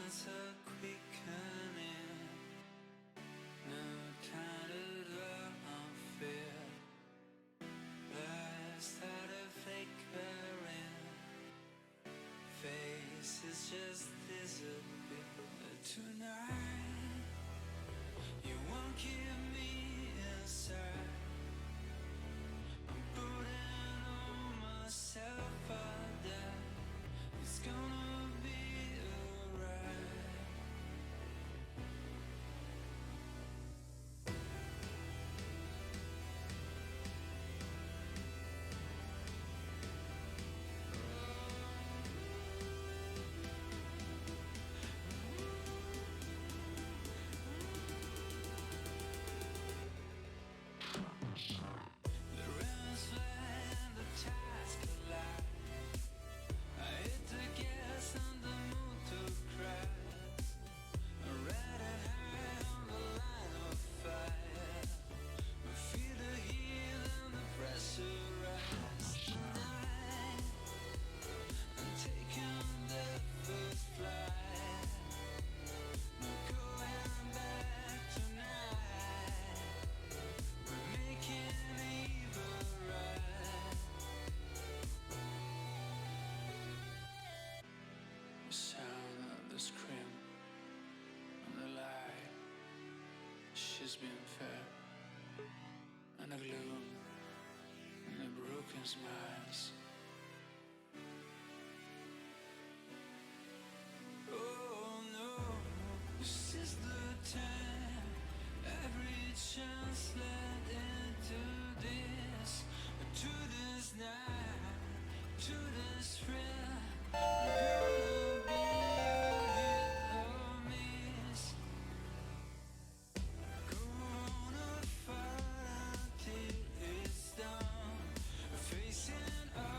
sense of quickening, no kind of love fear. Last out of flickering, faces just disappear. Tonight, you won't keep me inside. I'm putting on myself all day. It's gonna be alright. The rims fly, the tides collide. I hit the gas and the mood to cry. I'm riding high on the line of fire. I feel the heat and the pressure rise. Tonight, I'm taking the first flight. No going back tonight. We're making evil right. The sound of the scream and the lie. She's been fed, and the gloom and the broken smiles. Oh no, this is the time. Every chance led into this, to this night, to this thrill. Gonna be a hit or miss. Gonna fight until it's done. Facing up.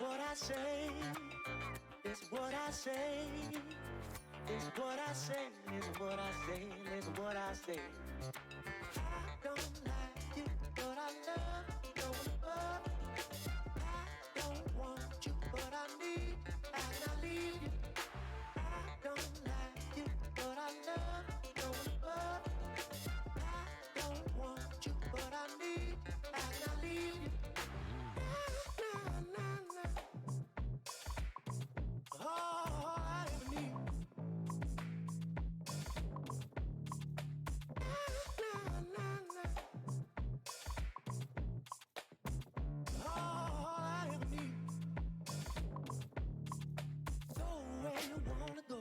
what I say. It's what I say. It's what I say. It's what I say. It's what I say. I don't like you, but I love you. I don't want you, but I need. And I leave you. I don't like you, but I love you. I don't want you, but I need. And I leave you. Na, na, na. All I ever need. Na, na, na. All I ever need. Go where you wanna go.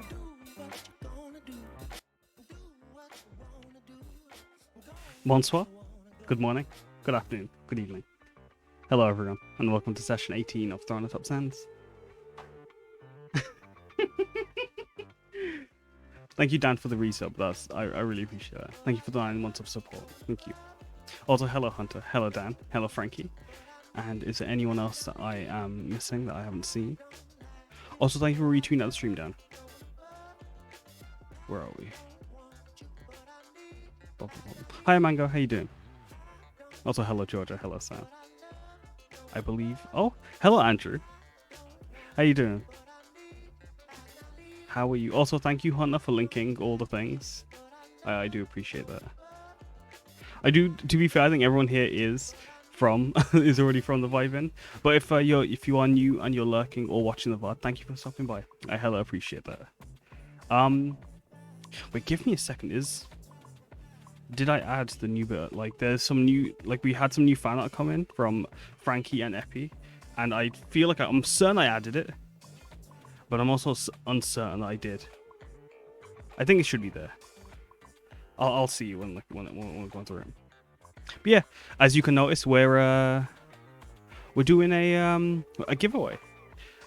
Do what you gonna do. Do what you wanna do. Go Bonsoir, good morning, good afternoon, good evening. Hello everyone, and welcome to session 18 of Atop Sands. Thank you, Dan, for the resub. I really appreciate that. Thank you for the 9 months of support. Thank you. Also, hello Hunter, hello Dan, hello Frankie. And is there anyone else that I am missing that I haven't seen? Also, thank you for retweeting out the stream, Dan. Where are we? Hi Mango, how you doing? Also, hello Georgia, hello Sam. I believe. Oh, hello Andrew. How you doing? How are you? Also, thank you Hunter for linking all the things. I do appreciate that. I do. To be fair, I think everyone here is already from the Vibe in. But if you are new and you're lurking or watching the VOD, thank you for stopping by. I hella appreciate that. Wait, give me a second. Did I add the new bit? Like, there's some new, like, we had some new fan art come in from Frankie and Epi, and I feel like I'm certain I added it, but I'm also uncertain that I did. I think it should be there. I'll see you when we're going through it. But yeah, as you can notice, we're doing a giveaway.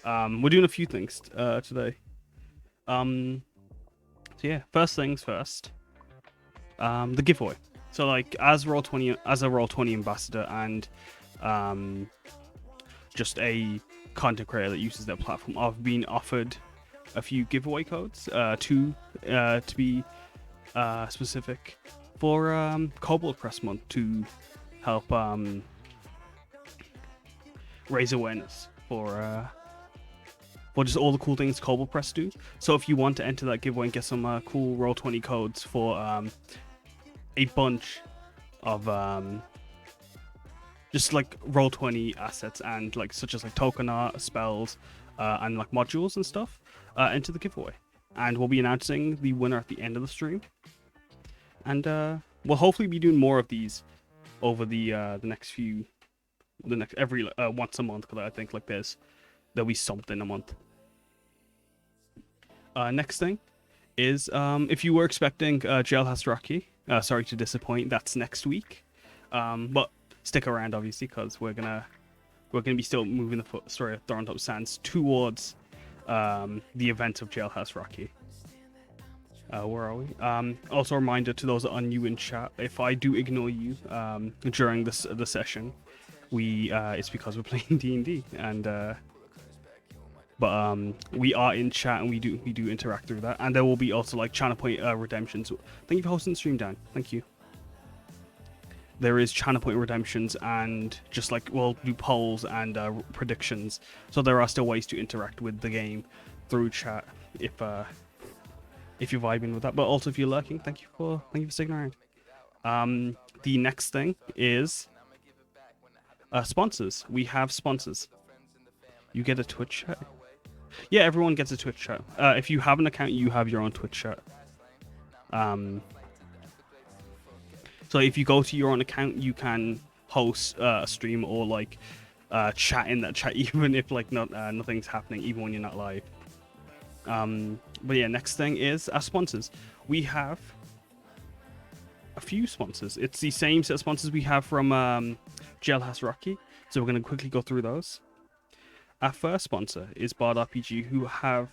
We're doing a few things today. So yeah, first things first. The giveaway. So like as a Roll20 ambassador and just a content creator that uses their platform, I've been offered a few giveaway codes to be specific for Kobold Press Month to help raise awareness for just all the cool things Kobold Press do. So if you want to enter that giveaway and get some cool Roll20 codes for a bunch of just like Roll20 assets and like such as like token art, spells, and like modules and stuff, enter the giveaway. And we'll be announcing the winner at the end of the stream. And we'll hopefully be doing more of these over the next every once a month, because I think like there'll be something a month. Next thing is if you were expecting Jailhouse Rocky, sorry to disappoint, that's next week. But stick around obviously, because we're gonna be still moving the story of Atop Sands towards the event of Jailhouse Rocky. Where are we? Also a reminder to those that are new in chat, if I do ignore you during the session, it's because we're playing D&D, and but we are in chat and we do interact through that, and there will be also like channel point redemptions. Thank you for hosting the stream, Dan. Thank you. There is channel point redemptions, and just like we'll do polls and predictions, so there are still ways to interact with the game through chat if you're vibing with that. But also if you're lurking, thank you for sticking around. The next thing is sponsors. We have sponsors. You get a Twitch chat. Yeah, everyone gets a Twitch chat. If you have an account, you have your own Twitch chat. So if you go to your own account, you can host a stream or like chat in that chat, even if like nothing's happening, even when you're not live. But yeah, next thing is our sponsors. We have a few sponsors. It's the same set of sponsors we have from Jailhouse Rocky. So we're going to quickly go through those. Our first sponsor is Bard RPG, who have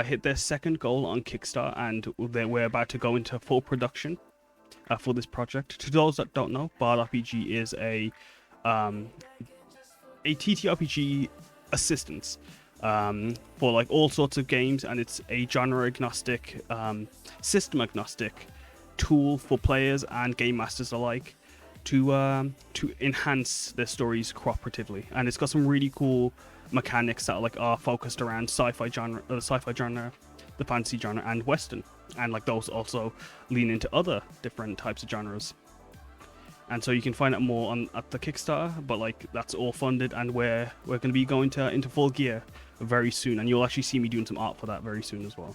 hit their second goal on Kickstarter, and we're about to go into full production for this project. To those that don't know, Bard RPG is a TTRPG assistance for like all sorts of games, and it's a genre agnostic, system agnostic tool for players and game masters alike to enhance their stories cooperatively. And it's got some really cool mechanics that like are focused around sci-fi genre, the fantasy genre, and Western, and like those also lean into other different types of genres. And so you can find out more at the Kickstarter, but like that's all funded, and we're going to be going into full gear very soon, and you'll actually see me doing some art for that very soon as well.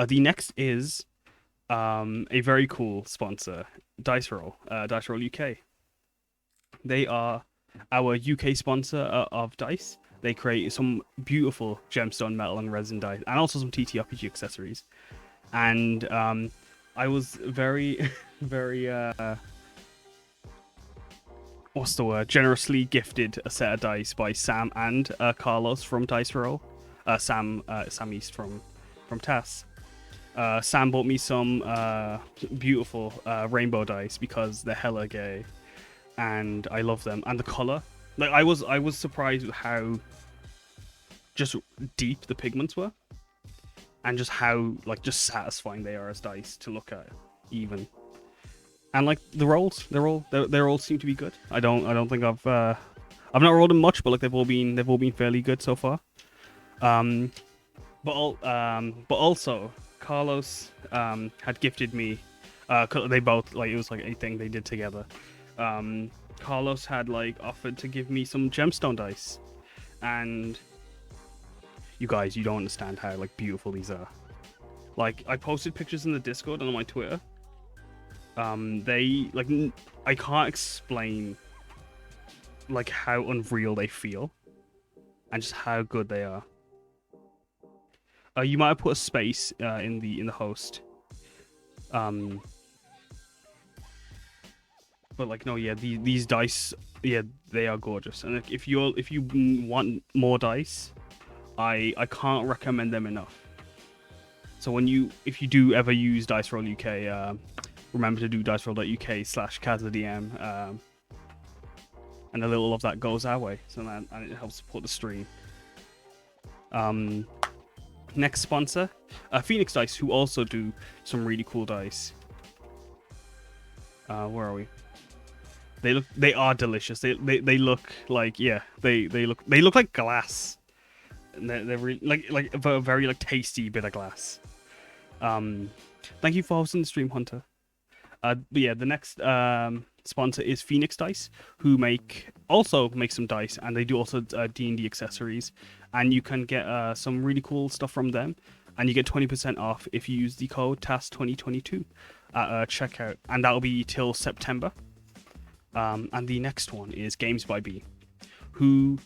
The next is a very cool sponsor, Dice Roll UK. They are our UK sponsor of Dice. They create some beautiful gemstone, metal, and resin dice, and also some TTRPG accessories. And I was very, very what's the word? Generously gifted a set of dice by Sam and Carlos from Dice Roll. Sam East from TAS. Sam bought me some beautiful rainbow dice because they're hella gay, and I love them. And the color, like I was surprised with how just deep the pigments were, and just how like just satisfying they are as dice to look at, even. And like the rolls, they all seem to be good. I don't think I've not rolled them much, but like they've all been fairly good so far. But also Carlos had gifted me. They both, like, it was like a thing they did together. Carlos had like offered to give me some gemstone dice, and you guys, you don't understand how like beautiful these are. Like, I posted pictures in the Discord and on my Twitter. They like, I can't explain like how unreal they feel and just how good they are. You might have put a space in the host. But like, no, yeah, these dice, yeah, they are gorgeous. And if you want more dice, I can't recommend them enough. So if you do ever use Dice Roll UK, remember to do diceroll.uk/KazadM, and a little of that goes our way, so that, and it helps support the stream. Next sponsor, Phoenix Dice, who also do some really cool dice. Where are we? They are delicious. They look like, yeah, they look like glass. And they're really like a very like tasty bit of glass. Thank you for hosting the stream, Hunter. But yeah, the next sponsor is Phoenix Dice, who also make some dice, and they do also D&D accessories, and you can get some really cool stuff from them, and you get 20% off if you use the code TAS2022 at checkout, and that'll be till September. And the next one is Games by B, who,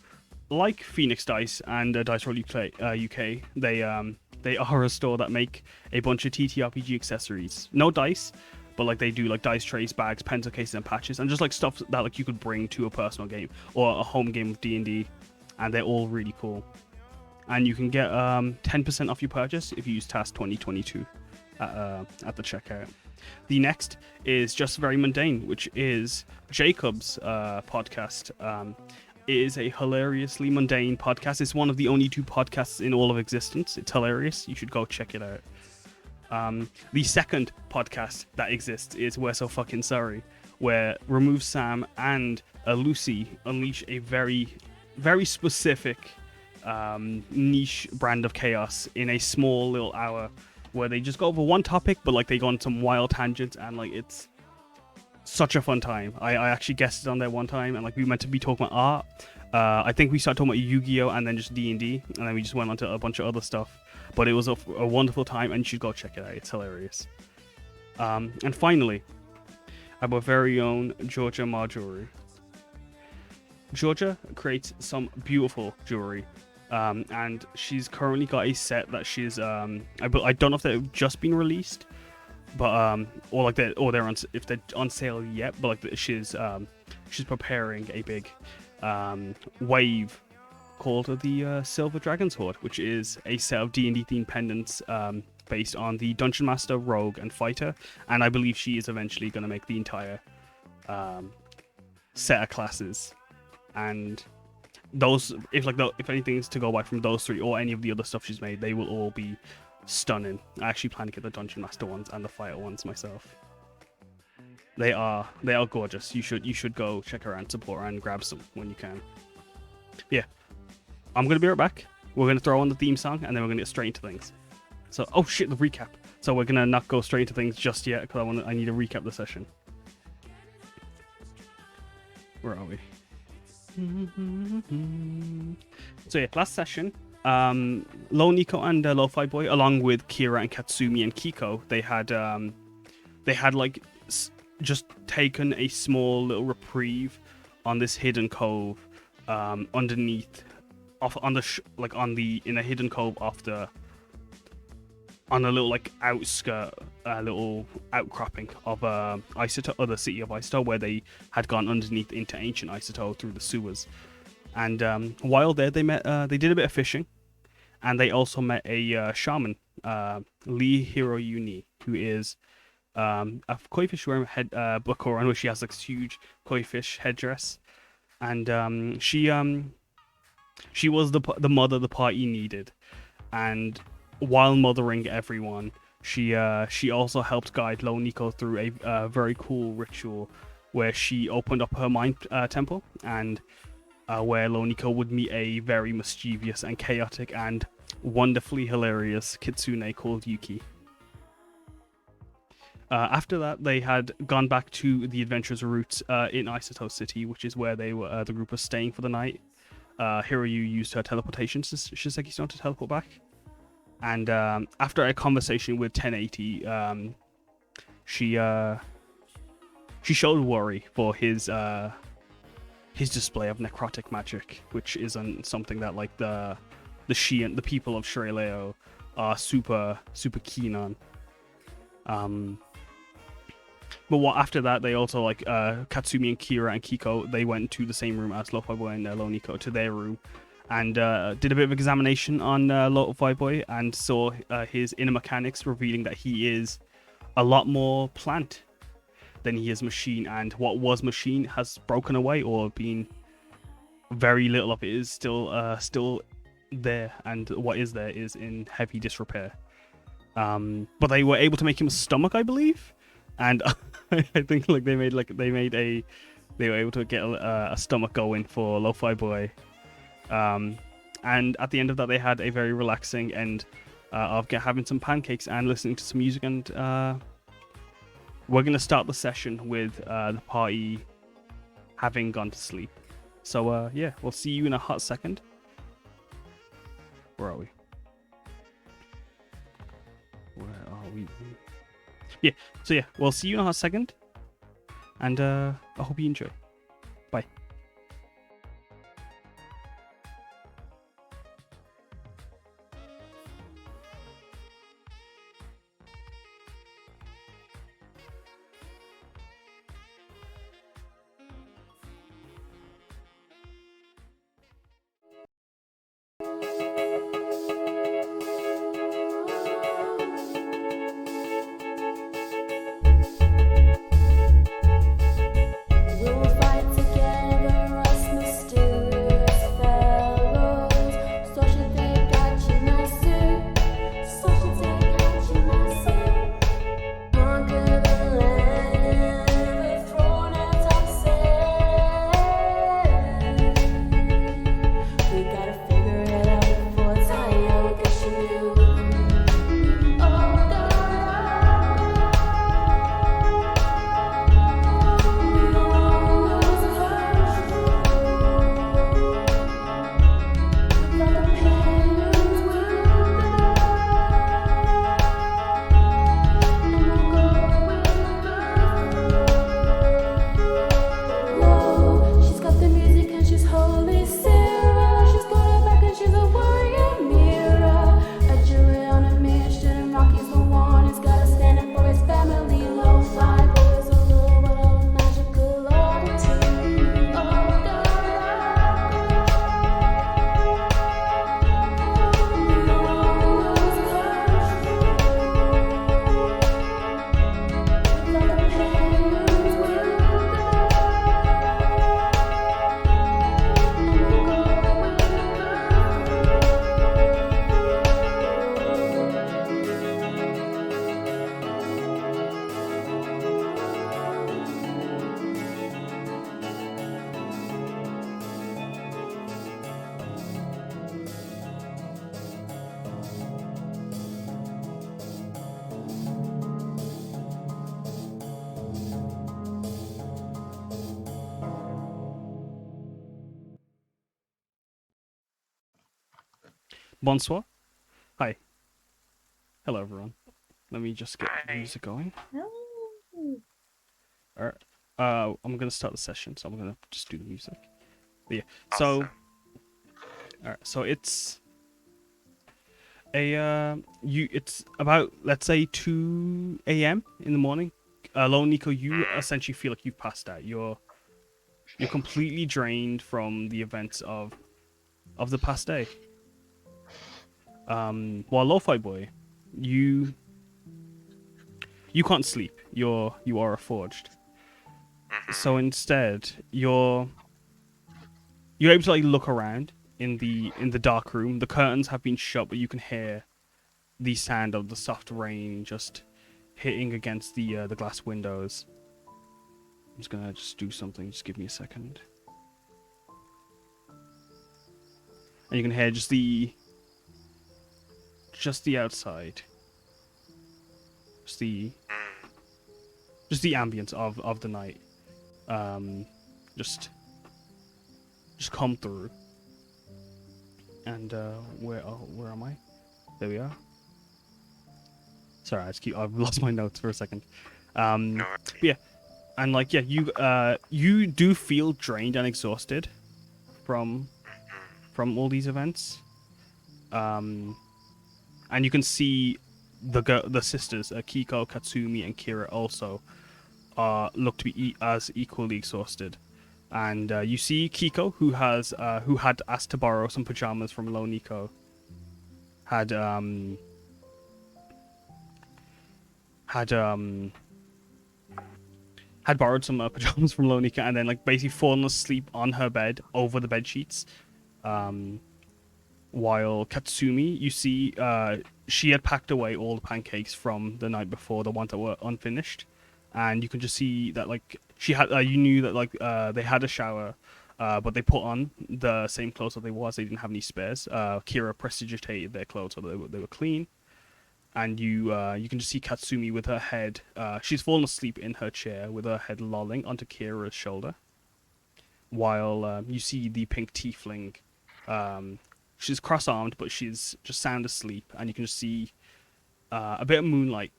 like Phoenix Dice and Dice Roll UK, they are a store that make a bunch of TTRPG accessories. No dice, but like they do like dice trays, bags, pencil cases, and patches, and just like stuff that like you could bring to a personal game or a home game of D&D, and they're all really cool. And you can get 10% off your purchase if you use TAS2022 at the checkout. The next is Just Very Mundane, which is Jacob's podcast. It is a hilariously mundane podcast. It's one of the only 2 podcasts in all of existence. It's hilarious. You should go check it out. The second podcast that exists is We're So Fucking Sorry, where Remove Sam and Lucy unleash a very, very specific niche brand of chaos in a small little hour, where they just go over one topic, but like they go on some wild tangents, and like it's such a fun time. I actually guested on there one time, and like we meant to be talking about art. I think we started talking about Yu-Gi-Oh! And then just D&D, and then we just went on to a bunch of other stuff. But it was a wonderful time, and you should go check it out. It's hilarious. And finally, our very own Georgia Marjorie. Georgia creates some beautiful jewelry, and she's currently got a set that she's I don't know if they've just been released, but or they're if they're on sale yet, but like she's preparing a big wave called the Silver Dragon's Hoard, which is a set of D&D themed pendants based on the Dungeon Master, Rogue, and Fighter, and I believe she is eventually going to make the entire set of classes. and those, if anything's to go by from those three or any of the other stuff she's made, they will all be stunning. I actually plan to get the Dungeon Master ones and the Fighter ones myself. They are gorgeous. You should go check her out, support her, and grab some when you can. Yeah, I'm gonna be right back. We're gonna throw on the theme song, and then we're gonna get straight into things. So, oh shit, the recap. So we're gonna not go straight into things just yet because I need to recap the session. Where are we? So yeah, last session, Lo Nico and Lo-Fi Boy, along with Kira and Katsumi and Kiko, they had like just taken a small little reprieve on this hidden cove, underneath, off on the in a hidden cove off the, on a little like outskirt, little outcropping of Isoto, or the city of Isoto, where they had gone underneath into ancient Isoto through the sewers. And while there, they did a bit of fishing, and they also met a shaman, Lee Hiroyuni, who is a koi fish wearing Bakuran, where she has like this huge koi fish headdress, and she was the mother the party needed, and while mothering everyone, she also helped guide Lo Nico through a very cool ritual where she opened up her mind temple, and where Lo Nico would meet a very mischievous and chaotic and wonderfully hilarious kitsune called Yuki. After that, they had gone back to the adventurers' route in Isoto City, which is where they were. The group was staying for the night. Hiryu used her teleportation to Shiseki Stone to teleport back. And after a conversation with 1080, she showed worry for his display of necrotic magic, which isn't something that like the people of Shireleo are super keen on. But after that, they also like Katsumi and Kira and Kiko, they went to the same room as Lo-Fi Boy and Lo Nico, to their room, and did a bit of examination on Lo-Fi Boy and saw his inner mechanics, revealing that he is a lot more plant than he is machine, and what was machine has broken away, or been very little of it is still there, and what is there is in heavy disrepair. But they were able to make him a stomach, I believe, and I think like they were able to get a stomach going for Lo-Fi Boy. And at the end of that, they had a very relaxing end of having some pancakes and listening to some music, and we're going to start the session with the party having gone to sleep. So yeah, we'll see you in a hot second. Where are we? Where are we? Yeah, so yeah, we'll see you in a hot second, and I hope you enjoy. Bye. We'll fight together. Bonsoir. Hi. Hello, everyone. Let me just get the Hi. music going. No. Alright. I'm gonna start the session, so I'm gonna just do the music. But yeah. Awesome. Alright. So it's it's about, let's say, 2 a.m. in the morning. Lone Nico, you essentially feel like you've passed out. You're completely drained from the events of the past day. While Lo-Fi Boy, you can't sleep. You are forged. So instead, you're able to like look around in the dark room. The curtains have been shut, but you can hear the sound of the soft rain just hitting against the glass windows. I'm just gonna do something. Just give me a second. And you can hear just the outside, just the ambience of the night, just come through. And where am I? There we are. Sorry, I've lost my notes for a second. No But yeah, and like you do feel drained and exhausted from all these events. And you can see the sisters, Kiko, Katsumi, and Kira also look to be as equally exhausted. And you see Kiko, who had asked to borrow some pajamas from Lone Nico, had borrowed some pajamas from Lone Nico, and then like basically fallen asleep on her bed over the bed sheets. While Katsumi, you see, she had packed away all the pancakes from the night before, the ones that were unfinished, and you can just see that like she had. You knew that like they had a shower, but they put on the same clothes that they was. They didn't have any spares. Kira prestidigitated their clothes so they were clean, and you can just see Katsumi with her head. She's fallen asleep in her chair with her head lolling onto Kira's shoulder, while you see the pink tiefling. She's cross-armed, but she's just sound asleep, and you can just see a bit of moonlight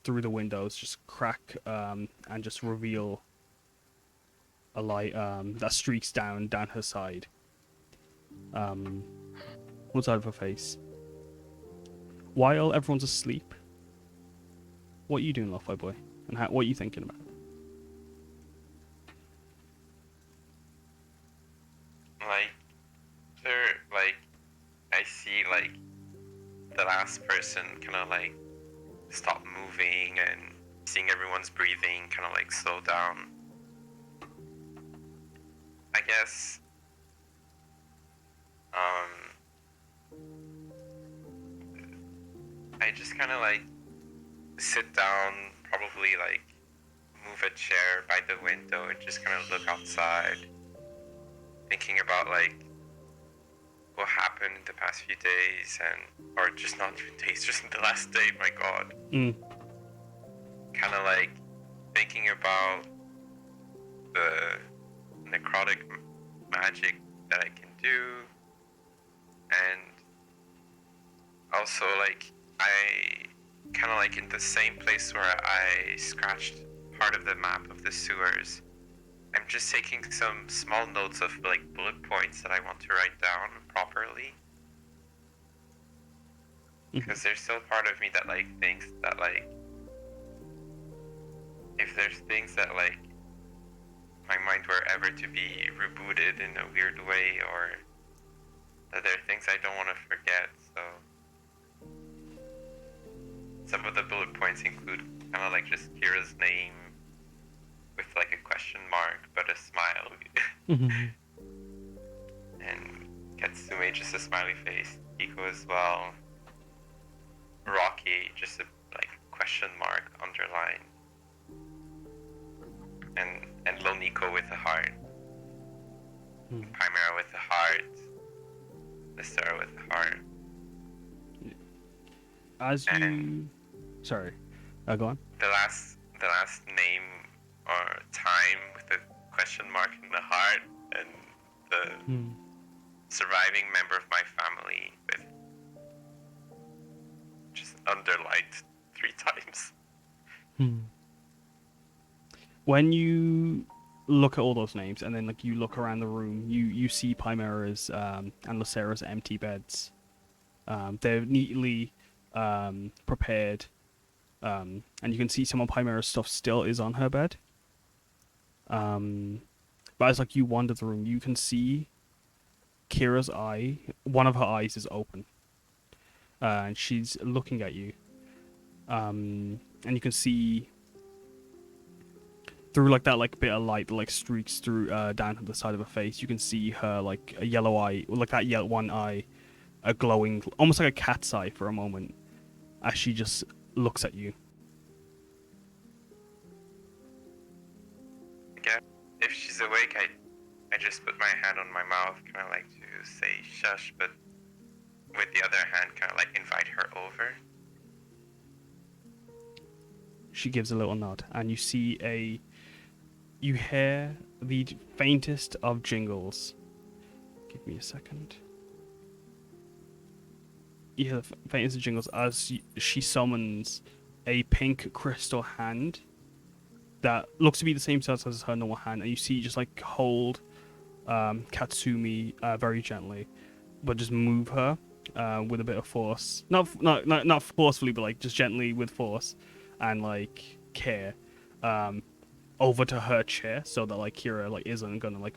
through the windows just crack and just reveal a light that streaks down her side. One side of her face. While everyone's asleep, what are you doing, Lo-Fi Boy? And what are you thinking about? I see like the last person kind of like stop moving and seeing everyone's breathing kind of like slow down. I guess I just kind of like sit down, probably like move a chair by the window and just kind of look outside, thinking about like what happened in the past few days, or just not even days, just in the last day, my god. Kind of like thinking about the necrotic magic that I can do, and also like I kind of like in the same place where I scratched part of the map of the sewers, I'm just taking some small notes of like bullet points that I want to write down properly. Because there's still part of me that like thinks that like if there's things that like my mind were ever to be rebooted in a weird way, or that there are things I don't want to forget, so some of the bullet points include kind of like just Kira's name with like a question mark but a smile. And Katsume, just a smiley face. Iko as well. Rocky, just a like question mark underline. And Loniko with a heart. Chimera with a heart. Lysera with a heart. Sorry. Go on. The last name or time with the question mark in the heart, and the surviving member of my family with underlined 3 times. When you look at all those names and then like you look around the room, you see Chimera's and Lucera's empty beds. They're neatly prepared, and you can see some of Chimera's stuff still is on her bed. But as like you wander the room, you can see Kira's eye. One of her eyes is open, and she's looking at you. And you can see through like that like bit of light that like streaks through down to the side of her face. You can see her like a yellow eye, like that yellow one eye, a glowing, almost like a cat's eye for a moment, as she just looks at you. Again, if she's awake, I just put my hand on my mouth, kind of like to say shush, but with the other hand, kind of like invite her over. She gives a little nod, and you see you hear the faintest of jingles. Give me a second. You hear the faintest of jingles as she summons a pink crystal hand that looks to be the same size as her normal hand, and you see just like hold Katsumi very gently, but just move her with a bit of force, not forcefully, but like just gently with force and like care, over to her chair, so that like Kira like isn't gonna like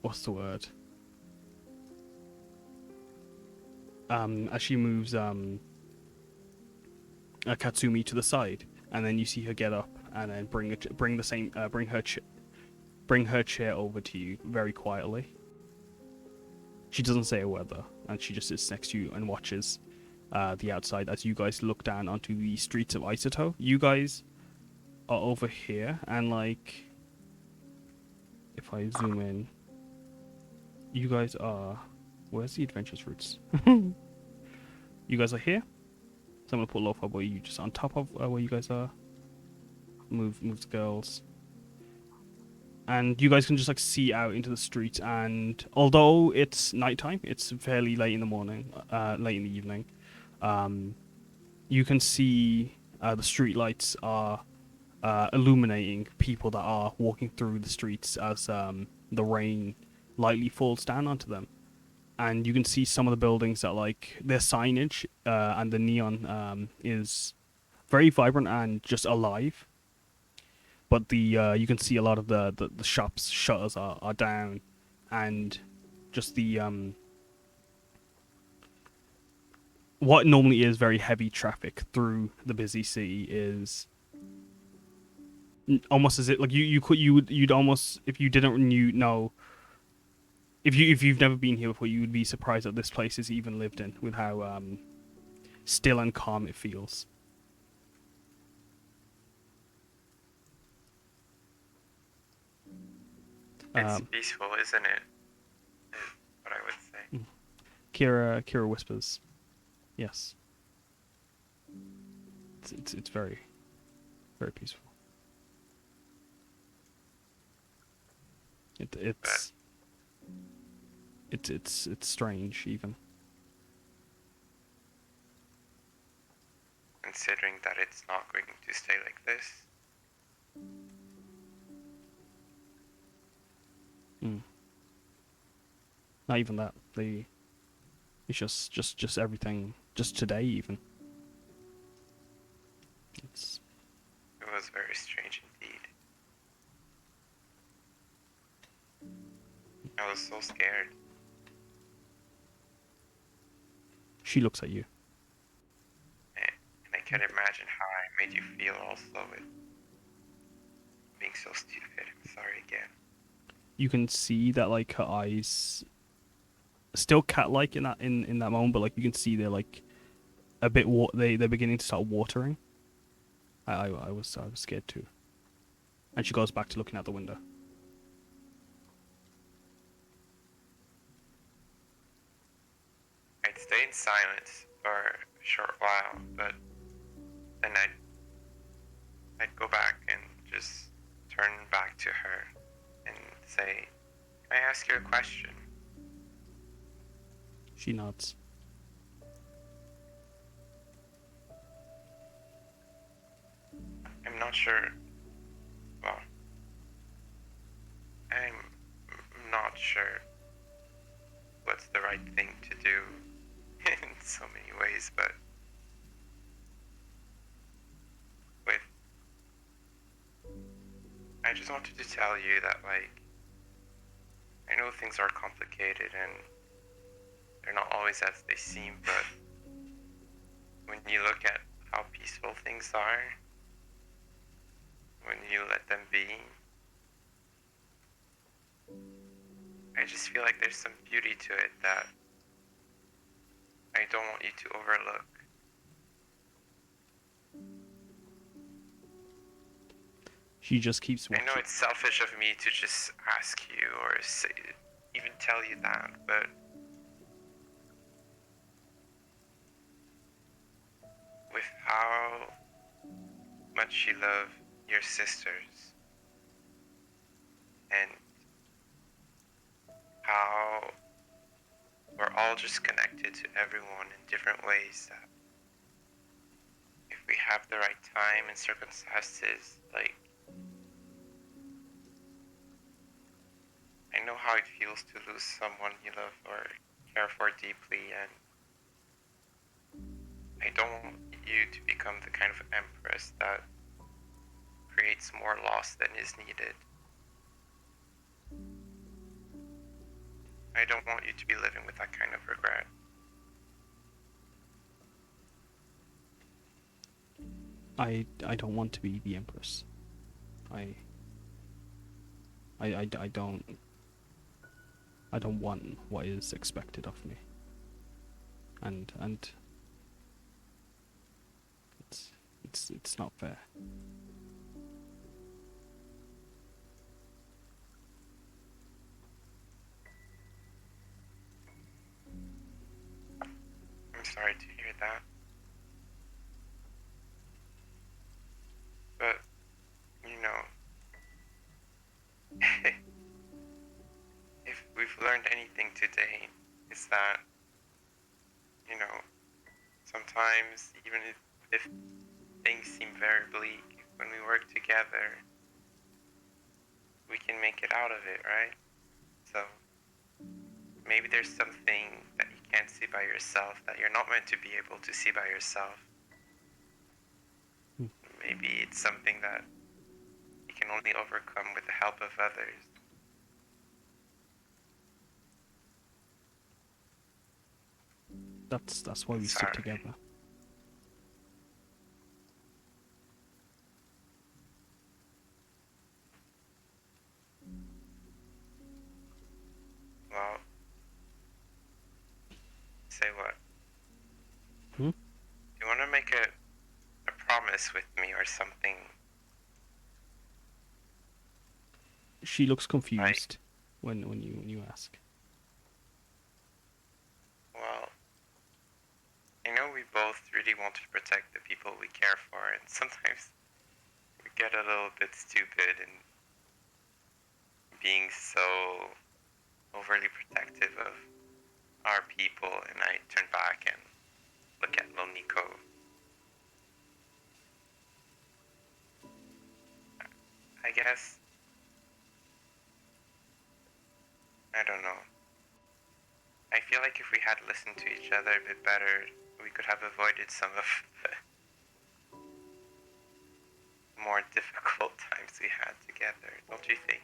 what's the word? As she moves Katsumi to the side, and then you see her get up and then bring her chair over to you very quietly. She doesn't say a word though, and she just sits next to you and watches the outside as you guys look down onto the streets of Isoto. You guys are over here, and like if I zoom in, you guys are, where's the adventurous routes? You guys are here. So I'm gonna put Lofa where you just on top of where you guys are. Move the girls. And you guys can just like see out into the streets, and although it's nighttime, it's fairly late in the morning, late in the evening. You can see the street lights are illuminating people that are walking through the streets as the rain lightly falls down onto them. And you can see some of the buildings that like their signage and the neon is very vibrant and just alive. But the you can see a lot of the shops shutters are down, and just the what normally is very heavy traffic through the busy city is almost as it like you'd almost, if you didn't know, if you've never been here before, you would be surprised that this place is even lived in, with how still and calm it feels. It's peaceful, isn't it? Is what I would say. Kira whispers, "Yes." It's very, very peaceful. It's strange even. Considering that it's not going to stay like this. Not even that. It's just everything. Just today even. It was very strange indeed. I was so scared. She looks at you. And I can't imagine how I made you feel also with being so stupid. I'm sorry again. You can see that like her eyes still cat-like in that moment, but like you can see they're like a bit they're beginning to start watering. I was scared too. And she goes back to looking out the window. I'd stay in silence for a short while, but then I'd go back and just turn back to her and say, "Can I ask you a question?" She nods. sure. Well, I'm not sure what's the right thing to do in so many ways, but with I just wanted to tell you that, like, I know things are complicated and they're not always as they seem, but when you look at how peaceful things are, when you let them be, I just feel like there's some beauty to it that I don't want you to overlook. She just keeps I watching. know it's selfish of me to just ask you or say, even tell you that, but with how much you love your sisters and how we're all just connected to everyone in different ways, that if we have the right time and circumstances, like, I know how it feels to lose someone you love or care for deeply, and I don't want you to become the kind of empress that creates more loss than is needed. I don't want you to be living with that kind of regret. I don't want to be the Empress. I don't want what is expected of me. And it's not fair. I'm sorry to hear that. But, you know, if we've learned anything today, it's that, you know, sometimes even if things seem very bleak, when we work together, we can make it out of it, right? So maybe there's something that you can't see by yourself, that you're not meant to be able to see by yourself. Maybe it's something that you can only overcome with the help of others. That's why we stick Sorry. together. Well, say what? Hmm? You want to make a promise with me or something? She looks confused when you ask. Well, I know we both really want to protect the people we care for, and sometimes we get a little bit stupid in being so overly protective of our people, and I turn back and look at Loniko. I guess, I don't know. I feel like if we had listened to each other a bit better, we could have avoided some of the more difficult times we had together, don't you think?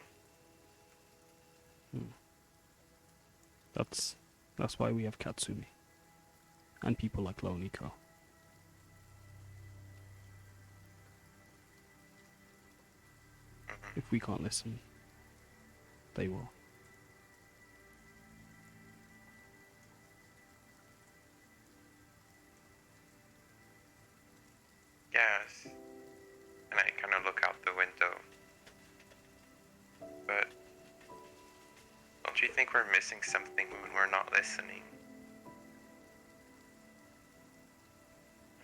That's why we have Katsumi. And people like Loniko. If we can't listen, they will. Yes. And I kind of look out the window. But don't you think we're missing something when we're not listening?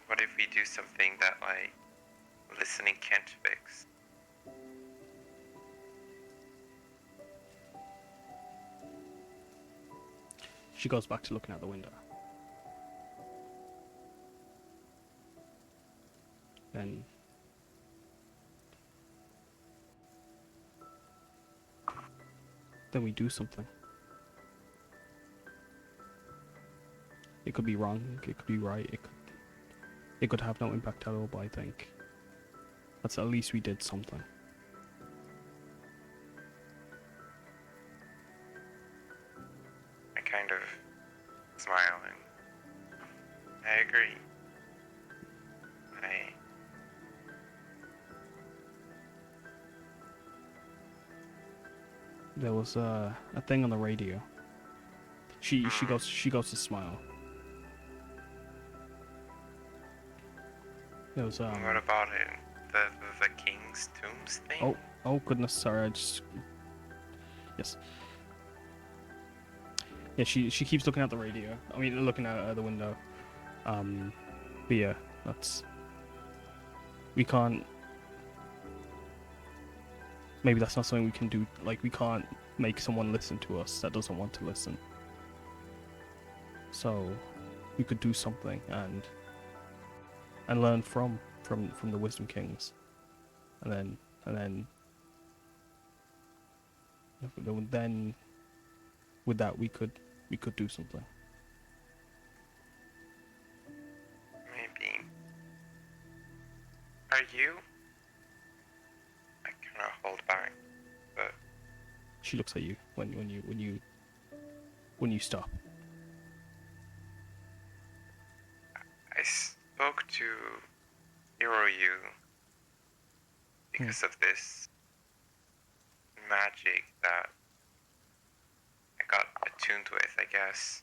What if we do something that, like, listening can't fix? She goes back to looking out the window. Then we do something. It could be wrong, it could be right, it could have no impact at all, but I think that's at least we did something. I kind of smile and I agree. There was a thing on the radio. She goes to smile. There was What about it? The King's Tombs thing? Oh goodness, sorry, yes. Yeah, she keeps looking at the radio. I mean, looking out the window. But yeah, we can't. Maybe that's not something we can do. Like, we can't make someone listen to us that doesn't want to listen. So, we could do something and learn from the Wisdom Kings, and then with that we could do something. Maybe. Are you? I kind of hold back, but She looks at you when you stop. I spoke to Hiroyu because of this magic that I got attuned with, I guess.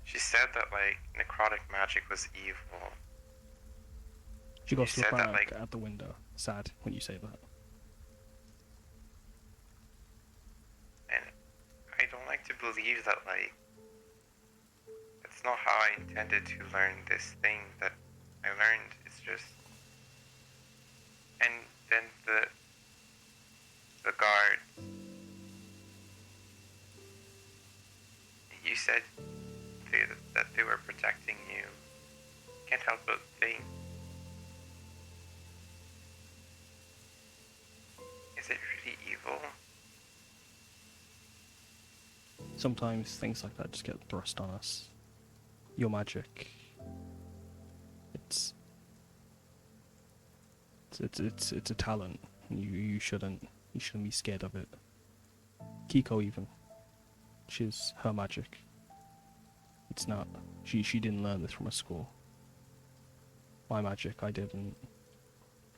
She said that, like, necrotic magic was evil. She goes to look said that, back like- at the window, sad when you say that. And I don't like to believe that, like, it's not how I intended to learn this thing that I learned. It's just... And then the guard... You said that they were protecting you. Can't help but think... Is it really evil? Sometimes things like that just get thrust on us. Your magic. It's a talent. You shouldn't be scared of it. Kiko even. She's her magic. It's not. She didn't learn this from a school. My magic, I didn't.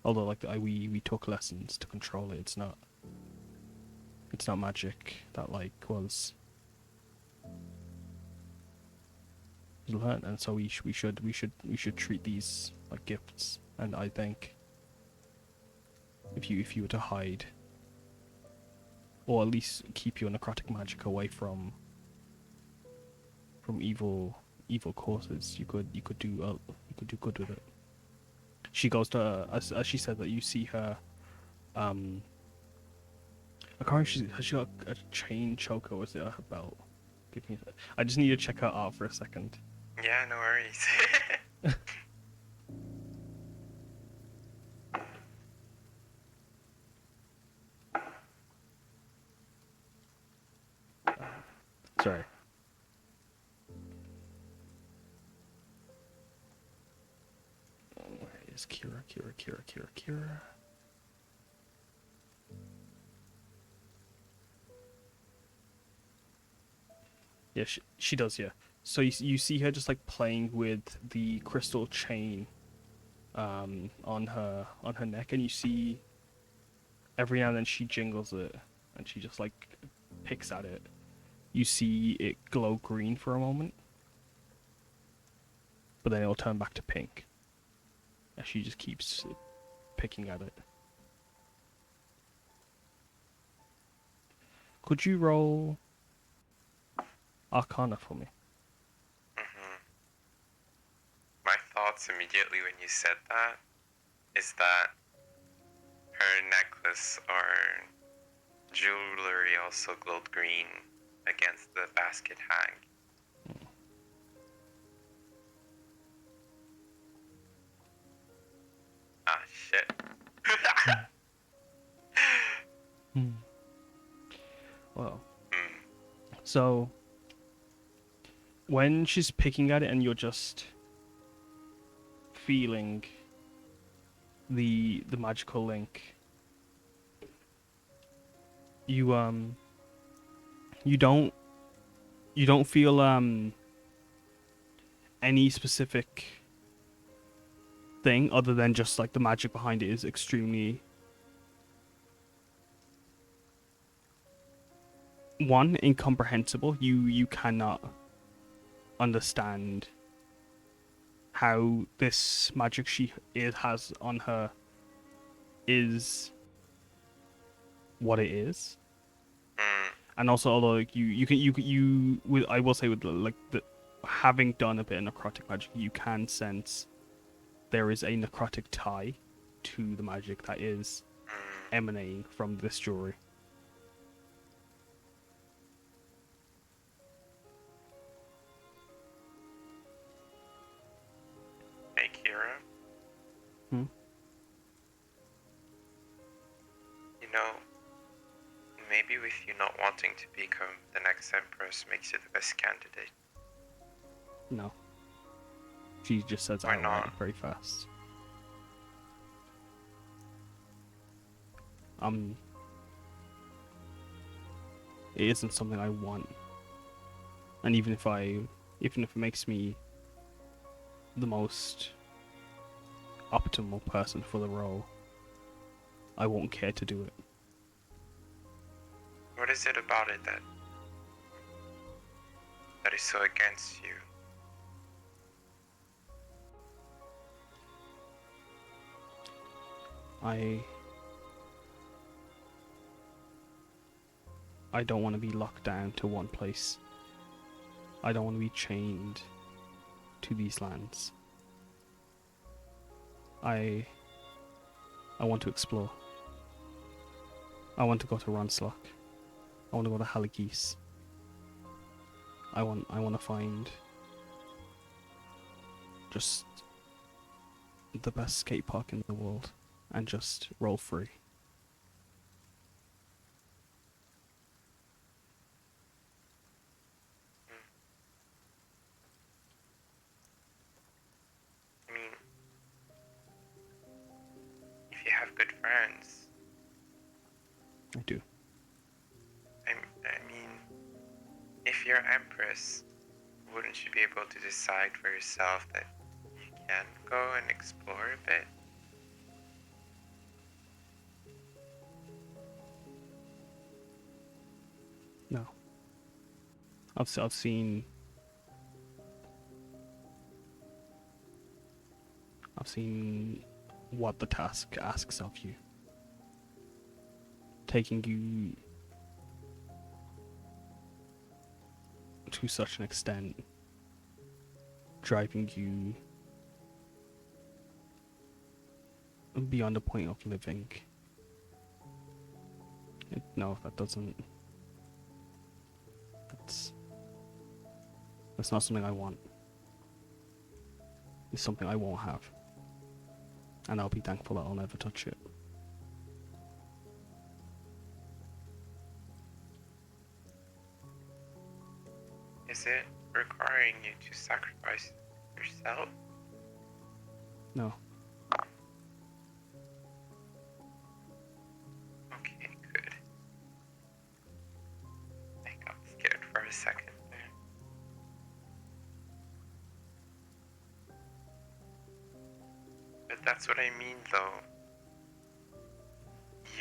Although, like, we took lessons to control it. It's not magic that, like, was learned, and so we should treat these like gifts. And I think if you were to hide, or at least keep your necrotic magic away from evil causes, you could do good with it. She goes to as she said that you see her. I can't remember. Has she got a chain choker? Or is it her belt? Give me. I just need to check her out for a second. Yeah, no worries. Sorry. Where is Kira? Yeah, she does, yeah. So you see her just like playing with the crystal chain on her neck, and you see every now and then she jingles it and she just like picks at it. You see it glow green for a moment, but then it'll turn back to pink as she just keeps picking at it. Could you roll Arcana for me? My thoughts immediately when you said that is that her necklace or jewelry also glowed green against the basket hang. Hmm. Well, Hmm. so when she's picking at it and you're just feeling the magical link, you you don't feel any specific thing other than just like the magic behind it is extremely incomprehensible. You cannot understand how this magic has on her is what it is. Hmm. And also, although like, I will say with like having done a bit of necrotic magic, you can sense there is a necrotic tie to the magic that is Hmm. emanating from this jewelry. Hey, Kira. Hmm? You know, maybe with you not wanting to become the next Empress makes you the best candidate. No. She just says Why outright not? very fast. It isn't something I want. And even if it makes me the most optimal person for the role, I won't care to do it. What is it about it that is so against you? I don't want to be locked down to one place. I don't want to be chained to these lands. I want to explore. I want to go to Ronslok. I want to go to Halagis. I want to find just the best skate park in the world and just roll free. I mean, if you have good friends, I do. I mean, if you're Empress, wouldn't you be able to decide for yourself that you can go and explore a bit? No. I've seen what the task asks of you. Taking you to such an extent, driving you beyond the point of living. No, that doesn't. That's not something I want. It's something I won't have. And I'll be thankful that I'll never touch it. Is it requiring you to sacrifice yourself? No. Okay, good. I got scared for a second there. But that's what I mean, though.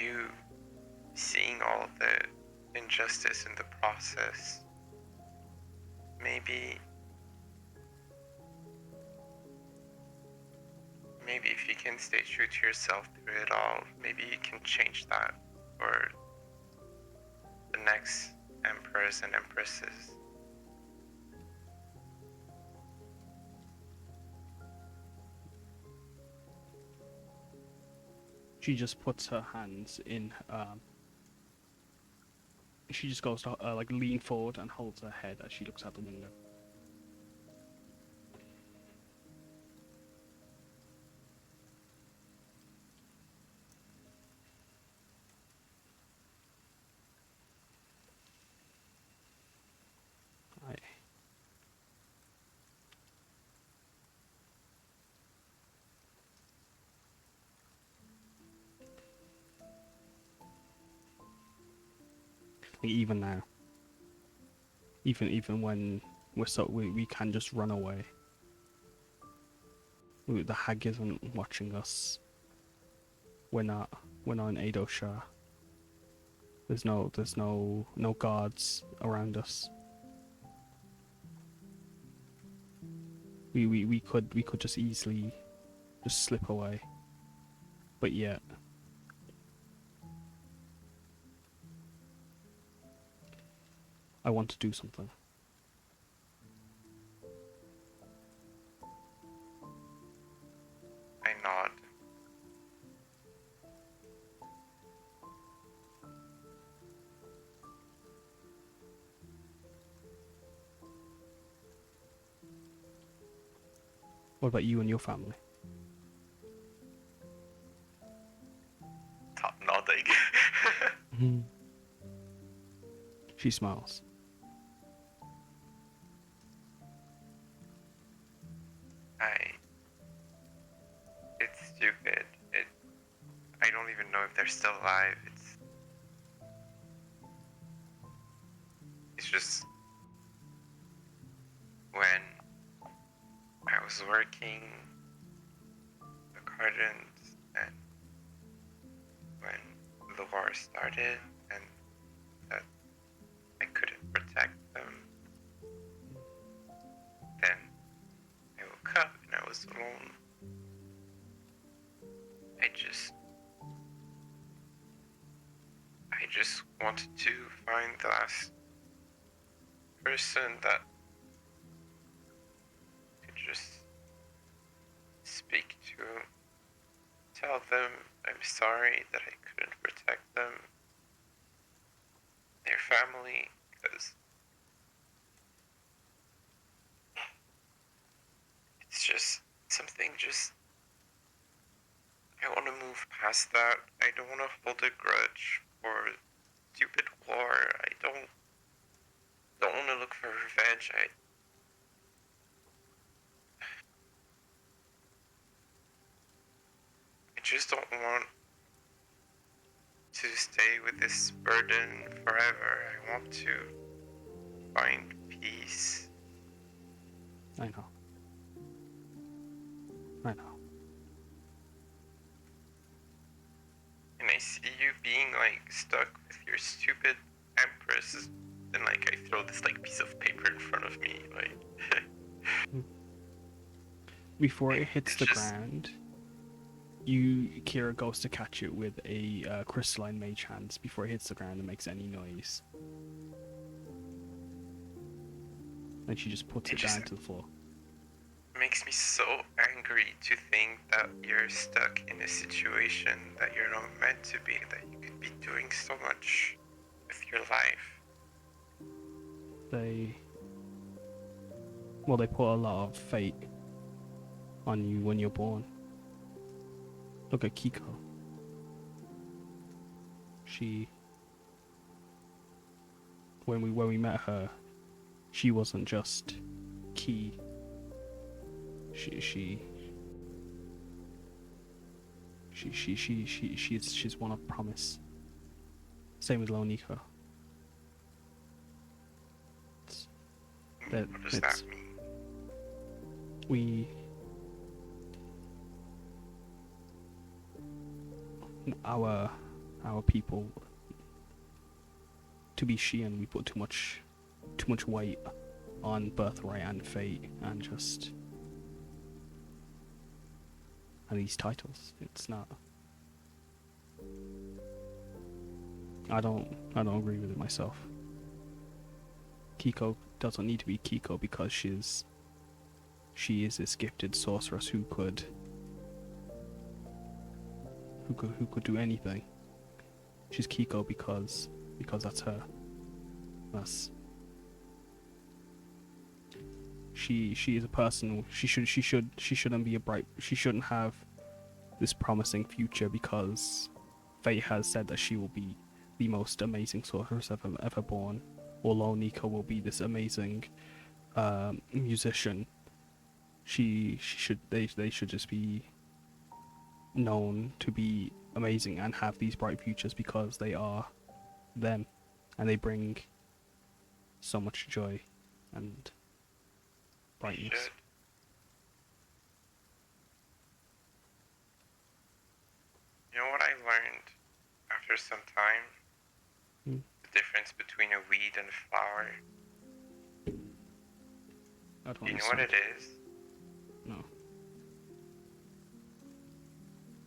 You seeing all the injustice in the process. Maybe if you can stay true to yourself through it all, maybe you can change that for the next emperors and empresses. She just puts her hands in. She just goes to like lean forward and holds her head as she looks out the window. even now, even when we can just run away. The hag isn't watching us. We're not in Ado Shah. There's no guards around us. We could just easily just slip away. But yet I want to do something. I nod. What about you and your family? Top nodding. She smiles. It's stupid. I don't even know if they're still alive. It's just when I was working the gardens and when the war started and that I couldn't protect them. Then I woke up and I was alone. I just wanted to find the last person that could just speak to, tell them I'm sorry that I couldn't protect them, their family, because it's just something I want to move past that. I don't want to hold a grudge for stupid war. I don't want to look for revenge. I just don't want to stay with this burden forever. I want to find peace. I know. And I see you being like stuck with your stupid empress. Then like I throw this like piece of paper in front of me, like. Before it hits the ground, Kira goes to catch it with a crystalline mage hand before it hits the ground and makes any noise. And she just puts it down to the floor. Makes me so angry to think that you're stuck in a situation that you're not meant to be, that you could be doing so much with your life. They put a lot of fate on you when you're born. Look at Kiko. When we met her, she wasn't just Ki. She's one of promise. Same with Lonika. What does that mean? Our people, to be Shian, we put too much weight on birthright and fate and these titles. It's not. I don't agree with it myself. Kiko doesn't need to be Kiko because she is this gifted sorceress who could do anything. She's Kiko because that's her. She is a person. She shouldn't be she shouldn't have this promising future because fate has said that she will be the most amazing sorceress ever born, or Nika will be this amazing musician. They should just be known to be amazing and have these bright futures because they are them, and they bring so much joy and We brightness. should. You know what I learned after some time? Hmm. The difference between a weed and a flower. I don't Do you know what understand. it is? No.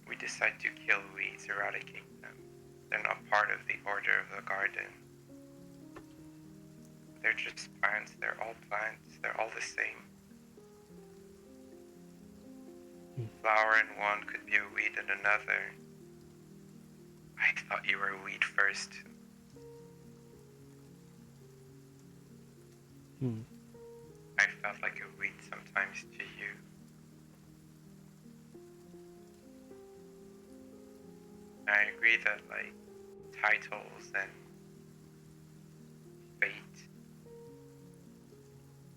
We decide to kill weeds, eradicate them. They're not part of the order of the garden. They're just plants. They're all plants. They're all the same. Flower in one could be a weed in another. I thought you were a weed first. Hmm. I felt like a weed sometimes to you. I agree that like titles and fate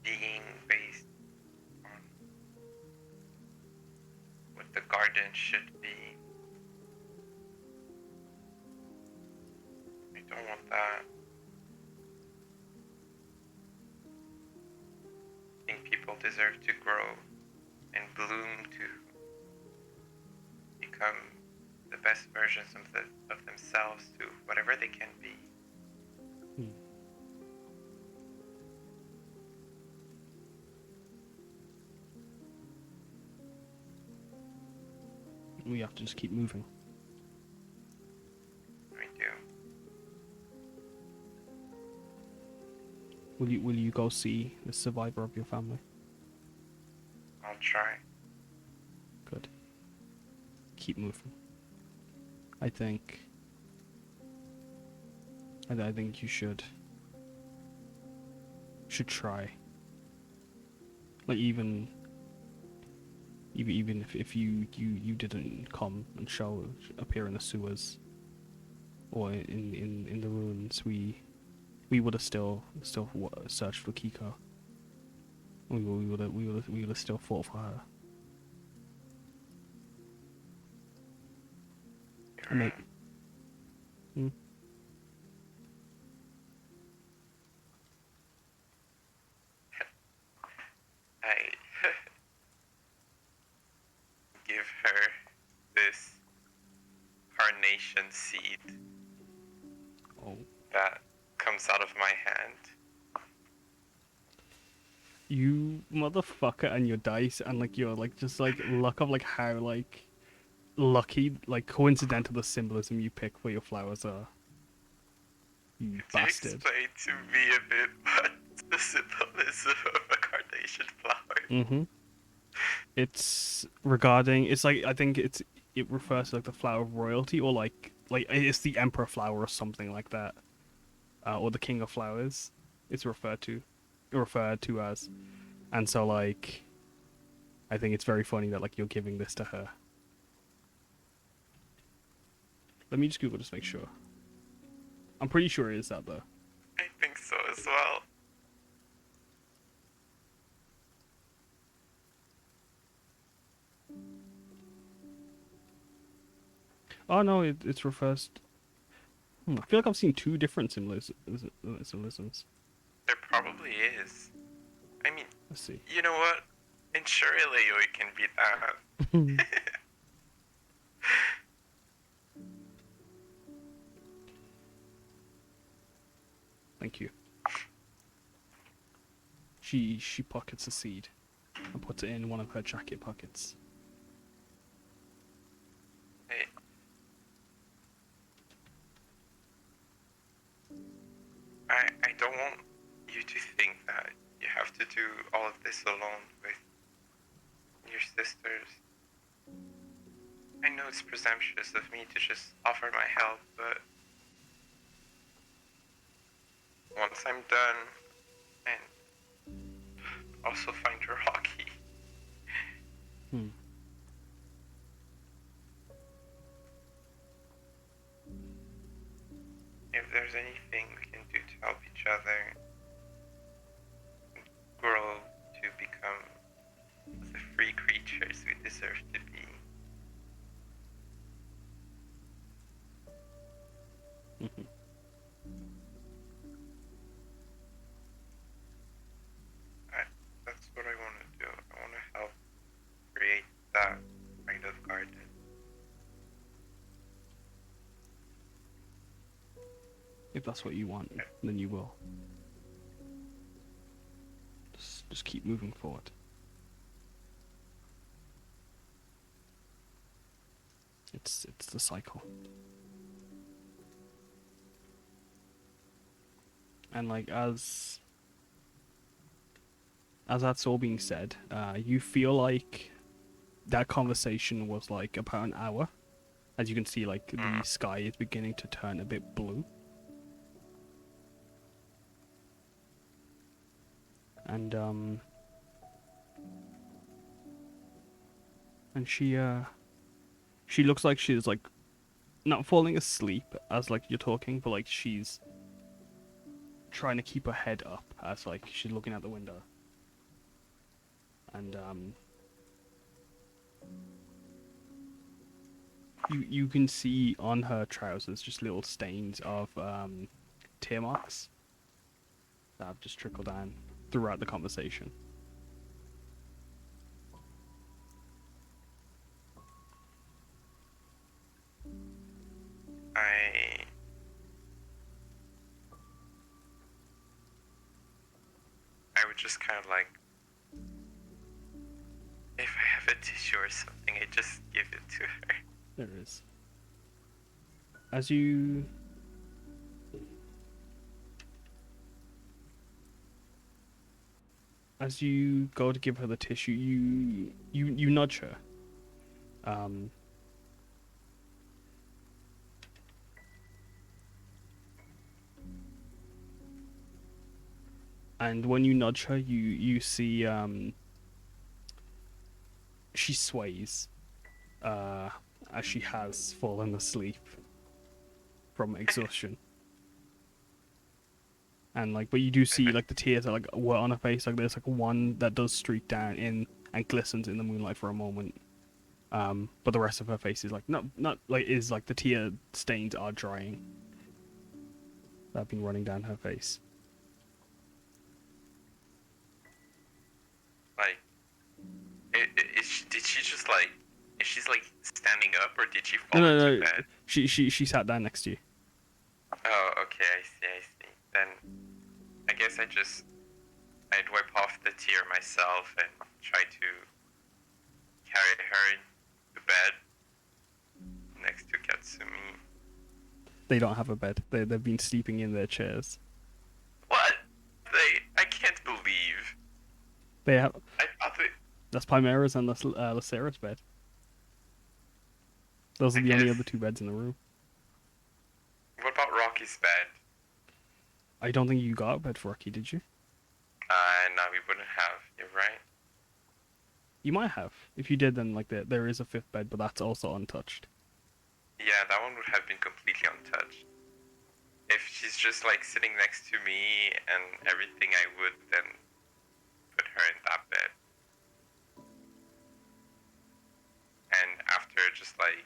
being based on what the garden should be. I don't want that. I think people deserve to grow and bloom to become the best versions of themselves to whatever they can be. Hmm. We have to just keep moving. I do. Will you go see the survivor of your family? I'll try. Good. Keep moving. I think you should try. Like even if you didn't come and appear in the sewers or in the ruins, we would have still searched for Kiko. We would have still fought for her. You're And right. Hmm? I give her this carnation seed Oh, that comes out of my hand. you motherfucker, and your dice and like your just like luck of like how like lucky, like coincidental the symbolism you pick for your flowers are. You Could you bastard. explain to me a bit what the symbolism of a carnation flower? Mm-hmm. It's regarding. It's like I think it refers to like the flower of royalty, or like it's the emperor flower or something like that, or the king of flowers. It's referred to as, and so like, I think it's very funny that like you're giving this to her. Let me just Google just make sure. I'm pretty sure it is that though. I think so as well. Oh no, it's refers. I feel like I've seen two different symbolisms. There probably is. I mean, Let's see. you know what? And surely it can be that. Thank you. She pockets a seed and puts it in one of her jacket pockets. Hey. I don't want you to think that you have to do all of this alone with your sisters. I know it's presumptuous of me to just offer my help, but once I'm done and also find Rocky, Hmm. if there's anything we can do to help each other grow to become the free creatures we deserve to be, If that's what you want, then you will. Just keep moving forward. It's the cycle. And like as that's all being said, you feel like that conversation was like about an hour. As you can see, like the sky is beginning to turn a bit blue. And she looks like she's like not falling asleep as like you're talking, but like she's trying to keep her head up as like she's looking out the window. And you can see on her trousers just little stains of tear marks that have just trickled down throughout the conversation. I would just kind of like, if I have a tissue or something, I just give it to her. There is. As you go to give her the tissue, you nudge her. And when you nudge her, you see she sways as she has fallen asleep from exhaustion. And like, but you do see like the tears are like wet on her face. Like there's like one that does streak down in and glistens in the moonlight for a moment. But the rest of her face is like not like is like the tear stains are drying. That have been running down her face. Like, did she just like, is she's like standing up or did she fall into bed? She sat down next to you. Oh, okay, I see. Then I guess I'd wipe off the tear myself and try to carry her to bed next to Katsumi. They don't have a bed. They've been sleeping in their chairs. What? I can't believe. They have. I thought they... That's Chimera's and Lacera's bed. Those are the only other two beds in the room. What about Rocky's bed? I don't think you got a bed for Rocky, did you? No, we wouldn't have. You're right. You might have. If you did, then like there is a fifth bed, but that's also untouched. Yeah, that one would have been completely untouched. If she's just like sitting next to me and everything, I would then put her in that bed. And after just like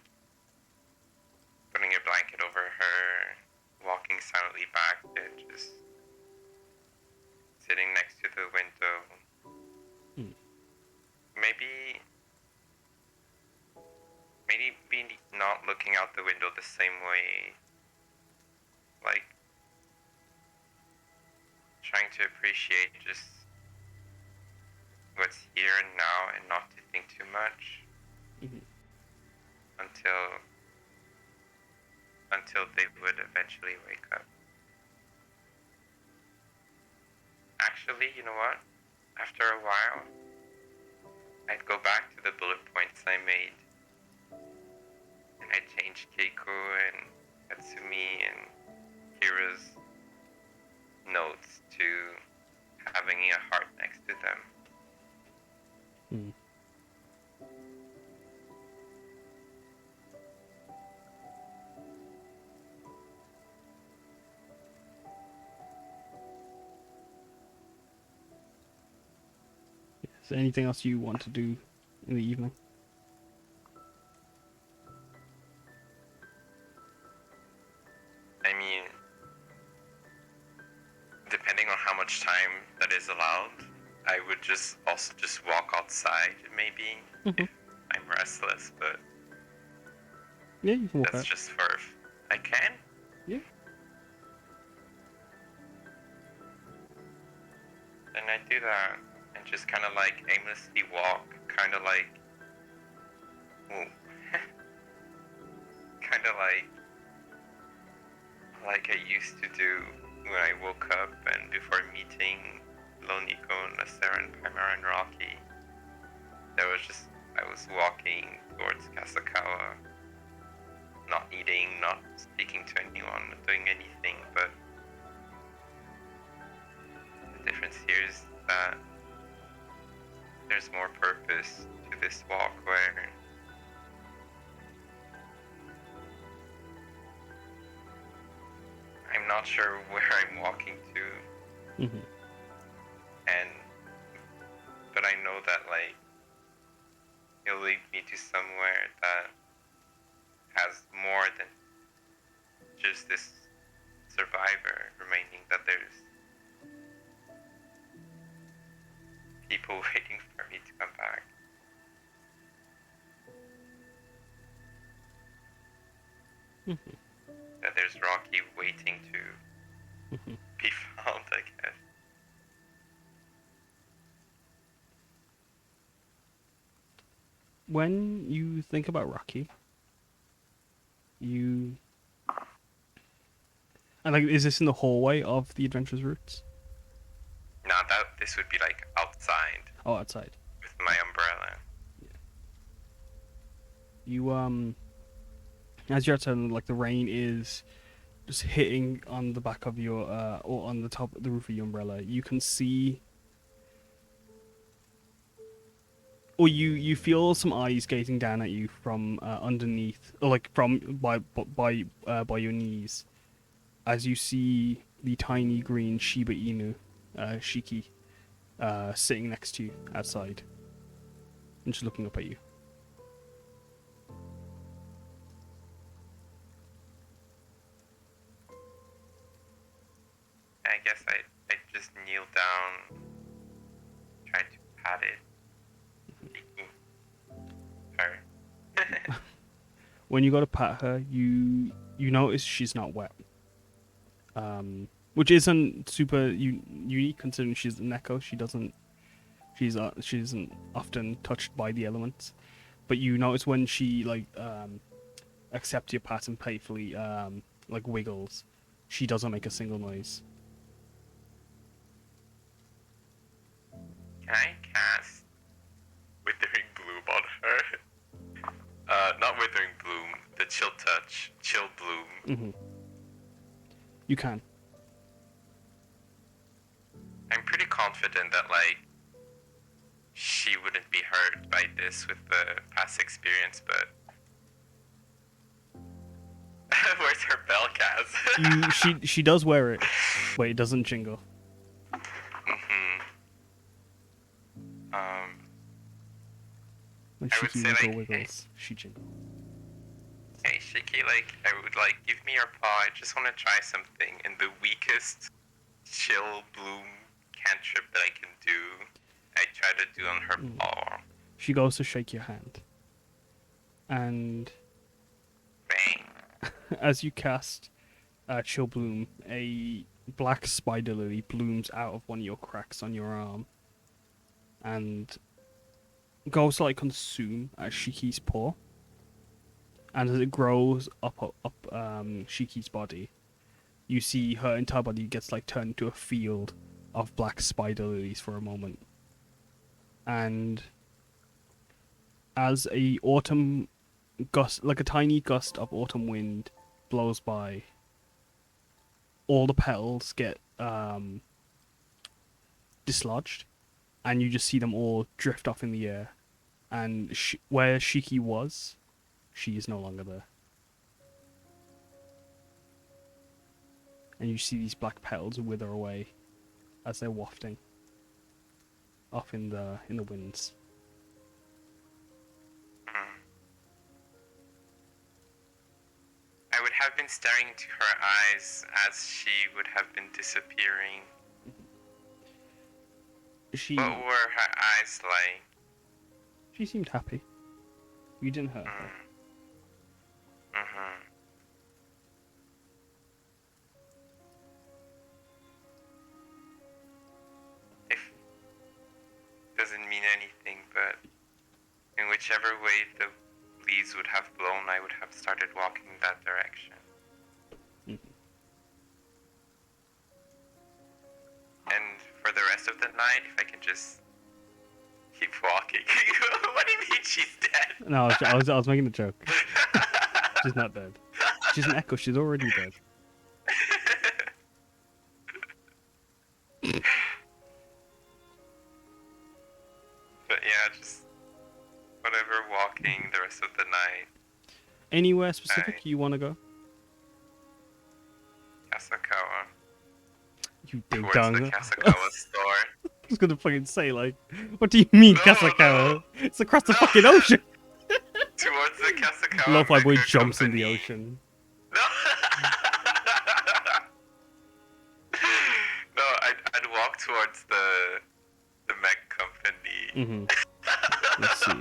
putting a blanket over her, walking silently back and just sitting next to the window. Maybe not looking out the window the same way. Like trying to appreciate just what's here and now and not to think too much. Until they would eventually wake up. Actually, you know what? After a while, I'd go back to the bullet points I made. And I'd change Keiko and Katsumi and Kira's notes to having a heart next to them. Is there anything else you want to do in the evening? I mean, depending on how much time that is allowed, I would just walk outside maybe if I'm restless, but yeah, you can walk that's out. just for if I can. Yeah. And I do that and just kind of like aimlessly walk, kind of like, ooh, kind of like I used to do when I woke up and before meeting Loniko, Nasera, and Chimera and Rocky. I was walking towards Kasakawa, not eating, not speaking to anyone, not doing anything, but the difference here is that there's more purpose to this walk where I'm not sure where I'm walking to, Mm-hmm. but I know that like it'll lead me to somewhere that has more than just this survivor remaining, that there's people waiting for me to come back. Mm-hmm. That there's Rocky waiting to Mm-hmm. be found, I guess. When you think about Rocky, you and like, is this in the hallway of the Adventurers Roots? Now this would be like outside Oh, outside. with my umbrella. You as you're outside, like the rain is just hitting on the back of your or on the top of the roof of your umbrella. You can see, or you feel some eyes gazing down at you from underneath, or like from by your knees, as you see the tiny green Shiba Inu, Shiki, sitting next to you outside, and just looking up at you. I guess I just kneel down, try to pat it. Sorry. When you go to pat her, you notice she's not wet, which isn't super unique considering she's an echo. She isn't often touched by the elements, but you notice when she like accepts your pat and playfully like wiggles, she doesn't make a single noise. Can I cast Withering Bloom on her? Not Withering Bloom, the Chill Touch, Chill Bloom. Mm-hmm. You can. I'm pretty confident that, like, she wouldn't be hurt by this with the past experience, but... Where's her bell, Kaz? She does wear it, but it doesn't jingle. When I would Shiki say, like, wiggles, she jingles. Hey, Shiki, like, I would, like, give me your paw. I just want to try something. And the weakest chill bloom cantrip that I can do, I try to do on her paw. She goes to shake your hand. And Bang. as you cast Chill Bloom, a black spider lily blooms out of one of your cracks on your arm. And goes to like consume Shiki's paw. And as it grows up Shiki's body, you see her entire body gets like turned into a field of black spider lilies for a moment. And as a autumn gust, like a tiny gust of autumn wind blows by, all the petals get dislodged, and you just see them all drift off in the air. And where Shiki was, she is no longer there. And you see these black petals wither away as they're wafting off in the winds. I would have been staring into her eyes as she would have been disappearing. What were her eyes like? She seemed happy. You didn't hurt her. If doesn't mean anything, but in whichever way the leaves would have blown, I would have started walking that direction. And for the rest of the night, if I can just keep walking. What do you mean she's dead? No, I was making a joke. She's not dead. She's an echo. She's already dead. But yeah, just whatever, walking the rest of the night. Anywhere specific you want to go? Kasakawa. You ding Towards dong. the I Kasakawa store. was gonna fucking say like, what do you mean, No, Kasakawa? no. It's across the fucking ocean. Towards the Kasakawa. Lo-fi boy Record jumps in Company. the ocean. No. No, I'd walk towards the mech company. Let's see.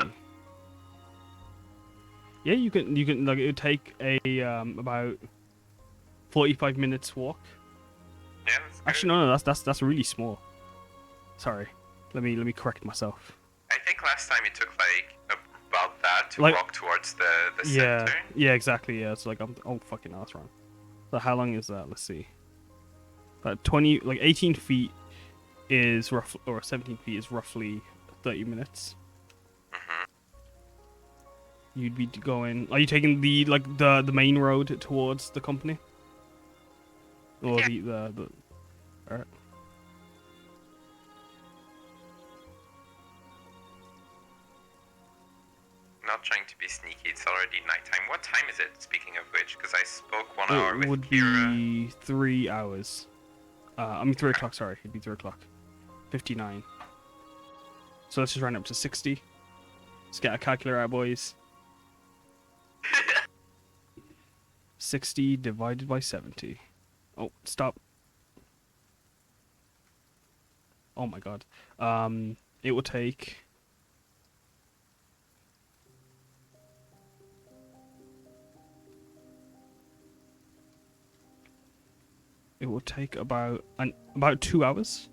Yeah, you can like it would take a about 45 minutes walk. Yeah, that's good. Actually, no, that's really small. Sorry, let me correct myself. I think last time it took like about that to Like- walk towards the Yeah, center. yeah, exactly. Yeah, it's like oh fucking hell, that's wrong. So how long is that? Let's see. 18 feet is roughly, or 17 feet is roughly 30 minutes. You'd be going. Are you taking the main road towards the company? Or Yeah. the alright. Not trying to be sneaky, it's already nighttime. What time is it, speaking of which? Because I spoke 1 hour It with would Kira. be 3 hours. 3 o'clock, sorry. It'd be 3 o'clock. 59. So let's just round up to 60. Let's get a calculator out, boys. 60 divided by 70. Oh, stop. Oh my god. It will take... It will take about 2 hours.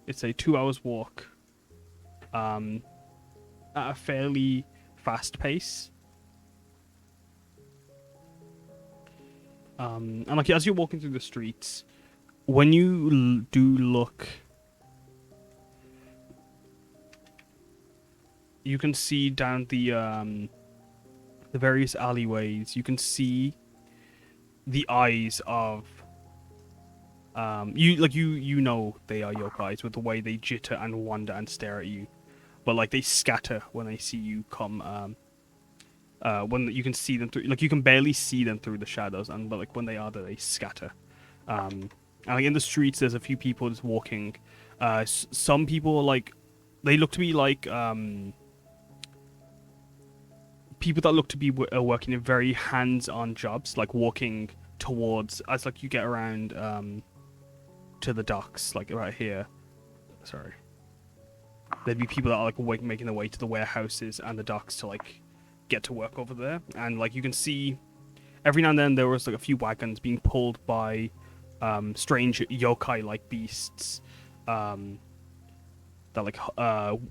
It's a 2 hours walk. At a fairly fast pace. And like as you're walking through the streets, when you do look, you can see down the various alleyways. You can see the eyes of you know they are yokais with the way they jitter and wander and stare at you, but like they scatter when they see you come. When you can see them through, like you can barely see them through the shadows, but like when they are there, they scatter. And like in the streets, there's a few people just walking. Some people like they look to be like people that look to be working in very hands-on jobs, like walking towards as like you get around to the docks, like right here. Sorry, there'd be people that are like making their way to the warehouses and the docks to like get to work over there, and like you can see every now and then there was like a few wagons being pulled by strange yokai-like beasts that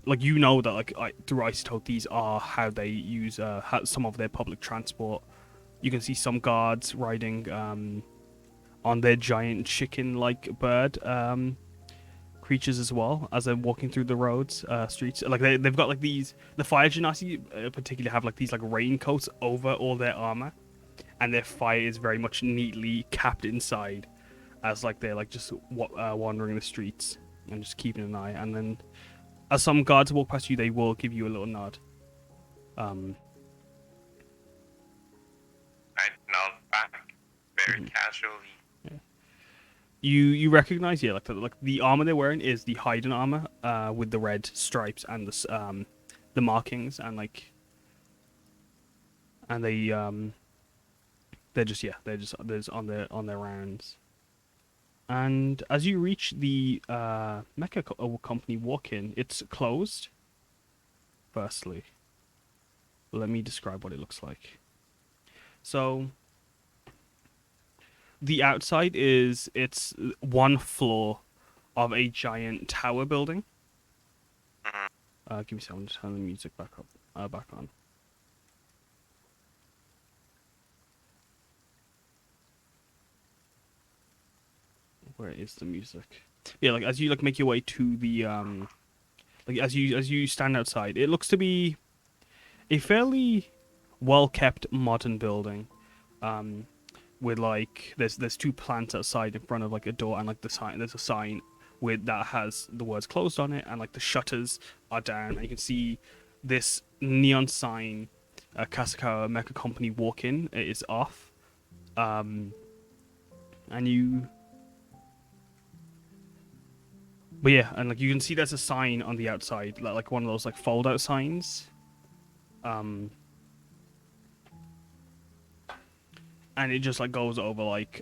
like you know that like through Isotope these are how they use some of their public transport. You can see some guards riding on their giant chicken-like bird creatures as well as they're walking through the roads, streets. Like they've got like these. The fire genasi particularly have like these like raincoats over all their armor, and their fire is very much neatly capped inside, as like they're like just wandering the streets and just keeping an eye. And then, as some guards walk past you, they will give you a little nod. I nod back very casually. You recognize, yeah, like the armor they're wearing is the Haydn armor, with the red stripes and the markings, and like, and they're just on their rounds. And as you reach the mecha company walk-in, it's closed. Firstly, let me describe what it looks like. So the outside it's one floor of a giant tower building. Give me a second. Just turn the music back up. Back on. Where is the music? Yeah, like as you like make your way to the like as you stand outside, it looks to be a fairly well kept modern building. With like there's two plants outside in front of like a door, and like there's a sign with that has the words closed on it, and like the shutters are down, and you can see this neon sign, Kasakawa Mecha Company walk in. It is off. And you But yeah, and like you can see there's a sign on the outside, like one of those like fold out signs. And it just like goes over like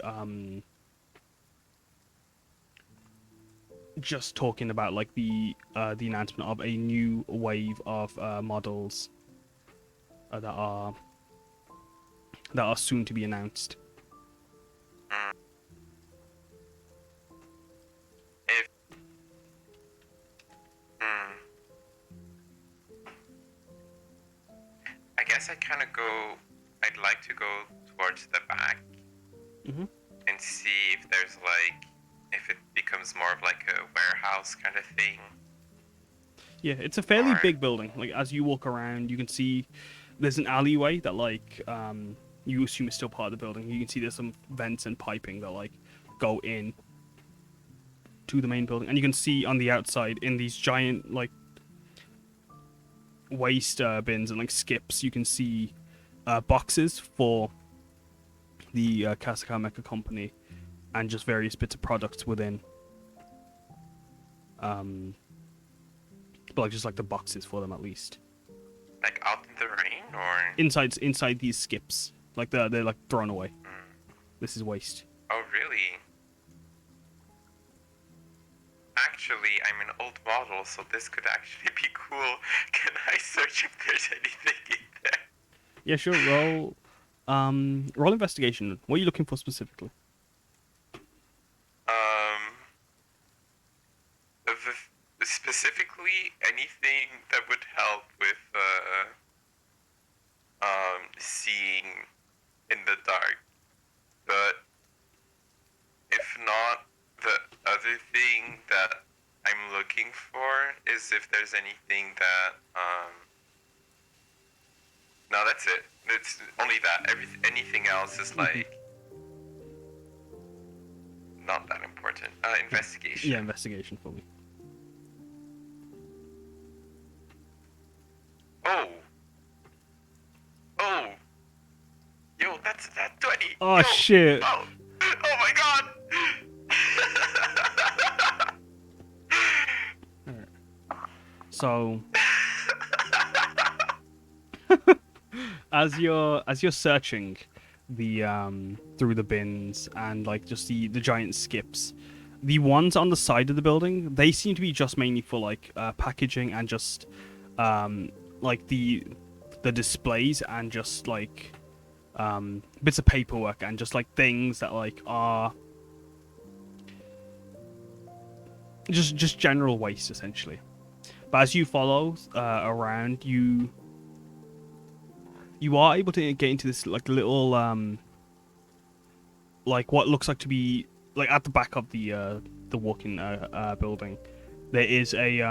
just talking about like the announcement of a new wave of models that are soon to be announced. I guess I'd like to go towards the back Mm-hmm. and see if it becomes more of like a warehouse kind of thing. Yeah, it's a fairly big building. Like as you walk around, you can see there's an alleyway that like you assume is still part of the building. You can see there's some vents and piping that like go in to the main building, and you can see on the outside in these giant like waste bins and like skips, you can see boxes for the Kasaka Mecha Company and just various bits of products within. But like just like the boxes for them at least. Like out in the rain or Inside these skips, like they're like thrown away. This is waste. Oh really? Actually, I'm an old model, so this could actually be cool. Can I search if there's anything in there? Yeah, sure. Roll investigation. What are you looking for specifically? Specifically anything that would help with seeing in the dark. But if not, the other thing that I'm looking for is if there's anything that no, that's it. It's only that. Anything else is like not that important. Investigation. Yeah, investigation for me. Oh. Yo, that's that 20. Oh, Yo. shit. Oh my god. So as you're searching the through the bins and like just the giant skips, the ones on the side of the building, they seem to be just mainly for like packaging and just like the displays and just like bits of paperwork and just like things that like are just general waste essentially. But as you follow around, you are able to get into this like little like what looks like to be like at the back of the walk-in building. There is a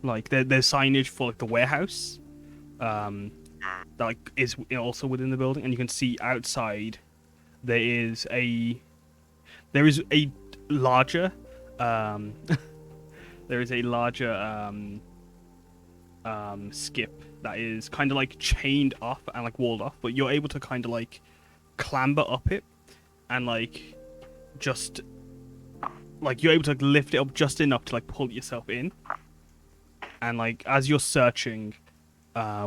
like there's signage for like the warehouse that like is also within the building, and you can see outside there is a larger there is a larger skip that is kind of like chained off and like walled off, but you're able to kind of like clamber up it and like just like you're able to like lift it up just enough to like pull yourself in. And like as you're searching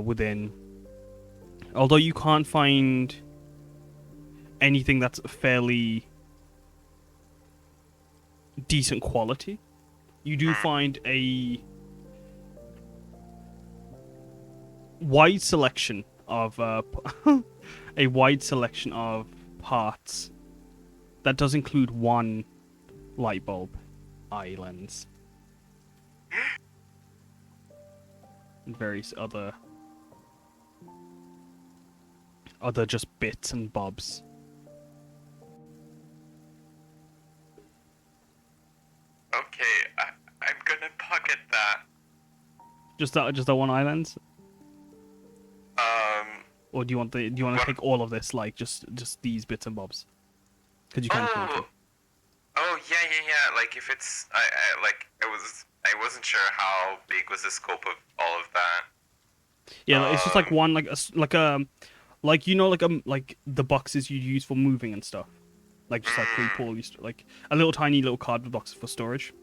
within, although you can't find anything that's fairly decent quality, you do find a wide selection of a wide selection of parts that does include one light bulb eye lens. and various other just bits and bobs. Okay, I'm gonna pocket that. Just that one island, Um, or do you want to what? take all of this, like just these bits and bobs? Because you can take Oh, it. oh yeah. Like if it's, I wasn't sure how big was the scope of all of that. Yeah, it's just like one, like the boxes you use for moving and stuff. Like just like pre-pull, like a little tiny little cardboard box for storage.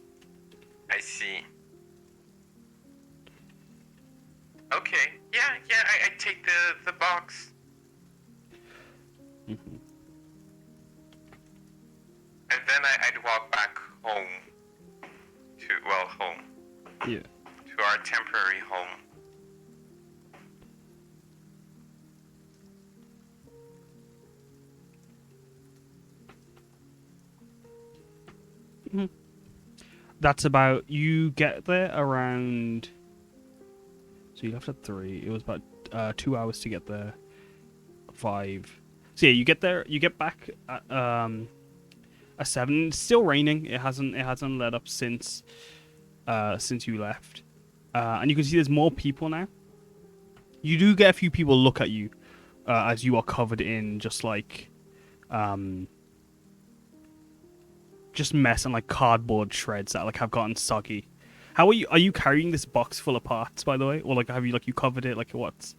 I see. Okay, yeah, I take the box. Mm-hmm. And then I'd walk back home. Home. Yeah. To our temporary home. Mm-hmm. That's about, you get there around, so you left at 3. It was about 2 hours to get there. 5. So yeah, you get back at 7. It's still raining. It hasn't let up since you left. And you can see there's more people now. You do get a few people look at you as you are covered in just like just mess and like cardboard shreds that like have gotten soggy. How are you carrying this box full of parts, by the way? Or like have you covered it, like what's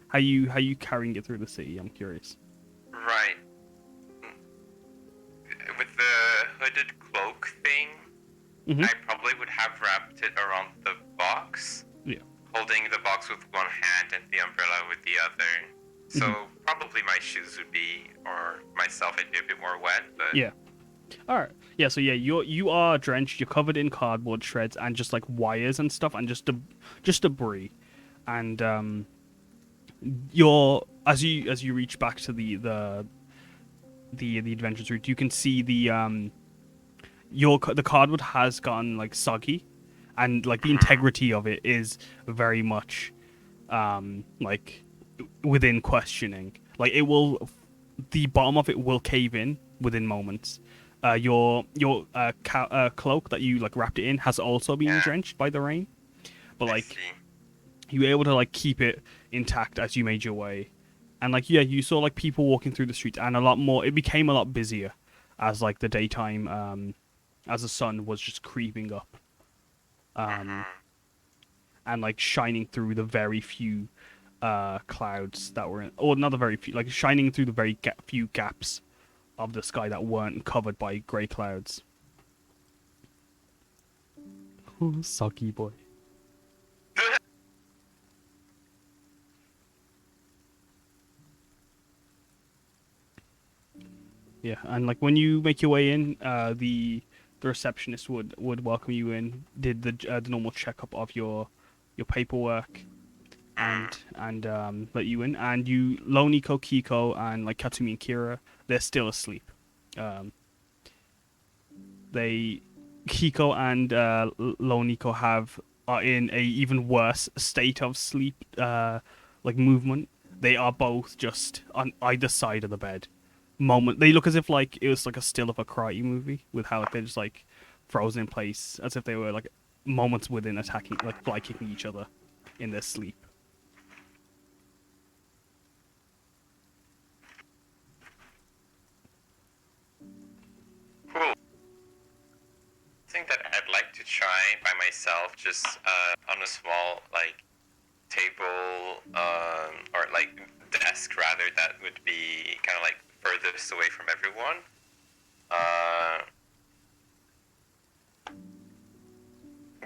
how you carrying it through the city? I'm curious. Right. With the hooded cloak thing, Mm-hmm. I probably would have wrapped it around the box. Yeah. Holding the box with one hand and the umbrella with the other. So probably my shoes would be, or myself, I'd be a bit more wet, but... Yeah. All right. Yeah. So yeah, you are drenched. You're covered in cardboard shreds and just like wires and stuff and just debris, and you're as you reach back to the adventurers route, you can see the cardboard has gotten like soggy, and like the integrity of it is very much like within questioning. Like the bottom of it will cave in within moments. Your cloak that you like wrapped it in has also been drenched by the rain, but like you were able to like keep it intact as you made your way. And like yeah, you saw like people walking through the streets, and a lot more. It became a lot busier as like the daytime, as the sun was just creeping up, and like shining through the very few clouds that were in, or not the very few, like shining through the very few gaps of the sky that weren't covered by grey clouds. Oh, soggy boy. Yeah, and like when you make your way in, the receptionist would welcome you in, did the normal checkup of your paperwork, and let you in. And you, Loniko, Kiko, and like Katsumi and Kira, they're still asleep. Kiko and Loniko are in a even worse state of sleep, like movement. They are both just on either side of the bed. They look as if like it was like a still of a karate movie, with how like they're just like frozen in place, as if they were like moments within attacking, like fly kicking each other in their sleep. Cool. Thing that I'd like to try by myself, just on a small like table, or like desk rather, that would be kind of like furthest away from everyone.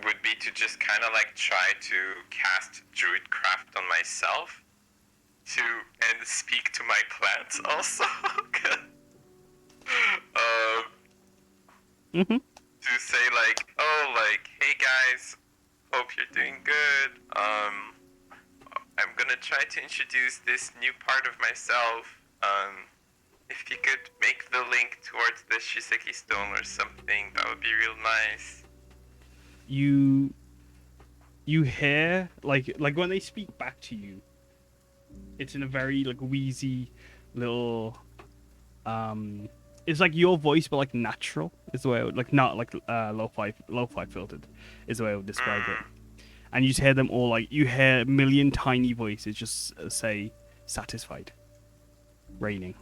Would be to just kind of like try to cast Druidcraft on myself and speak to my plants also. To say like, oh, like, hey guys, hope you're doing good. I'm gonna try to introduce this new part of myself. If you could make the link towards the Shiseki stone or something, that would be real nice. you hear like when they speak back to you, it's in a very like wheezy little it's like your voice but like natural is the way I would, like not like lo-fi filtered is the way I would describe it. And you just hear them all, like you hear a million tiny voices just say satisfied, raining.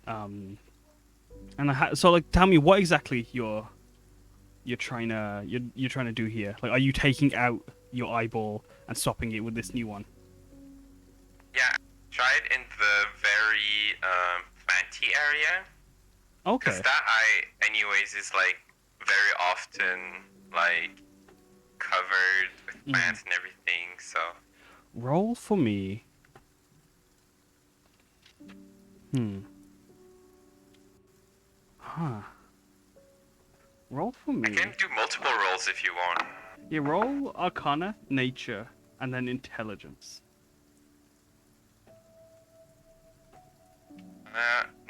And so like tell me what exactly you're trying to do here. Like, are you taking out your eyeball and swapping it with this new one? Yeah, tried in the very planty area. Okay. Because that eye, anyways, is like very often like covered with plants and everything. So Roll for me. Huh. Roll for me. I can do multiple rolls if you want. Yeah, roll Arcana, Nature, and then Intelligence.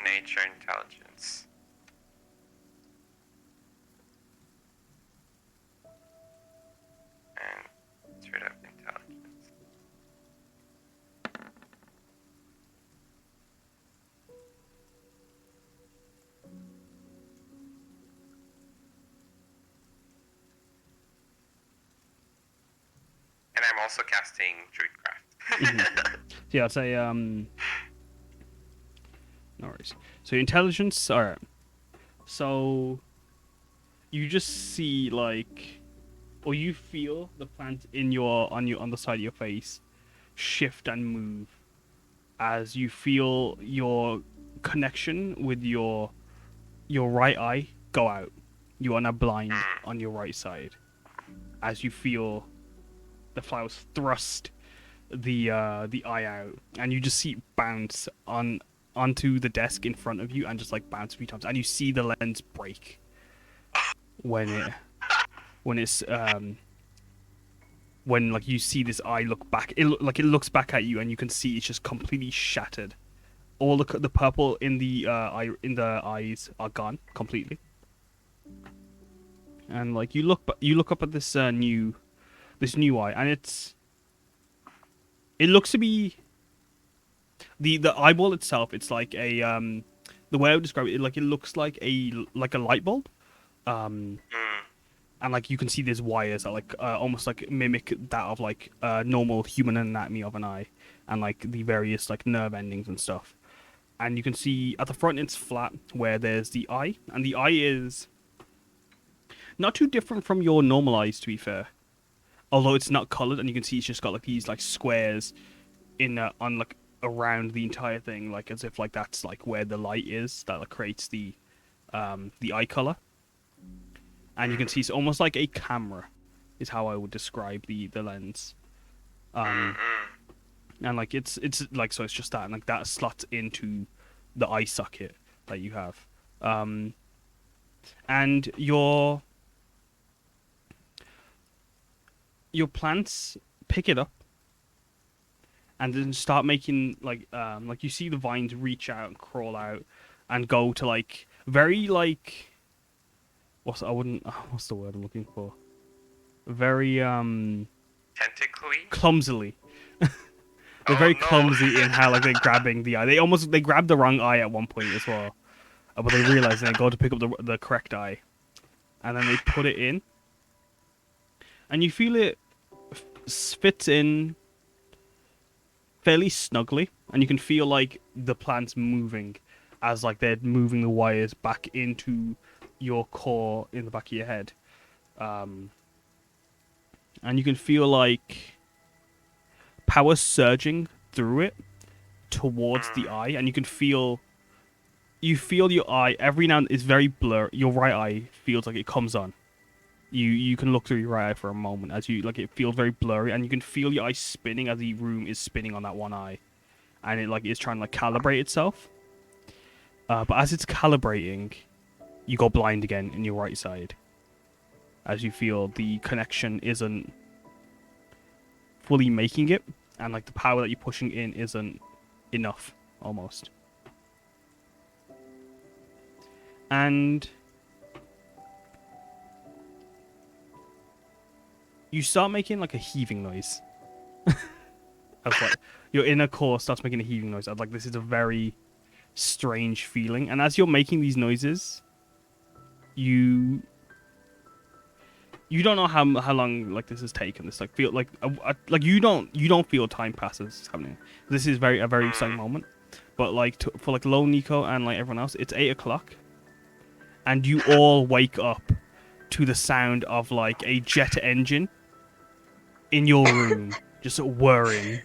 Nature, intelligence. And straight up intelligence. And I'm also casting Druidcraft. So yeah, I'd say no worries. So intelligence, alright. So you just see like, or you feel the plant in on the side of your face shift and move as you feel your connection with your right eye go out. You are now blind on your right side as you feel the flowers thrust the eye out, and you just see it bounce onto the desk in front of you and just like bounce a few times, and you see the lens break when like you see this eye look back. It looks back at you, and you can see it's just completely shattered. All the purple in the eyes are gone completely, and like you look up at this new eye, and it looks to be the eyeball itself. It's like a the way I would describe it, like it looks like a light bulb, and like you can see there's wires that like almost like mimic that of like normal human anatomy of an eye, and like the various like nerve endings and stuff. And you can see at the front it's flat where there's the eye, and the eye is not too different from your normal eyes, to be fair. Although it's not colored, and you can see it's just got like these like squares in on like around the entire thing, like as if like that's like where the light is that like creates the eye color. And you can see it's almost like a camera is how I would describe the lens. And like it's like, so it's just that, and like that slots into the eye socket that you have. And your plants pick it up and then start making like you see the vines reach out and crawl out and go to like very like what's the word I'm looking for? Very Tentacly? clumsily. They're very clumsy in how like they're grabbing the eye. They grab the wrong eye at one point as well, but they realize they go to pick up the correct eye, and then they put it in, and you feel it fits in fairly snugly, and you can feel like the plant's moving as like they're moving the wires back into your core in the back of your head, and you can feel like power surging through it towards the eye, and you feel your eye every now and then. It's very blurry. Your right eye feels like it comes on. You can look through your right eye for a moment as you like it feels very blurry, and you can feel your eye spinning as the room is spinning on that one eye, and it like is trying to like calibrate itself. But as it's calibrating, you go blind again in your right side as you feel the connection isn't fully making it, and like the power that you're pushing in isn't enough almost. and you start making like a heaving noise. That's like your inner core starts making a heaving noise. I'm like, this is a very strange feeling. And as you're making these noises, you don't know how long like this has taken. This like feel like like you don't feel time passes happening. This is a very exciting moment. But like for like Low Nico and like everyone else, it's 8 o'clock, and you all wake up to the sound of like a jet engine in your room, just whirring.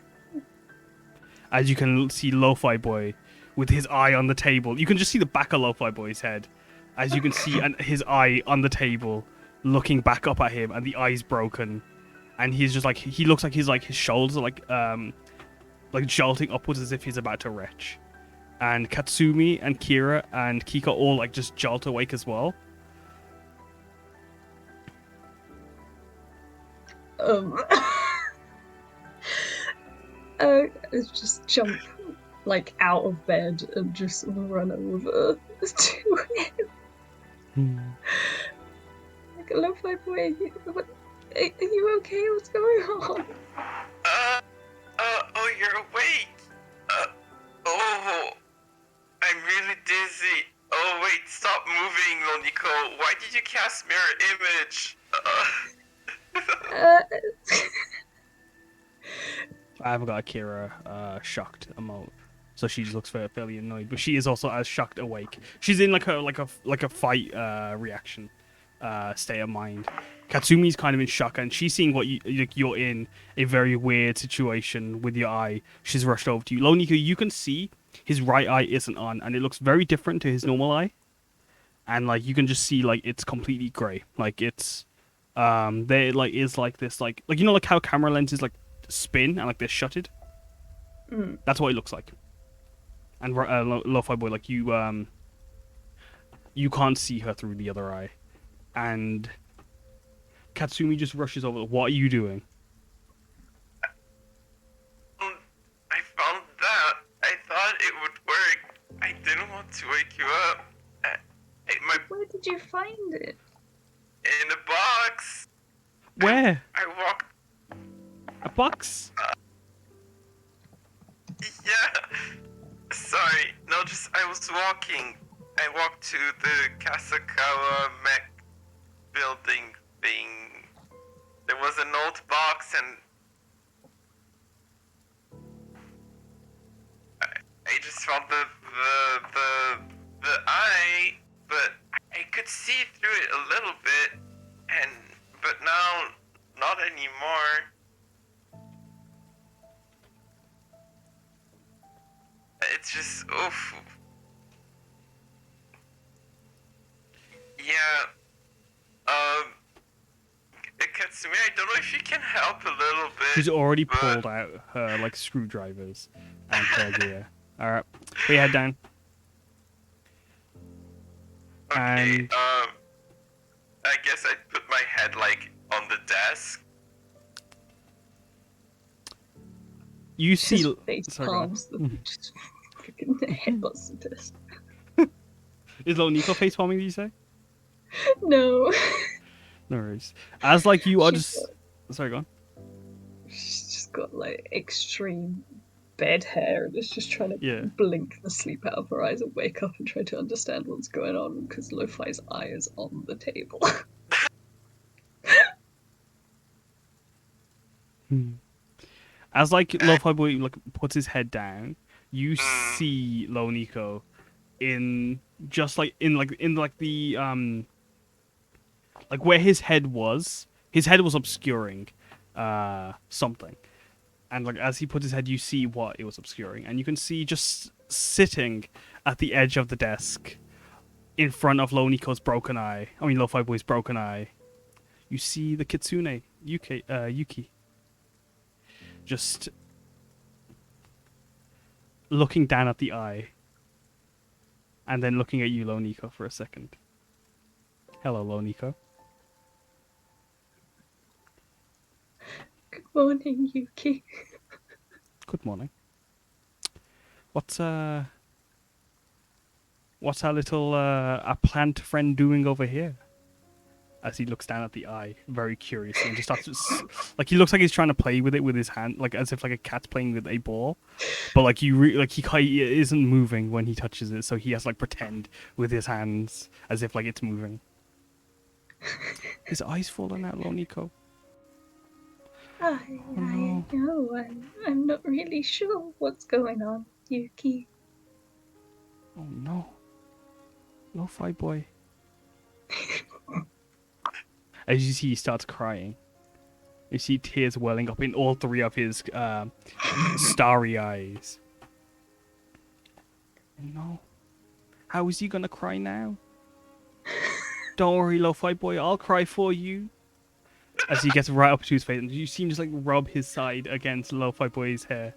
As you can see Lo-Fi Boy with his eye on the table. You can just see the back of Lo-Fi Boy's head. As you can see his eye on the table, looking back up at him, and the eye's broken. And he's just like, he looks like his shoulders are like jolting upwards as if he's about to retch. And Katsumi and Kira and Kika all like just jolt awake as well. Just jump like out of bed and just run over to him. Like, Lo-Fi Boy, are you okay? What's going on? Oh, you're awake. Oh, I'm really dizzy. Oh, wait, stop moving, Loniko. Why did you cast mirror image? I haven't got Akira shocked emote, so she looks fairly annoyed. But she is also as shocked awake. She's in like a fight reaction state of mind. Katsumi's kind of in shock, and she's seeing what you're in a very weird situation with your eye. She's rushed over to you. Loniko, you can see his right eye isn't on, and it looks very different to his normal eye. And like you can just see like it's completely grey. Like it's there like is like this like you know like how camera lenses like spin and like they're shuttered. That's what it looks like. And Lo-Fi Boy, like you can't see her through the other eye. And Katsumi just rushes over. What are you doing? I found that. I thought it would work. I didn't want to wake you up. Where did you find it? In a box. Where? I walked. A box? Yeah. Sorry. No, I was walking. I walked to the Kasakawa mech building thing. There was an old box and I just found the eye, but I could see through it a little bit, but now not anymore. It's just oof. Yeah. Katsumi, I don't know if you can help a little bit. She's already pulled out her like screwdrivers and her gear. All right, put your head down. Okay. And I guess I put my head like on the desk. you see. Just face palms. Just freaking headbutts the desk. Is Loniko face palming? Did you say? No. No worries. As like you are just. Sorry, go on. She's just got like extreme bed hair and is just trying to blink the sleep out of her eyes and wake up and try to understand what's going on because Lo-Fi's eye is on the table. As like Lo-Fi Boy like puts his head down, you see Loniko in just like in the like where his head was obscuring something. And like as he puts his head, you see what it was obscuring, and you can see just sitting at the edge of the desk, in front of Lo-Fi Boy's broken eye. You see the Kitsune Yuki, just looking down at the eye, and then looking at you, Loniko, for a second. Hello, Loniko. Good morning, Yuki. Good morning. What's What's our little our plant friend doing over here? As he looks down at the eye, very curiously, and just starts like he looks like he's trying to play with it with his hand, like as if like a cat's playing with a ball, but like he isn't moving when he touches it, so he has to like pretend with his hands as if like it's moving. His eyes falling out, Nico. I no. know. I'm not really sure what's going on, Yuki. Oh no, Lo-Fi boy. As you see, he starts crying. You see tears welling up in all three of his starry eyes. No. How is he gonna cry now? Don't worry, Lo-Fi boy, I'll cry for you. As he gets right up to his face, and you see him just like rub his side against Lo-Fi boy's hair.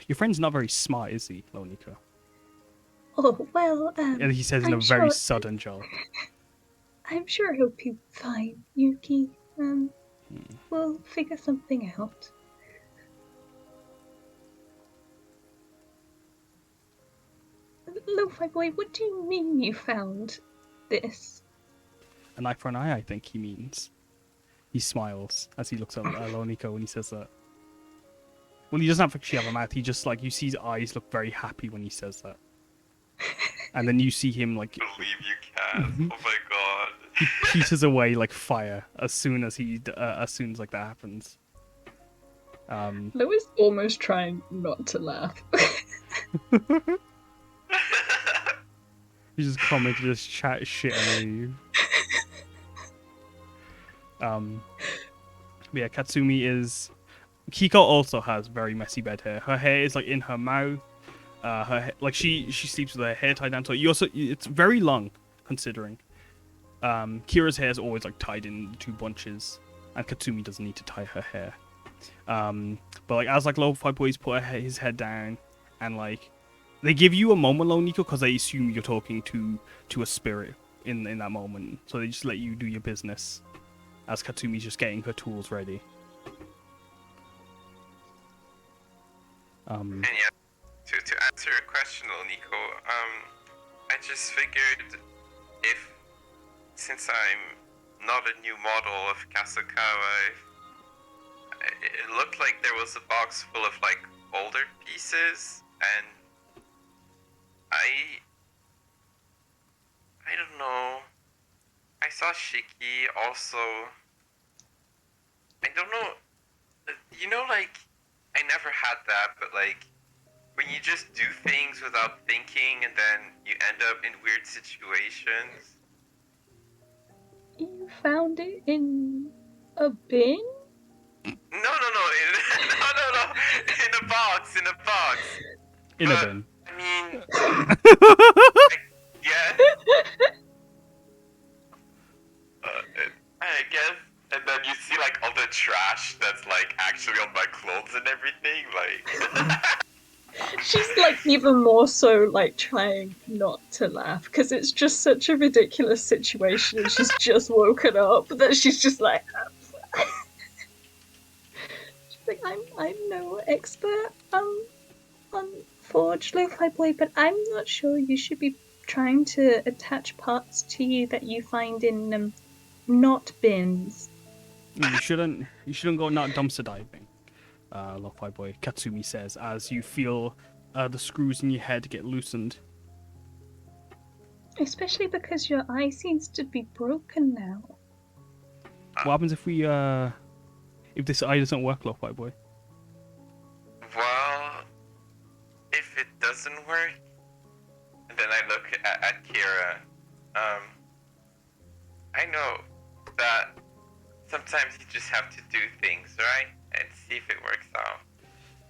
Your friend's not very smart, is he, Lonika? Oh, well, And he says in I'm a very sure- sudden jolt. I'm sure he'll be fine, Yuki. We'll figure something out. Lo-Fi boy, what do you mean you found this? An eye for an eye, I think he means. He smiles as he looks at Lonika when he says that. Well, he doesn't actually have a mouth. He just like you see his eyes look very happy when he says that. And then you see him like Believe you can. Oh my god. he peters away like fire as soon as like that happens. Lois almost trying not to laugh. He just come to just chat shit and leave. But yeah, Katsumi is. Kiko also has very messy bed hair. Her hair is like in her mouth. She sleeps with her hair tied down. So it's very long considering. Kira's hair is always like tied in two bunches, and Katsumi doesn't need to tie her hair. But like as like Lo-Fi boys put his head down, and like they give you a moment, Nico, because they assume you're talking to a spirit in that moment. So they just let you do your business, as Katsumi's just getting her tools ready. And yeah, to answer your question, Nico, I just figured since I'm not a new model of Kasukawa, it looked like there was a box full of like older pieces, and I don't know. I saw Shiki also. I don't know. You know, like, I never had that, but like, when you just do things without thinking and then you end up in weird situations. You found it in a bin? No, in a box. In a But, bin. I mean, yeah. I guess, and then you see like all the trash that's like actually on my clothes and everything, like. She's like even more so like trying not to laugh because it's just such a ridiculous situation and she's just woken up that she's just like she's like I'm no expert on Forge Lo-Fi boy, but I'm not sure you should be trying to attach parts to you that you find in not bins. You shouldn't go not dumpster diving. Lo-Fi boy, Katsumi says as you feel the screws in your head get loosened. Especially because your eye seems to be broken now. What happens if this eye doesn't work, Lo-Fi boy? Well, if it doesn't work, and then I look at Kira, I know that sometimes you just have to do things, right? And see if it works out.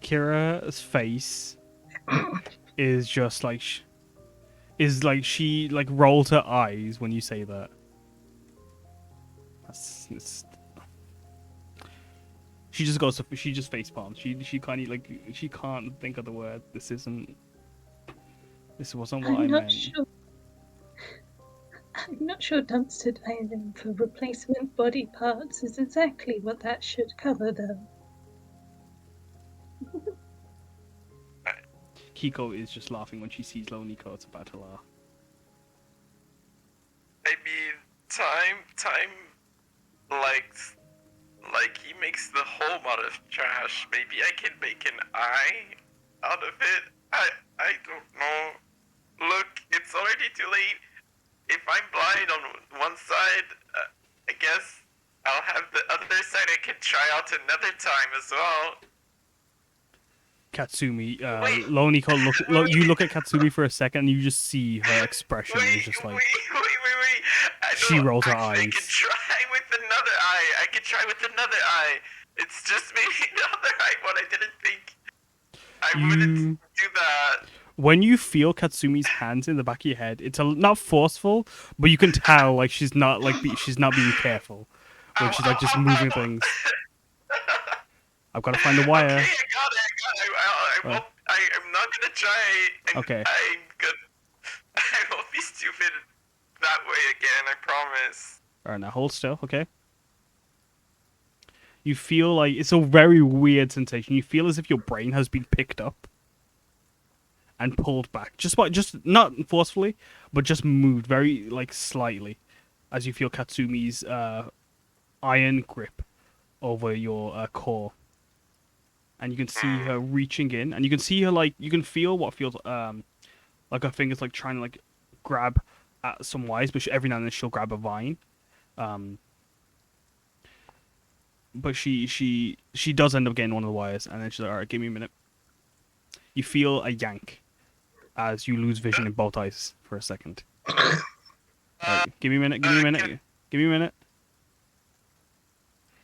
Kira's face is just like she like rolls her eyes when you say that. She just face palms. She can't like she can't think of the word. This wasn't what I meant. I'm not sure dumpster diving for replacement body parts is exactly what that should cover, though. Kiko is just laughing when she sees Loniko. It's about to laugh. I mean, time, like he makes the home out of trash. Maybe I can make an eye out of it. I don't know. Look, it's already too late. If I'm blind on one side, I guess I'll have the other side I can try out another time as well. Katsumi, Wait. Loniko, you look at Katsumi for a second, and you just see her expression. It's just like wait. she rolls her I eyes. could try with another eye. It's just maybe the other eye, but I didn't think I wouldn't do that. When you feel Katsumi's hands in the back of your head, it's not forceful, but you can tell like she's not she's not being careful when she's like just moving things. I've got to find the wire. Okay, I got it. I'm not gonna try. Okay. I'm good. I won't be stupid that way again. I promise. All right, now hold still, okay? You feel like it's a very weird sensation. You feel as if your brain has been picked up and pulled back, just not forcefully, but just moved very like slightly, as you feel Katsumi's iron grip over your core, and you can see her reaching in, and you can see her like you can feel what feels like her fingers like trying to like grab at some wires, but every now and then she'll grab a vine. But she does end up getting one of the wires, and then she's like, "All right, give me a minute." You feel a yank as you lose vision in both eyes for a second. Right, give me a minute.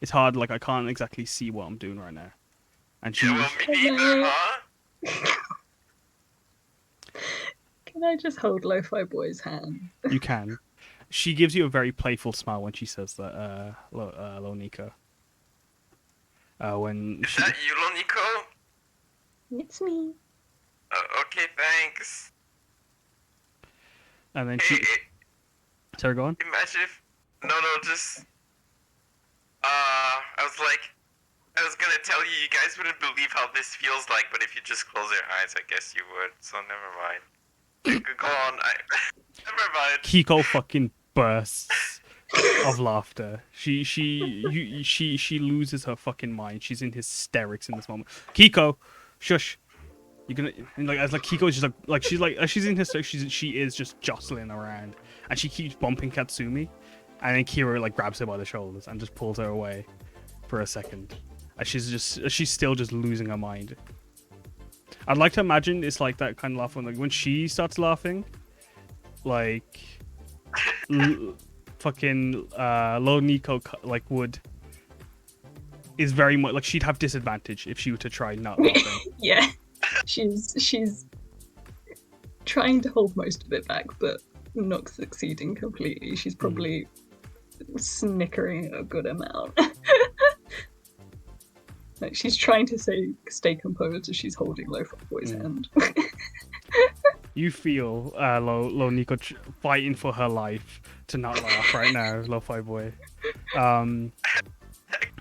It's hard, like I can't exactly see what I'm doing right now. And she. Yeah, well, me neither, huh? Can I just hold Lo-Fi Boy's hand? You can. She gives you a very playful smile when she says that, Loniko. Is that you, Loniko? It's me. Okay, thanks. And then Hey, she. Sorry, go on. imagine if... No, just... I was gonna tell you, you guys wouldn't believe how this feels like, but if you just close your eyes, I guess you would, so never mind. Go on, never mind. Kiko fucking bursts of laughter. She loses her fucking mind. She's in hysterics in this moment. Kiko, shush. You're gonna as Kiko is just like she's in hysterics. She is just jostling around, and she keeps bumping Katsumi, and then Kira like grabs her by the shoulders and just pulls her away for a second. And she's still just losing her mind. I'd like to imagine it's like that kind of laugh when she starts laughing, like fucking Loniko is very much like she'd have disadvantage if she were to try not laughing. Yeah, she's trying to hold most of it back, but not succeeding completely. She's probably snickering a good amount. Like she's trying to stay composed as she's holding Lo-Fi Boy's hand. You feel Loniko fighting for her life to not laugh right now, Lo-Fi Boy. I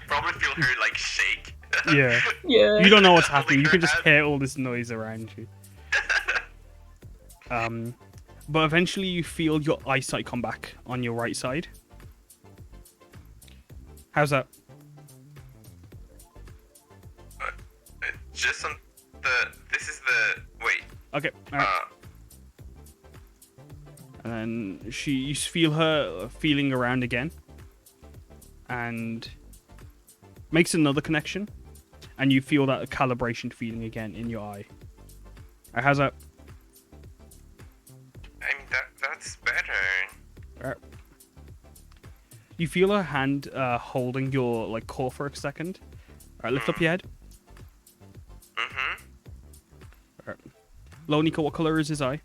probably feel her like shake. Yeah. Yeah. You don't know what's happening. You can just hear all this noise around you. But eventually you feel your eyesight come back on your right side. How's that? Just on this is the wait. Okay. All right. And then you feel her feeling around again, and makes another connection, and you feel that calibration feeling again in your eye. All right, how's that? I mean that's better. All right. You feel her hand holding your core for a second. All right, lift up your head. Loniko, what color is his eye?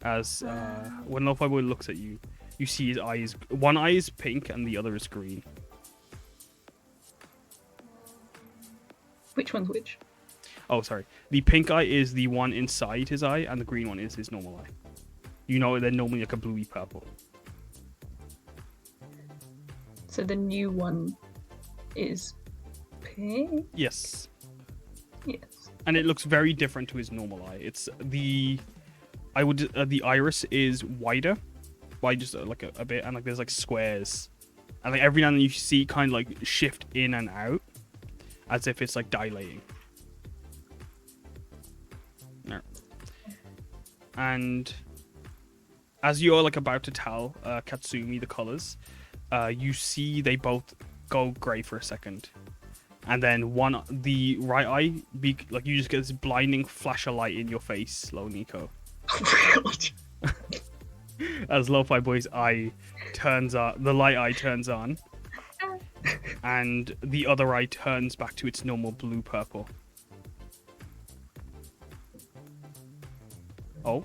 As when Lo-Fi Boy looks at you, you see his eyes. One eye is pink and the other is green. Which one's which? Oh, sorry. The pink eye is the one inside his eye, and the green one is his normal eye. You know they're normally like a bluey purple. So the new one is pink? Yes. Yes. and it looks very different to his normal eye. It's the the iris is wider by just like a bit, and like there's like squares, and like every now and then you see it kind of like shift in and out as if it's like dilating. No. And as you're like about to tell Katsumi the colors, you see they both go grey for a second, and then the right eye, like you just get this blinding flash of light in your face, Lo Nico. As Lo-Fi Boy's eye turns on, the light eye turns on, and the other eye turns back to its normal blue-purple. Oh,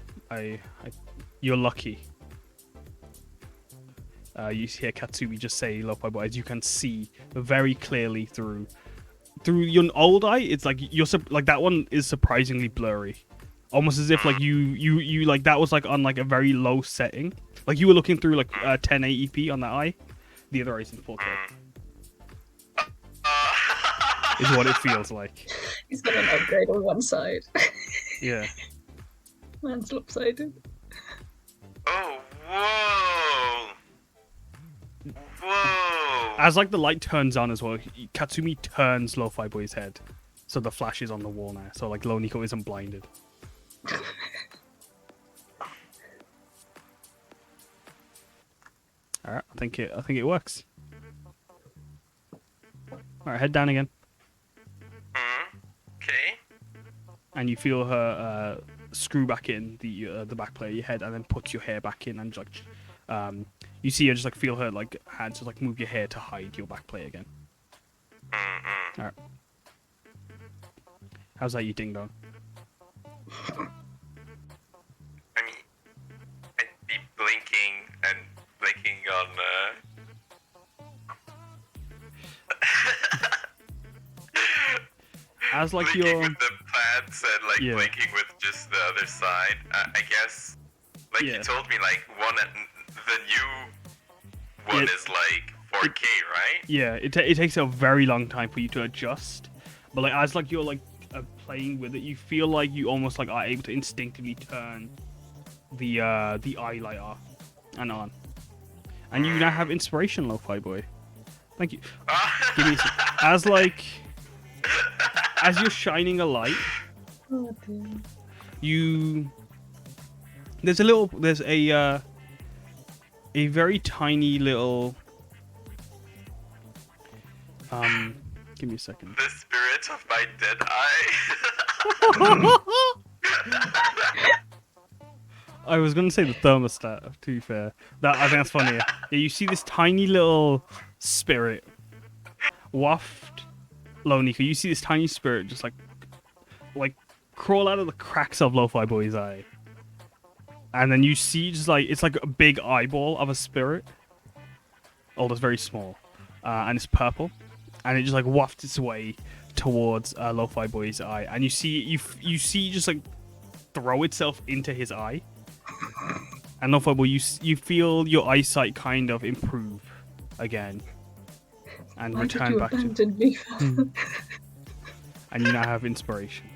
you're lucky. You hear Katsumi just say, "Lo-Fi Boy," as you can see very clearly through your old eye. It's like like that one is surprisingly blurry. Almost as if like you like that was like on like a very low setting. Like you were looking through like 1080p on that eye. The other eye's in 4K. Is what it feels like. He's got an upgrade on one side. Yeah. Man's lopsided. Oh, whoa! Whoa! As like the light turns on as well, Katsumi turns Lo-Fi Boy's head, so the flash is on the wall now. So like Lo Nico isn't blinded. All right, I think it works. All right, head down again. Okay. And you feel her screw back in the back plate of your head, and then put your hair back in, and like you see her just like feel her like hands just like move your hair to hide your back plate again. All right. How's that, you ding dong? I mean, I'd be blinking on. As like blinking your with the plants and like blinking with just the other side. I guess, like you told me, like the new one is like 4K, right? Yeah, it takes a very long time for you to adjust, but like as like you're like playing with it, you feel like you almost like are able to instinctively turn the eye light off and on, and you now have inspiration, Lo-Fi Boy. Thank you. Give me some. As you're shining a light, there's a very tiny little give me a second. The spirit of my dead eye. I was gonna say the thermostat, to be fair. I think that's funnier. Yeah, you see this tiny little spirit waft. Lo Nico, you see this tiny spirit just like crawl out of the cracks of Lo-Fi Boy's eye. And then you see just like it's like a big eyeball of a spirit. Oh, that's very small. And it's purple. And it just like wafts its way towards Lo-Fi Boy's eye. And you see just like throw itself into his eye. And Lo-Fi Boy, you feel your eyesight kind of improve again. And Why return did you back abandon me? And you now have inspiration.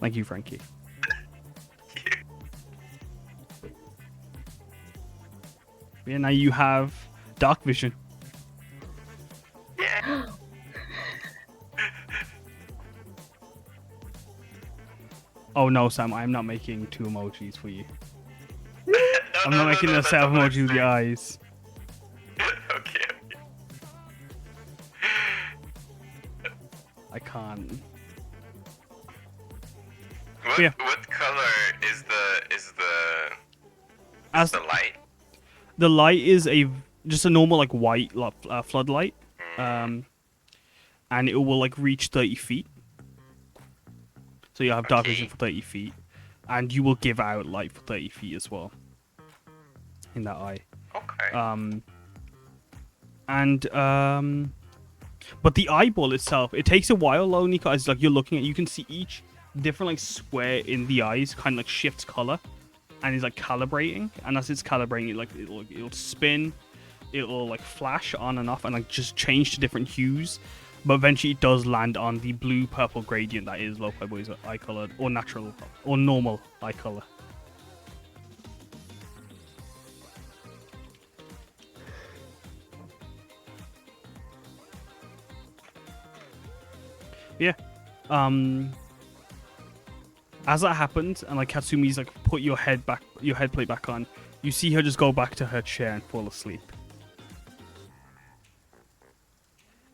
Thank you, Frankie. Yeah, now you have dark vision. Yeah. Oh no, Sam, I'm not making two emojis for you. I'm not making a self emoji with your eyes. Okay. I can't. What color is the light? The light is just a normal like white floodlight, and it will like reach 30 feet. So you have dark vision for 30 feet, and you will give out light for 30 feet as well. In that eye. Okay. But the eyeball itself, it takes a while, Lo Nico, as like you're looking at, you can see each different like square in the eyes kind of like shifts color, and is like calibrating, and as it's calibrating, it like it'll spin, it'll like flash on and off and like just change to different hues. But eventually it does land on the blue-purple gradient that is Lo-Fi Boy's eye color, or natural, or normal eye color. Yeah. As that happens, and like Katsumi's like put your head plate back on, you see her just go back to her chair and fall asleep.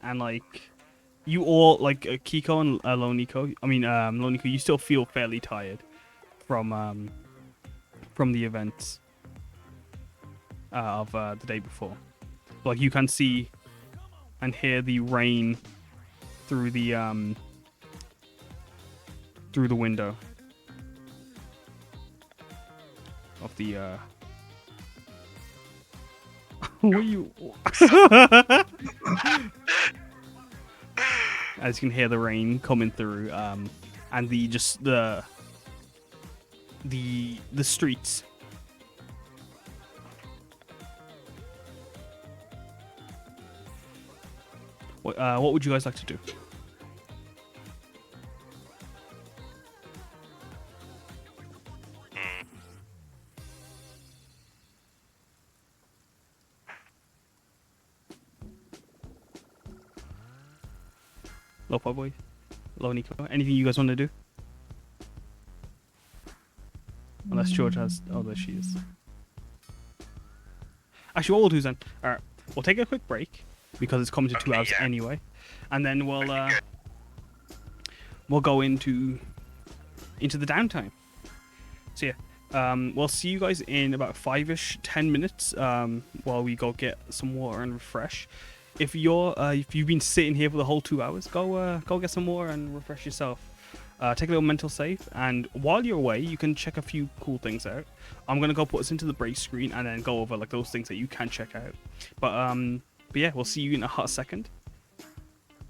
And like, you all like Kiko and Loniko, you still feel fairly tired from the events of the day before. Like you can see and hear the rain through the window of the what are you as you can hear the rain coming through, and the streets. What would you guys like to do? Lo-Fi Boy, Loniko, anything you guys want to do? Unless George has... Oh, there she is. Actually, what we'll do is then... Alright, we'll take a quick break, because it's coming to 2 hours anyway. And then we'll go into the downtime. So yeah, we'll see you guys in about 5-ish, 10 minutes, while we go get some water and refresh. If you've been sitting here for the whole 2 hours, go get some water and refresh yourself. Take a little mental save, and while you're away, you can check a few cool things out. I'm gonna go put us into the break screen and then go over like those things that you can check out. But yeah, we'll see you in a hot second.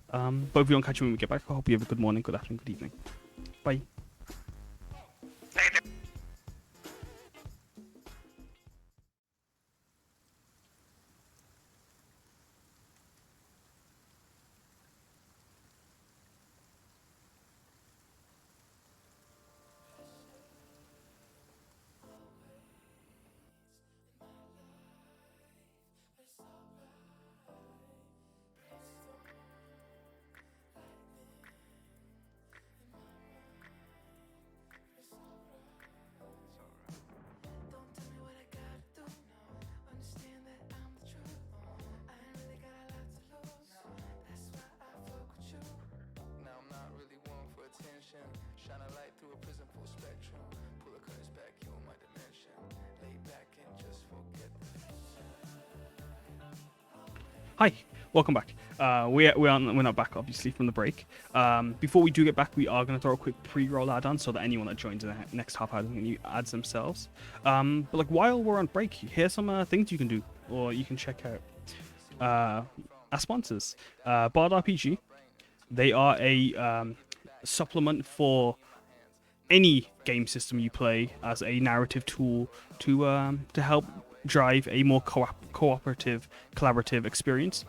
But if we don't catch you when we get back, I hope you have a good morning, good afternoon, good evening. Bye. Hi, welcome back. We're not back obviously from the break. Before we do get back, we are going to throw a quick pre-roll add-on so that anyone that joins in the next half hour can adds themselves. But like while we're on break, here's some things you can do or you can check out. Our sponsors, Bard RPG. They are a supplement for any game system you play as a narrative tool to help drive a more cooperative, collaborative experience.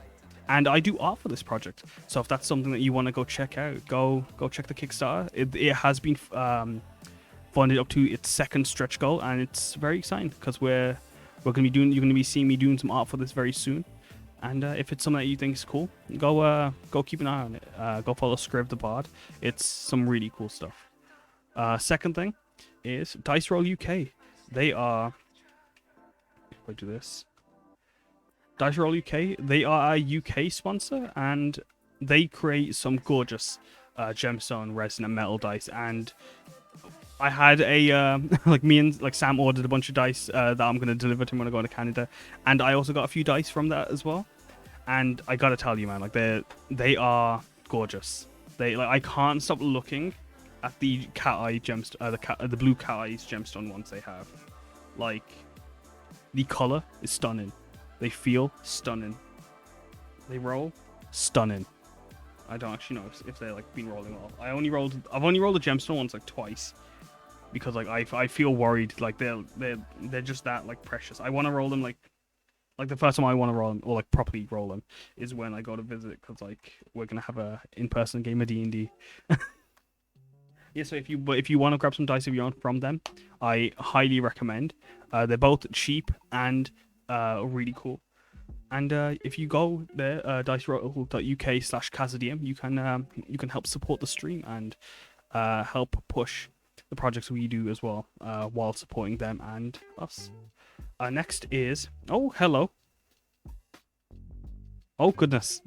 And I do art for this project, so if that's something that you want to go check out, go check the Kickstarter. It has been funded up to its second stretch goal, and it's very exciting because you're going to be seeing me doing some art for this very soon. And if it's something that you think is cool, go keep an eye on it. Go follow Scriv the Bard. It's some really cool stuff. Second thing is Dice Roll UK. They are... If I do this, Dice Roll UK. They are a UK sponsor, and they create some gorgeous gemstone, resin, and metal dice. And I had a me and Sam ordered a bunch of dice that I'm going to deliver to him when I go to Canada, and I also got a few dice from that as well. And I gotta tell you, man, like they are gorgeous. I can't stop looking at the cat eye gemstone, the blue cat eyes gemstone ones they have. Like, the color is stunning. They feel stunning. They roll stunning. I don't actually know if they're like been rolling well. I've only rolled the gemstone ones like twice because like I feel worried like they're just that like precious. I want to roll them like like the first time I want to roll them, or like properly roll them, is when I go to visit, because like we're gonna have a in-person game of D&D. Yeah, so if you want to grab some dice of your own from them, I highly recommend. They're both cheap and really cool. And if you go there, diceroll.uk/Casadium, you can help support the stream and help push the projects we do as well, while supporting them and us. Next is hello. Oh goodness.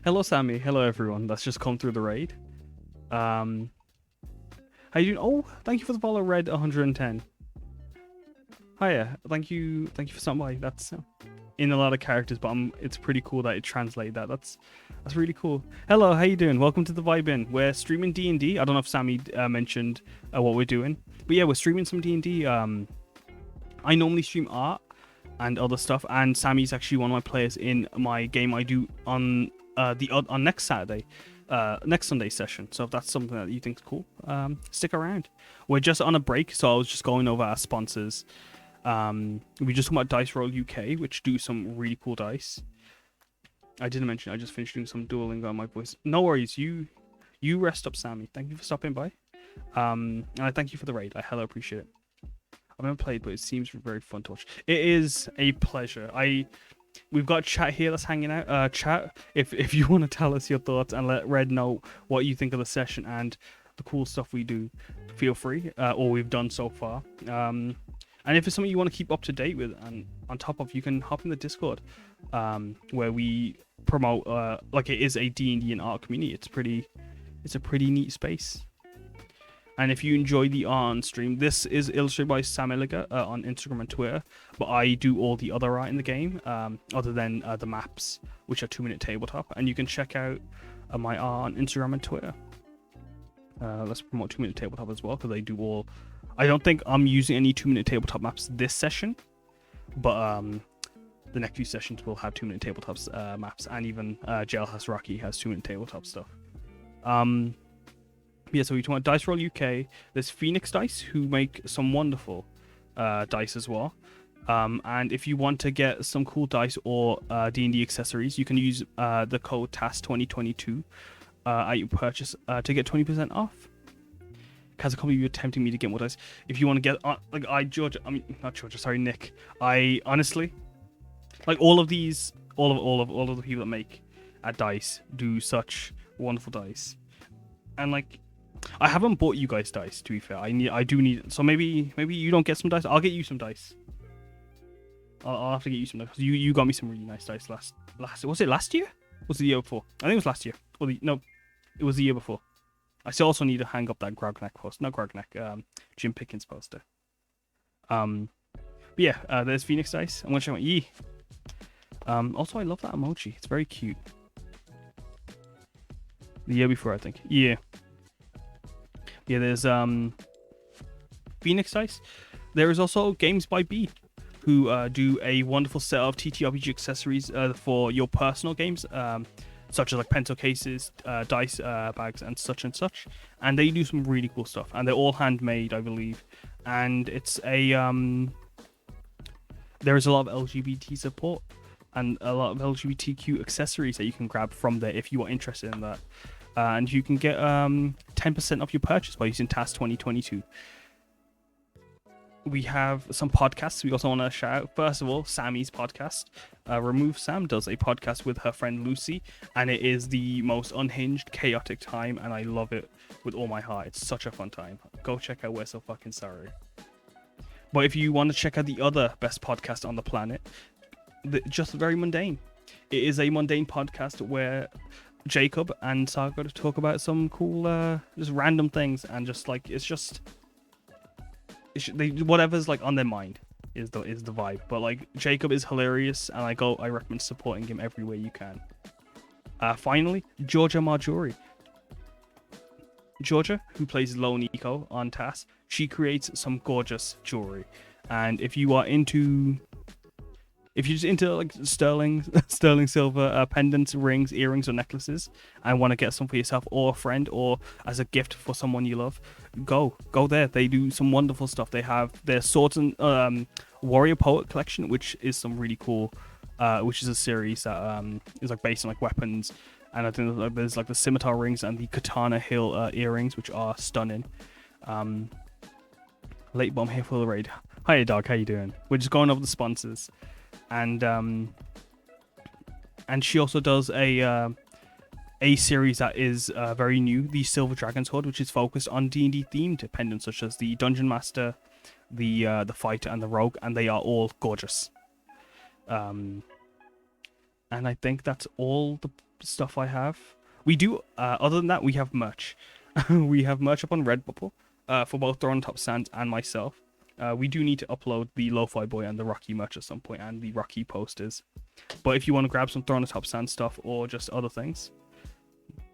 Hello, Sammy. Hello, everyone that's just come through the raid. How you doing? Oh, thank you for the follow, Red 110. Hiya. Thank you for stopping by. That's in a lot of characters, but it's pretty cool that it translated that. That's really cool. Hello, how you doing? Welcome to the Vibe In. We're streaming D&D. I don't know if Sammy mentioned what we're doing, but yeah, we're streaming some D&D. I normally stream art and other stuff, and Sammy's actually one of my players in my game I do on next Saturday, next Sunday session. So if that's something that you think is cool, stick around. We're just on a break, so I was just going over our sponsors. We just talked about Dice Roll UK, which do some really cool dice. I didn't mention I just finished doing some dueling on my voice. No worries, you rest up, Sammy. Thank you for stopping by. And I thank you for the raid. I hella appreciate it. I've never played, but it seems very fun to watch. It is a pleasure. We've got chat here that's hanging out. Chat, if you want to tell us your thoughts and let Red know what you think of the session and the cool stuff we do, feel free, or we've done so far. And if it's something you want to keep up to date with, and on top of, you can hop in the Discord, where we promote, like it is a D&D and art community. It's a pretty neat space. And if you enjoy the on stream, this is illustrated by Sam Elliger on Instagram and Twitter. But I do all the other art in the game, other than the maps, which are 2-minute tabletop. And you can check out my art on Instagram and Twitter. Let's promote 2-minute tabletop as well, because they do all. I don't think I'm using any 2-minute tabletop maps this session, but the next few sessions will have 2-minute tabletops maps, and even Jailhouse Rocky has 2-minute tabletop stuff. Yeah, so we talk about Dice Roll UK. There's Phoenix Dice, who make some wonderful dice as well. And if you want to get some cool dice or D&D accessories, you can use the code TAS2022 at your purchase to get 20% off. Kaz, I can't believe you're tempting me to get more dice. If you want to get, Nick. I honestly, like all of the people that make at dice do such wonderful dice, and like. I haven't bought you guys dice, to be fair. I do need. So maybe you don't get some dice. I'll get you some dice. I'll have to get you some dice. You got me some really nice dice last. Was it last year? Was it the year before? I think it was last year. No, it was the year before. I still also need to hang up that Grognak poster. Not Grognak. Jim Pickens poster. But yeah, there's Phoenix Dice. I'm gonna show you. Also, I love that emoji. It's very cute. The year before, I think. Yeah. Yeah, there's Phoenix Dice. There is also Games by B, who do a wonderful set of TTRPG accessories for your personal games, such as like pencil cases, dice bags, and such. And they do some really cool stuff, and they're all handmade, I believe. And it's a there is a lot of LGBT support and a lot of LGBTQ accessories that you can grab from there if you are interested in that. And you can get 10% off your purchase by using TAS2022. We have some podcasts we also want to shout out. First of all, Sammy's podcast. Remove Sam does a podcast with her friend Lucy, and it is the most unhinged, chaotic time, and I love it with all my heart. It's such a fun time. Go check out We're So Fucking Sorry. But if you want to check out the other best podcast on the planet, just very mundane. It is a mundane podcast where Jacob and Saga talk about some cool, just random things, and just like whatever's like on their mind is the vibe. But like Jacob is hilarious, and I recommend supporting him everywhere you can. Finally, Georgia Marjorie. Georgia, who plays Lone Eco on TAS, she creates some gorgeous jewelry, and if you are into If you're just into like sterling silver pendants, rings, earrings, or necklaces, and want to get some for yourself or a friend or as a gift for someone you love, go there. They do some wonderful stuff. They have their Swords and Warrior Poet collection, which is some really cool, which is a series that is like based on like weapons. And I think there's like the scimitar rings and the katana hill earrings, which are stunning. Late bomb here for the raid. Hiya dog, how you doing? We're just going over the sponsors. And she also does a series that is very new, the Silver Dragon's Hood, which is focused on D&D themed pendants such as the Dungeon Master, the Fighter, and the Rogue, and they are all gorgeous. And I think that's all the stuff I have. We do other than that, we have merch. We have merch up on Redbubble for both Atop Sands and myself. We do need to upload the Lo-Fi Boy and the Rocky merch at some point, and the Rocky posters. But if you want to grab some Atop Sands stuff or just other things,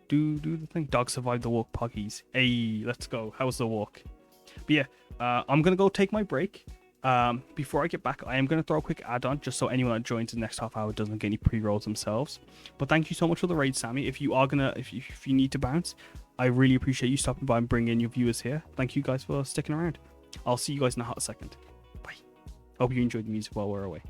do the thing. Dog survived the walk, Poggies. Hey, let's go. How was the walk? But yeah, I'm gonna go take my break. Before I get back, I am gonna throw a quick ad on just so anyone that joins the next half hour doesn't get any pre-rolls themselves. But thank you so much for the raid, Sammy. If you need to bounce, I really appreciate you stopping by and bringing in your viewers here. Thank you guys for sticking around. I'll see you guys in a hot second. Bye. Hope you enjoyed the music while we're away.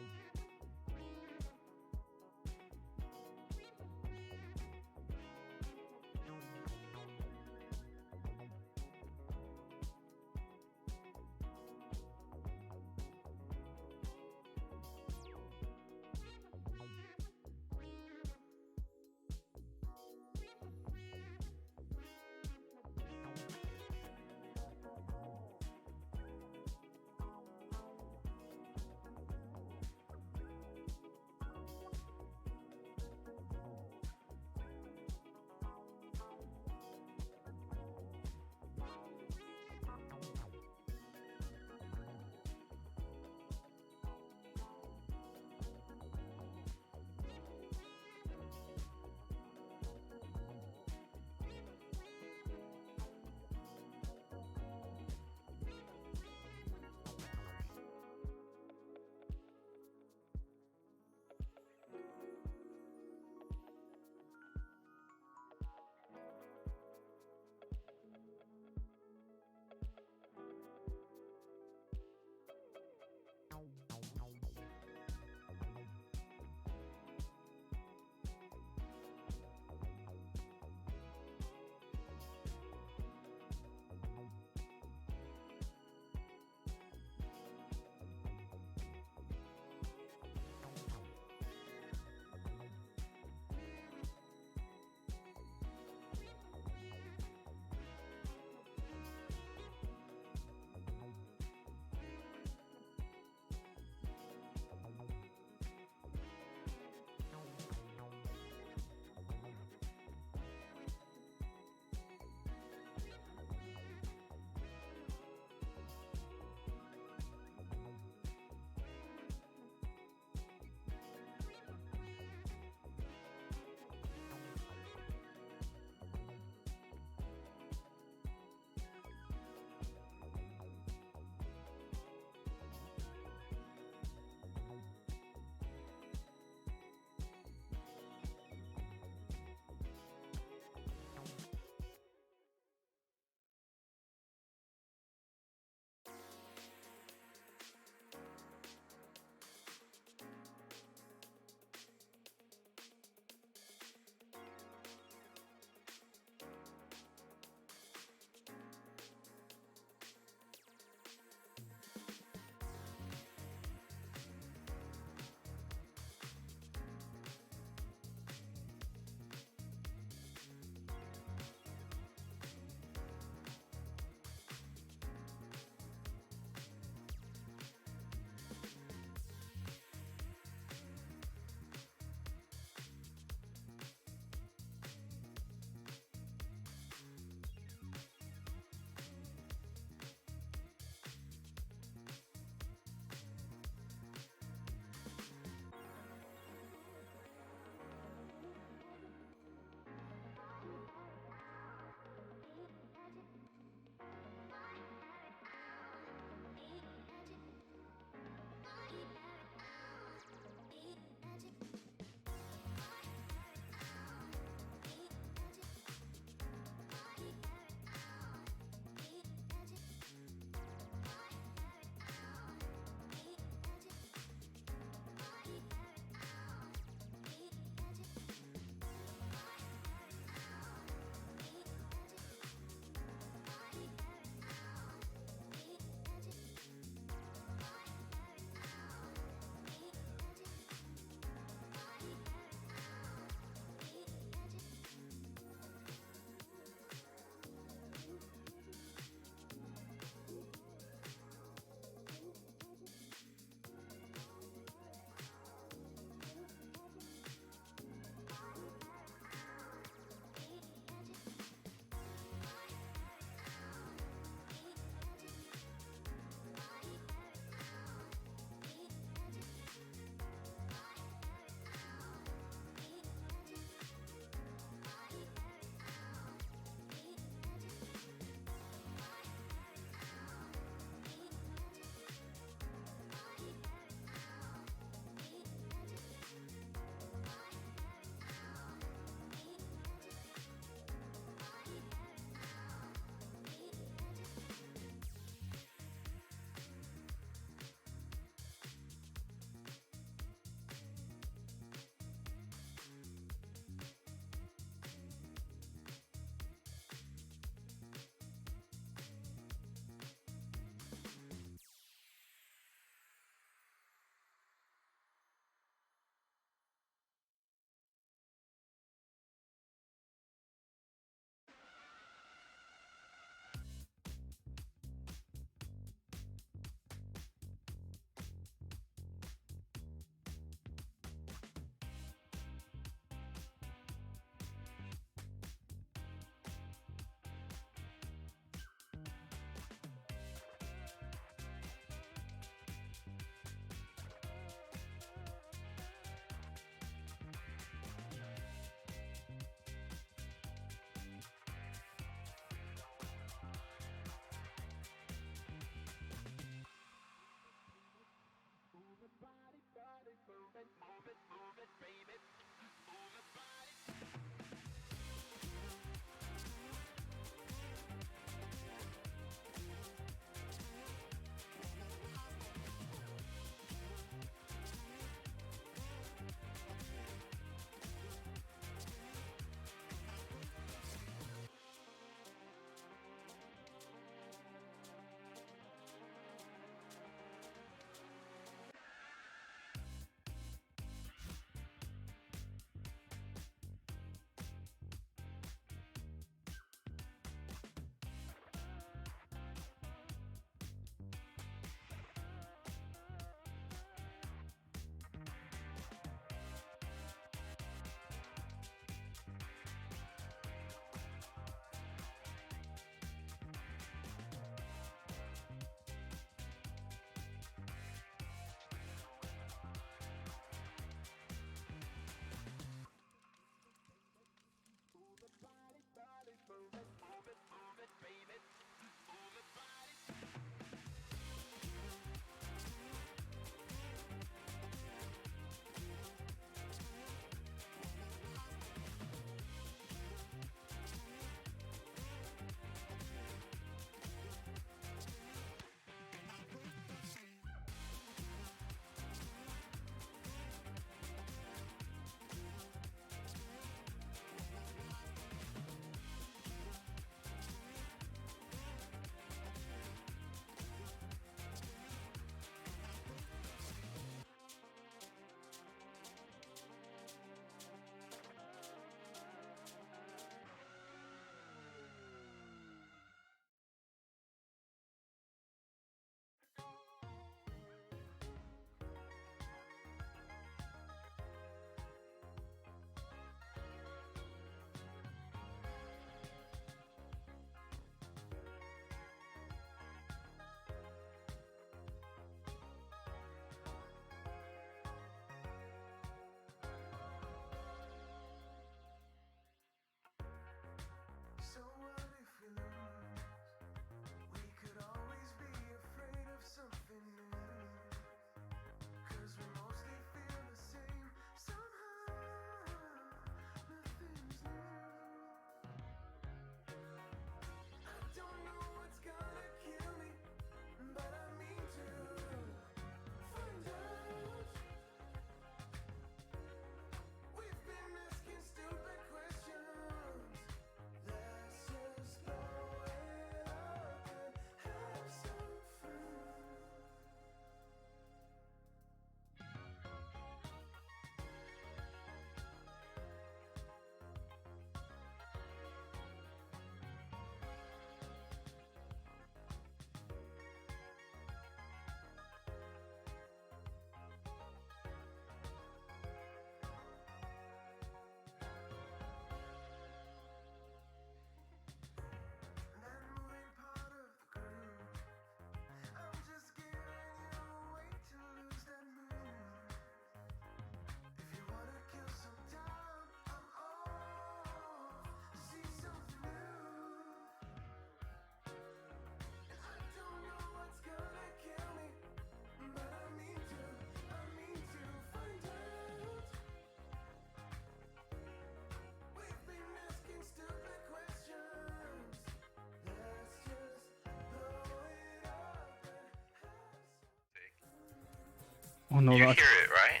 Oh no, You that. hear it, right?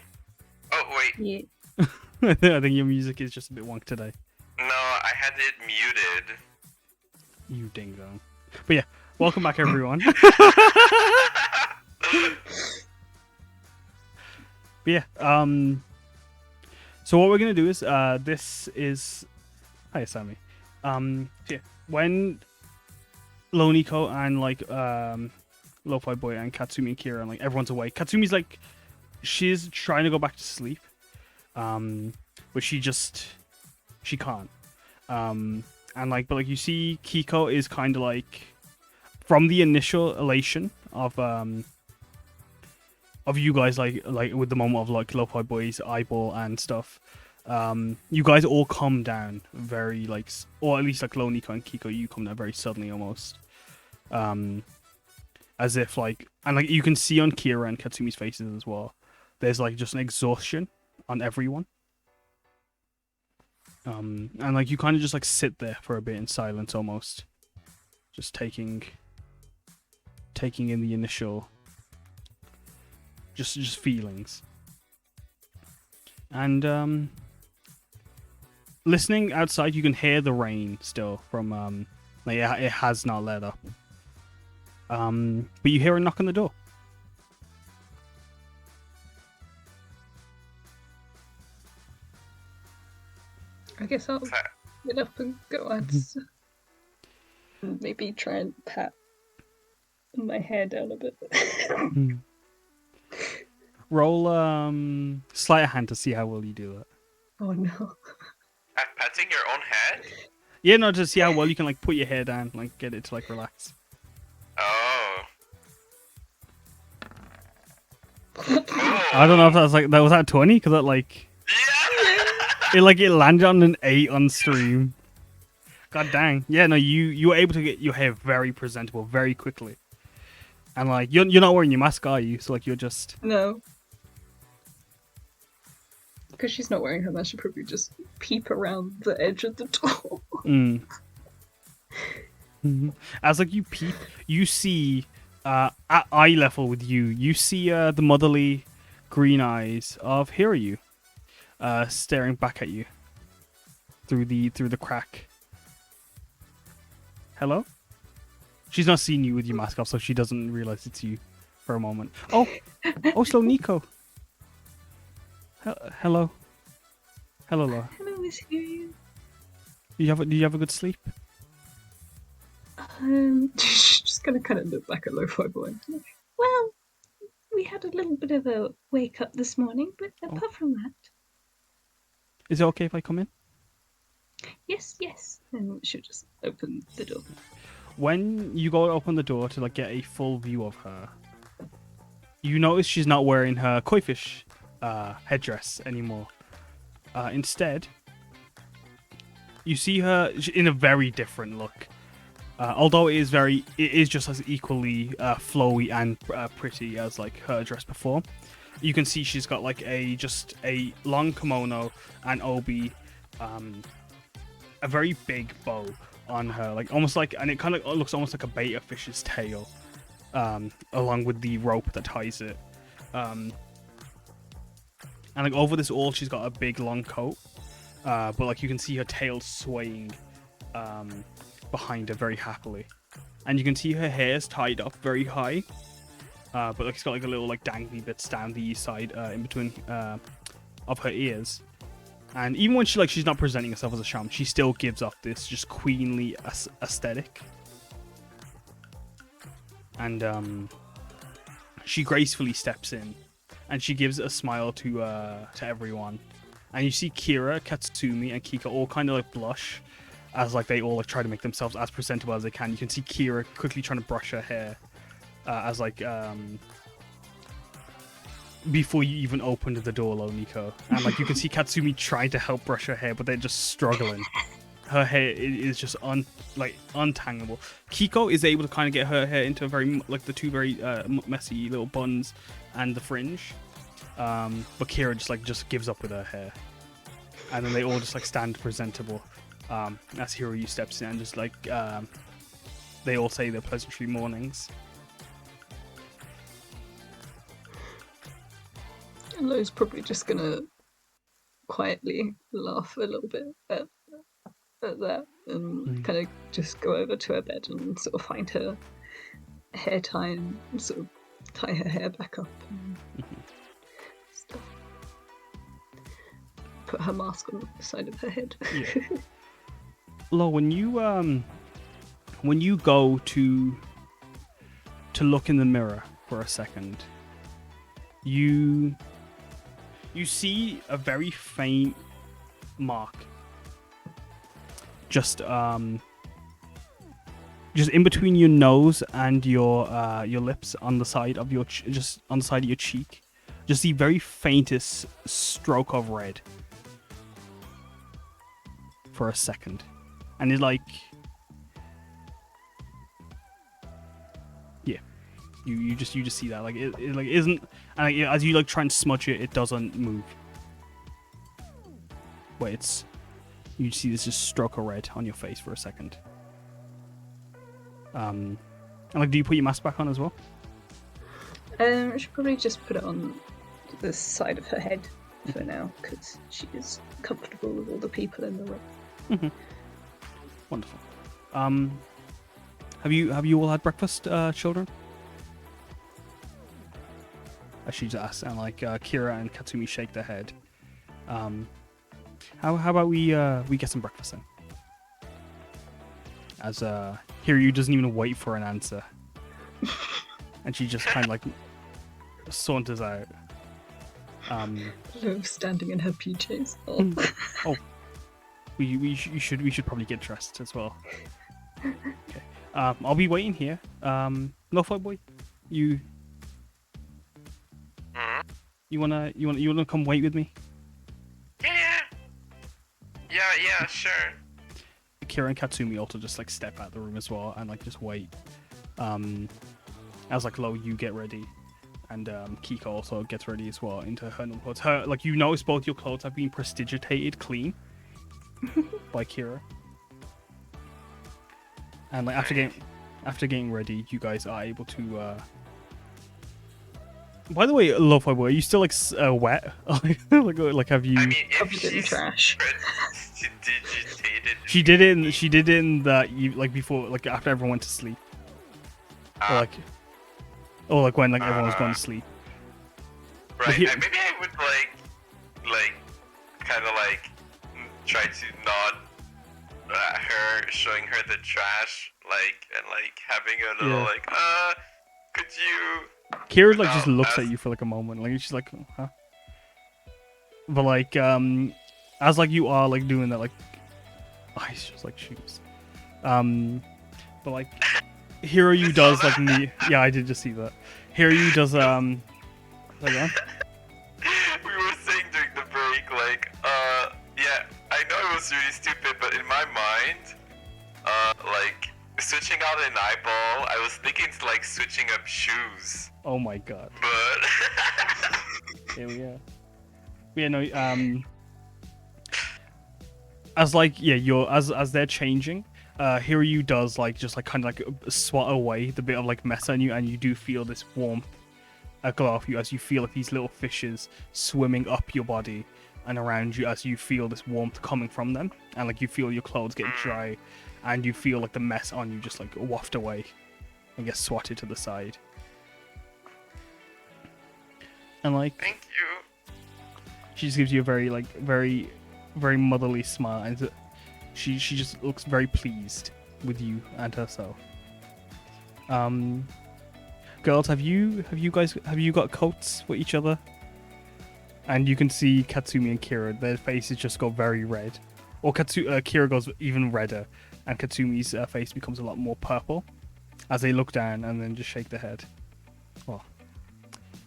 Oh wait, Yeah. I think your music is just a bit wonk today. no, I had it muted. You dingo. But yeah, welcome back everyone. But yeah, so what we're gonna do is, this is, hi Sammy. So yeah, when Loniko and like Lo-Fi Boy and Katsumi and Kira and like everyone's away, Katsumi's like, she's trying to go back to sleep, but she can't. And like, but like you see, Kiko is kind of like, from the initial elation of you guys like with the moment of like Lo-Fi Boy's eyeball and stuff, you guys all come down very like, or at least like Loniko and Kiko, you come down very suddenly almost, as if like, and like you can see on Kira and Katsumi's faces as well, there's like just an exhaustion on everyone, and like you kind of just like sit there for a bit in silence almost, just taking in the initial just feelings. And listening outside, you can hear the rain still from like it has not let up. But you hear a knock on the door. I guess I'll get up and go outside. And maybe try and pat my hair down a bit. Roll sleight of hand to see how well you do that. Oh no. At patting your own head? Yeah, no, to see how well you can like put your hair down, like get it to like relax. Oh. I don't know if that was like, that was at 20 because that like Yeah. it landed on an 8 on stream. God dang. Yeah, no, you were able to get your hair very presentable very quickly. And like you're not wearing your mask, are you? So like you're just No. Because she's not wearing her mask, she'll probably just peep around the edge of the door. As like you peep, you see at eye level with you see the motherly green eyes of Hiryu staring back at you through the crack. Hello? She's not seen you with your mask off, so she doesn't realize it's you for a moment. Oh, slow Nico. Hello, Laura. Hello, Miss Hiryu. Do you have a good sleep? Just gonna kind of look back at Lo-Fi Boy. Well, we had a little bit of a wake up this morning, but apart from that, Is it okay if I come in? yes. And she'll just open the door. When you go to open the door to like get a full view of her, you notice she's not wearing her koi fish headdress anymore. Instead, you see her in a very different look. Although it is just as equally flowy and pretty as like her dress before. You can see she's got like a long kimono and obi, a very big bow on her, like almost like, and it kind of looks almost like a betta fish's tail, along with the rope that ties it. And like over this all, she's got a big long coat, but like you can see her tail swaying behind her very happily, and you can see her hair's tied up very high, but like it's got like a little like dangly bits down the side in between of her ears. And even when she's not presenting herself as a shaman, she still gives off this just queenly aesthetic. And she gracefully steps in, and she gives a smile to everyone. And you see Kira, Katsumi, and Kika all kind of like blush as like they all like try to make themselves as presentable as they can. You can see Kira quickly trying to brush her hair as like before you even opened the door, Loniko. And like you can see Katsumi trying to help brush her hair, but they're just struggling. Her hair is just untangable. Kiko is able to kind of get her hair into a very like the two very messy little buns and the fringe, but Kira just gives up with her hair, and then they all just like stand presentable as Hiryu steps in, and just like they all say their pleasantry mornings. Lo's probably just gonna quietly laugh a little bit at that and kind of just go over to her bed and sort of find her hair tie and sort of tie her hair back up and stuff. Put her mask on the side of her head. Yeah. Lo, when you go to look in the mirror for a second, you see a very faint mark just in between your nose and your lips on the side of your just on the side of your cheek, just the very faintest stroke of red for a second, and it's like, yeah, you just see that, like it like isn't, and like, as you like try and smudge it, it doesn't move. Wait, it's, you see this just stroke of red on your face for a second. And like, do you put your mask back on as well? I should probably just put it on the side of her head for now, because she is comfortable with all the people in the room. Mm-hmm. Wonderful. Have you all had breakfast, children? She just asked, and like Kira and Katsumi shake their head. How about we get some breakfast then? As Hiryu doesn't even wait for an answer, and she just kind of like saunters out. Lo standing in her PJs. Oh, we should probably get dressed as well. Okay. I'll be waiting here. No fight boy, you wanna come wait with me? Yeah, sure. Kira and Katsumi also just like step out of the room as well and like just wait. As like Lo, you get ready, and Kiko also gets ready as well into her normal clothes. Her, like, you notice both your clothes have been prestigitated clean by Kira. And like after getting ready, you guys are able to. By the way, Love Boy, are you still like wet? like have you? I mean, if Covered in she's trash. prestidigitated, She did it in the like before, like after everyone went to sleep, or like when like everyone was going to sleep. Right. Here- Maybe I would like kind of like try to nod her, showing her the trash, like, and like having a little like, could you? Kira like just No, looks as- at you for like a moment, like she's like, huh? But like as like you are like doing that, like eyes just like shoes. But like Hiryu does like me. Yeah, I did just see that. Hiryu does like that. We were saying during the break, like, yeah, I know it was really stupid, but in my mind, like, switching out an eyeball, I was thinking it's like switching up shoes. Oh my god. But Here we are. Yeah, no, as like, yeah, you're as they're changing, Hiryu does like just like kind of like swat away the bit of like mess on you, and you do feel this warmth glow off you as you feel like these little fishes swimming up your body and around you, as you feel this warmth coming from them, and like you feel your clothes get dry, and you feel like the mess on you just like waft away and get swatted to the side. And like, thank you. she just gives you a very like very motherly smile, and she just looks very pleased with you and herself. Girls, have you got coats for each other? And you can see Katsumi and Kira, their faces just go very red, or Kira goes even redder, and Katsumi's face becomes a lot more purple as they look down and then just shake their head. Well,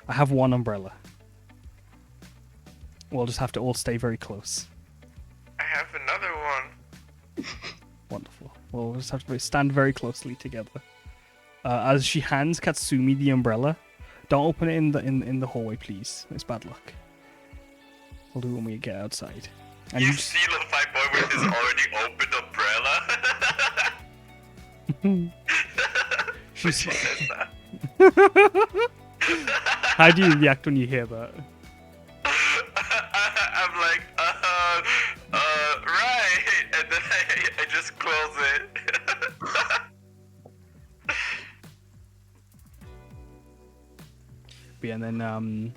I have one umbrella. We'll just have to all stay very close. I have another one. Wonderful. We'll just have to stand very closely together. As she hands Katsumi the umbrella, don't open it in the hallway, please. It's bad luck. We'll do it when we get outside. And You you just, see little fight boy with his already opened umbrella. she She says that. How do you react when you hear that? But yeah, and then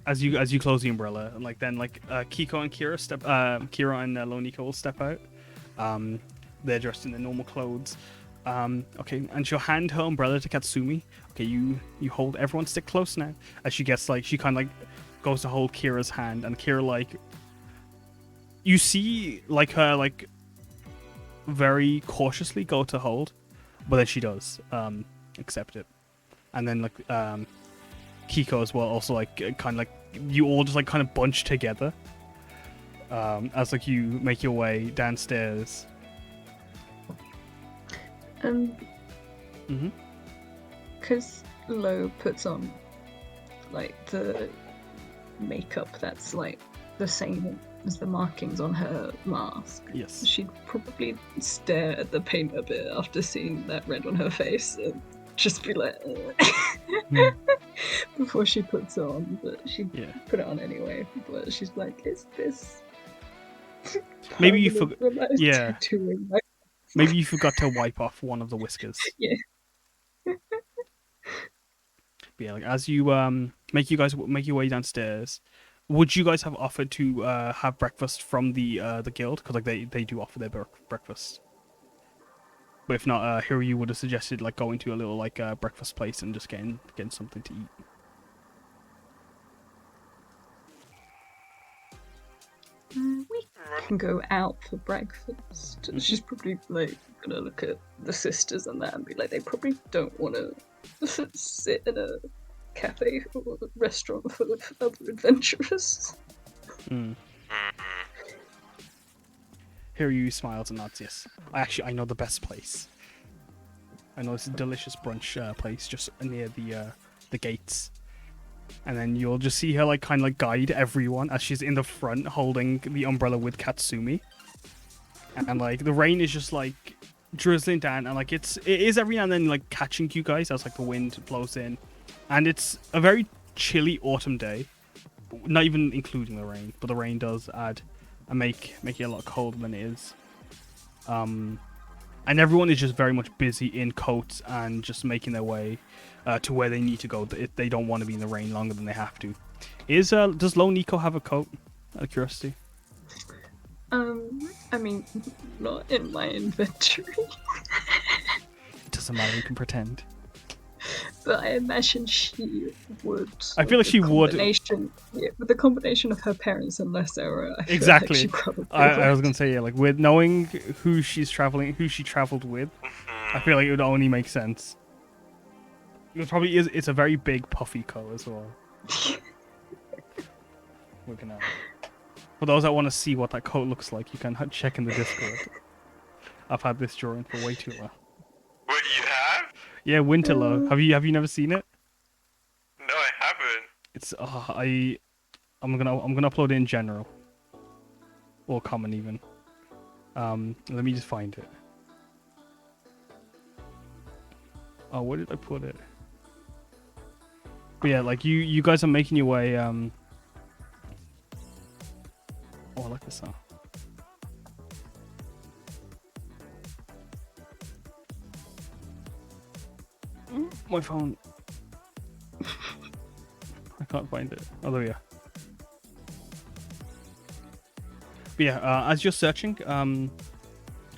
as you close the umbrella, and like then like Kiko and Kira and Loniko will step out. They're dressed in their normal clothes. Okay, and she'll hand her umbrella to Katsumi. Okay, you hold, everyone stick close now. As she gets like, she kind of like goes to hold Kira's hand, and Kira like, you see like her like very cautiously go to hold, but then she does accept it. And then like Kiko as well, also like kind of like, you all just like kind of bunch together as like you make your way downstairs. Because Lo puts on like the makeup that's like the same as the markings on her mask. Yes. She'd probably stare at the paint a bit after seeing that red on her face and just be like before she puts it on, but she'd put it on anyway. But she's like, is this maybe you forgot? Yeah. Tattooing? Maybe you forgot to wipe off one of the whiskers. Yeah. But yeah, like as you make your way downstairs, would you guys have offered to have breakfast from the guild? Because like they do offer their breakfast. But if not, Hiryu would have suggested like going to a little like breakfast place and just getting something to eat. We can go out for breakfast. She's probably like gonna look at the sisters and that and be like, they probably don't want to sit in a cafe or a restaurant full of other adventurers. Hiryu smiles and nods. Yes, I know the best place. I know this delicious brunch place just near the gates. And then you'll just see her like kind of like guide everyone as she's in the front holding the umbrella with Katsumi. And like the rain is just like drizzling down, and like it is every now and then like catching you guys as like the wind blows in. And it's a very chilly autumn day, not even including the rain, but the rain does add and make it a lot colder than it is. And everyone is just very much busy in coats and just making their way to where they need to go. They don't want to be in the rain longer than they have to. Does Lone Nico have a coat? Out of curiosity. I mean, not in my inventory. It doesn't matter. You can pretend. But I imagine she would. I feel like she would. Yeah, with the combination of her parents and Less Error, I feel exactly. Like she probably I was gonna say, yeah, like with knowing who she traveled with, I feel like it would only make sense. It probably is. It's a very big puffy coat as well. We're gonna. For those that want to see what that coat looks like, you can check in the Discord. I've had this drawing for way too long. What you have? Yeah, Winterlow. Have you never seen it? No, I haven't. It's I'm gonna upload it in general or common even. Let me just find it. Oh, where did I put it? But yeah, like you guys are making your way. Oh, I like this song. My phone. I can't find it. Oh, there we are. But yeah, as you're searching, well,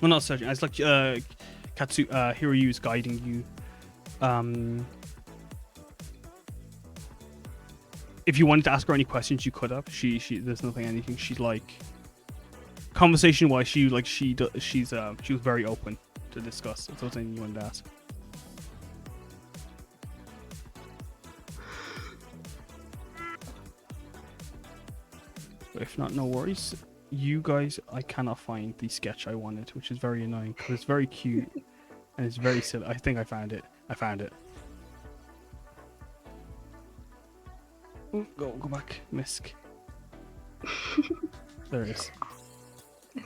not searching. As like Hiryu is guiding you. If you wanted to ask her any questions, you could have. There's anything. She's like, conversation wise, she was very open to discuss. If there was anything you wanted to ask. But if not, no worries. You guys, I cannot find the sketch I wanted, which is very annoying because it's very cute and it's very silly. I think I found it. Ooh, go back, Misk. There it is.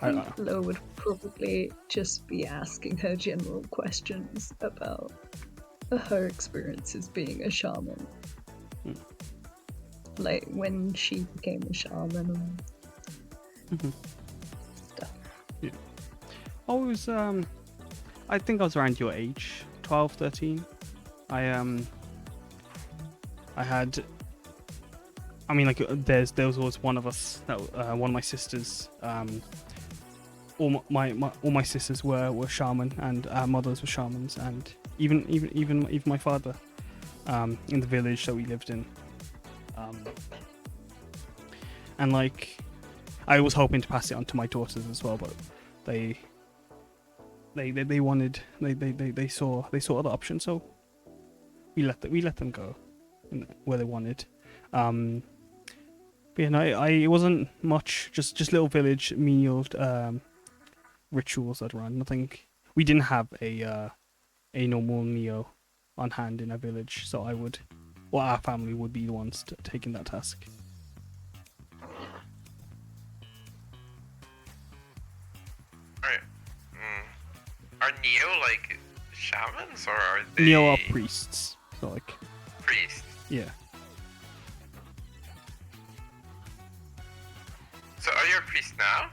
I think Lo would probably just be asking her general questions about her experiences being a shaman. Like when she became a shaman and stuff. Yeah. I think I was around your age, 12, 13, I had. I mean, like there was always one of us that one of my sisters. All my sisters were shaman, and our mothers were shamans, and even my father, in the village that we lived in. And like, I was hoping to pass it on to my daughters as well, but they saw other options, so we let them go where they wanted. But yeah, no, it wasn't much, just little village menial rituals I'd run. Nothing. We didn't have a normal Neo on hand in our village, so our family would be the ones taking that task. Are Neo like shamans or are they? Neo are priests, so like. Priests. Yeah. So are you a priest now?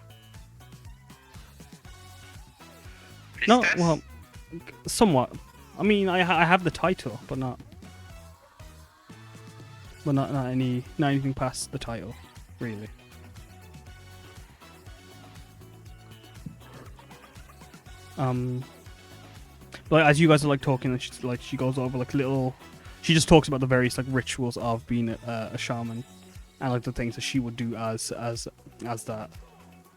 No, Priestess? well, somewhat. I mean, I have the title, but not anything past the title, really. Like as you guys are like talking, and she goes over like little. She just talks about the various like rituals of being a shaman, and like the things that she would do as that,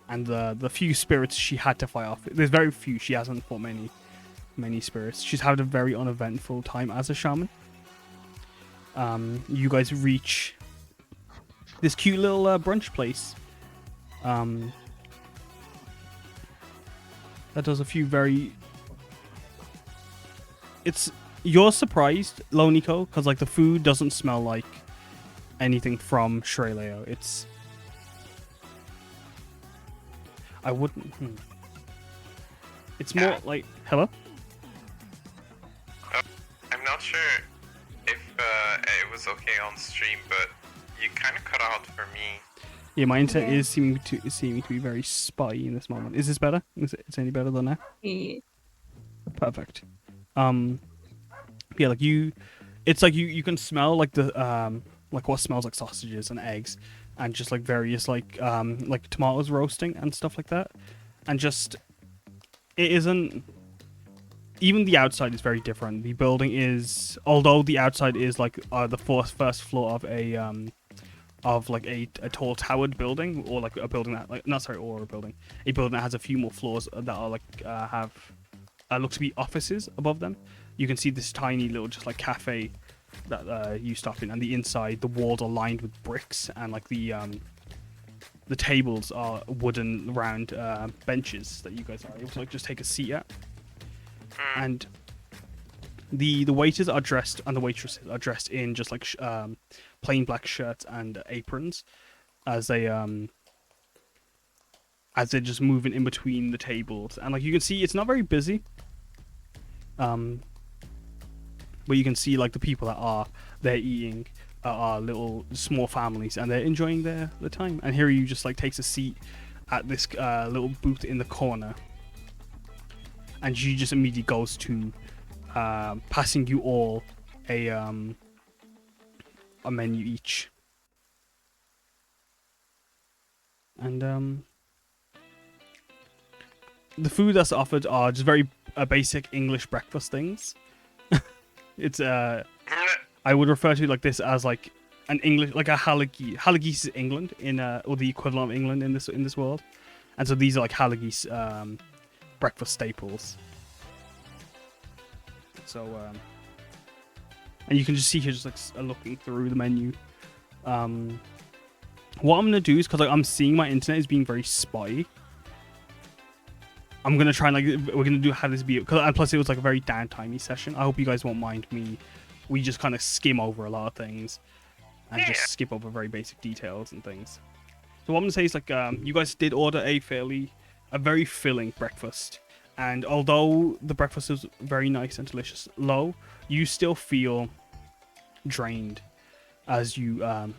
and the few spirits she had to fight off. There's very few. She hasn't fought many spirits. She's had a very uneventful time as a shaman. You guys reach this cute little brunch place. That does a few very. You're surprised, Loniko, because like the food doesn't smell like anything from Shreleo. I wouldn't. It's more like hello. I'm not sure if it was okay on stream, but you kind of cut out for me. Yeah, my internet is seeming to be very spotty in this moment. Is this better? Is it any better than that? Yeah. Perfect. Yeah, like it's like you can smell like the like what smells like sausages and eggs, and just like various like tomatoes roasting and stuff like that, and just it isn't. Even the outside is very different. The building is, although the outside is like the first floor of a tall towered building, or like a building that a building that has a few more floors that are like look to be offices above them. You can see this tiny little just like cafe that you stop in, and the inside the walls are lined with bricks, and like the tables are wooden round benches that you guys are able to like just take a seat at. And the waiters are dressed, and the waitresses are dressed in just like plain black shirts and aprons, as they're just moving in between the tables. And like you can see, it's not very busy. But you can see like the people that are there eating are little small families, and they're enjoying their time. And here you just like takes a seat at this little booth in the corner. And she just immediately goes to passing you all a menu each. And the food that's offered are just very basic English breakfast things. It's I would refer to like this as like an English, like a haligis. Haligis is England or the equivalent of England in this world, and so these are like haligis breakfast staples. So and you can just see here just like looking through the menu. What I'm gonna do is, because like I'm seeing my internet is being very spotty, I'm gonna try and like we're gonna have this be, and plus it was like a very downtimey session. I hope you guys won't mind me. We just kind of skim over a lot of things and just skip over very basic details and things. So what I'm gonna say is like you guys did order a very filling breakfast, and although the breakfast was very nice and delicious, you still feel drained as you're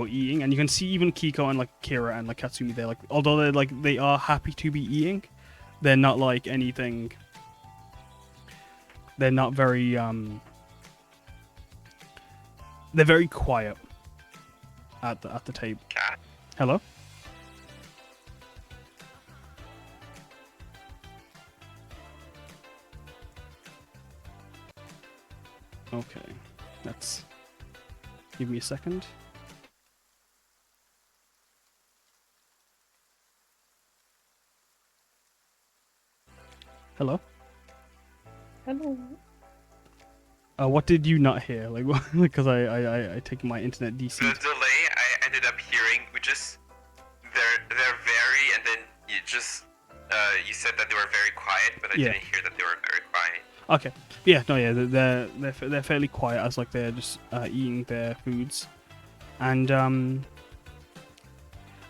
eating. And you can see even Kiko and like Kira and like Katsumi, they're like, although they are happy to be eating, they're not like anything they're not very they're very quiet at the table. Cat. Hello? Okay, let's give me a second. Hello? Hello. What did you not hear? Like, because I take my internet DC. The delay I ended up hearing, we just they're very, and then you just you said that they were very quiet, but I Yeah. didn't hear that they were very quiet. Okay. Yeah, no, yeah, they're fairly quiet as like they're just eating their foods, and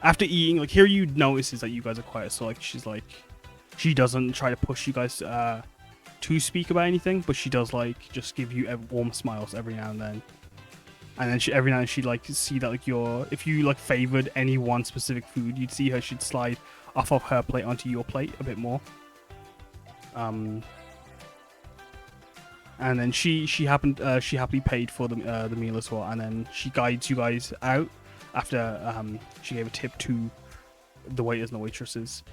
after eating, like Hiryu notices that you guys are quiet, so like she doesn't try to push you guys to speak about anything, but she does like just give you warm smiles every now and then. And then every now and then she'd like see that like if you like favored any one specific food, you'd see she'd slide off of her plate onto your plate a bit more. And then she happily paid for the meal as well, and then she guides you guys out after she gave a tip to the waiters and the waitresses.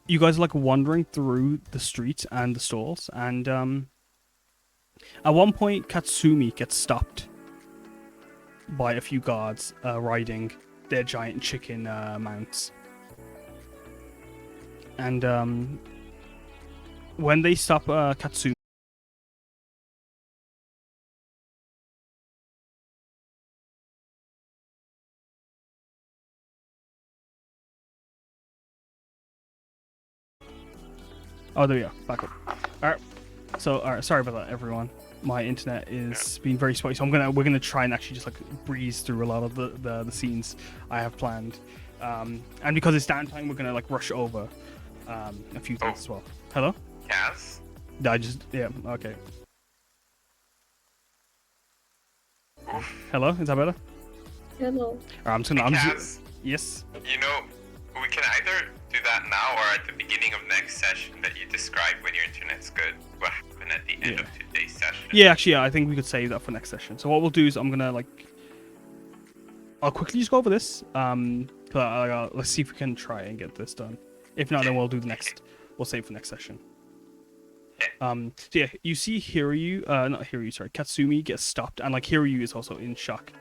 You guys are like wandering through the streets and the stalls, and at one point Katsumi gets stopped by a few guards riding their giant chicken mounts. And when they stop Katsumi, oh, there we go. Back up. Alright. So, alright, sorry about that, everyone. My internet is being very spotty, so we're gonna try and actually just like breeze through a lot of the scenes I have planned. And because it's downtime, we're gonna like rush over a few things as well. Hello? Kaz? Yeah, okay. Hello? Is that better? Hello. Alright, Kaz, yes. you know, we can either do that now or at the beginning of next session that you describe when your internet's good. What happened at the end of today's session? Yeah, actually, I think we could save that for next session. So what we'll do is I'll quickly just go over this. Let's see if we can try and get this done. If not, then we'll do the next. We'll save for next session. So yeah, you see Katsumi gets stopped, and like Hiryu is also in shock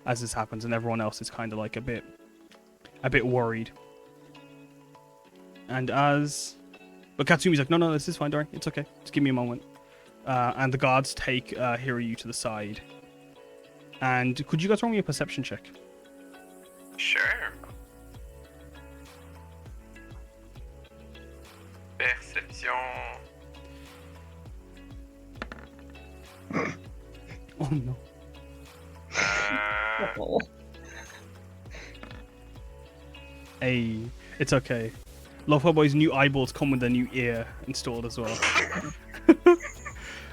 as this happens, and everyone else is kind of like a bit worried. But Katsumi's like, no, this is fine, darling. It's okay. Just give me a moment. And the guards take Hiryu to the side. And could you guys roll me a perception check? Sure. Perception. Oh no. Oh. Hey, it's okay. Lofa Boy's new eyeballs come with a new ear installed as well.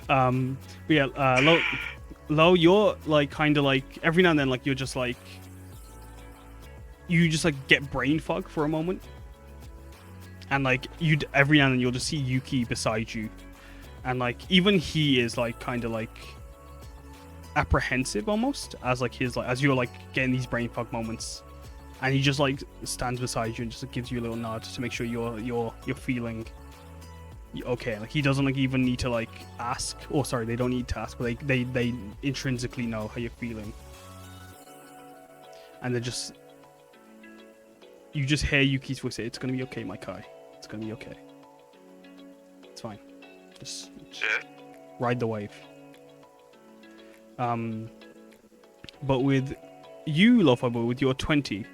But yeah, Lo, you're like kind of like every now and then, like you just like get brain fog for a moment, and like every now and then you'll just see Yuki beside you, and like even he is like kind of like apprehensive almost as you're like getting these brain fog moments. And he just like stands beside you and just gives you a little nod to make sure you're feeling okay. Like he doesn't like even need to like ask. Oh, sorry, they don't need to ask, but they intrinsically know how you're feeling. And you just hear Yuki's voice say, "It's gonna be okay, my Kai. It's gonna be okay. It's fine. Just ride the wave." But with you, Lo-Fi Boy, with your 20.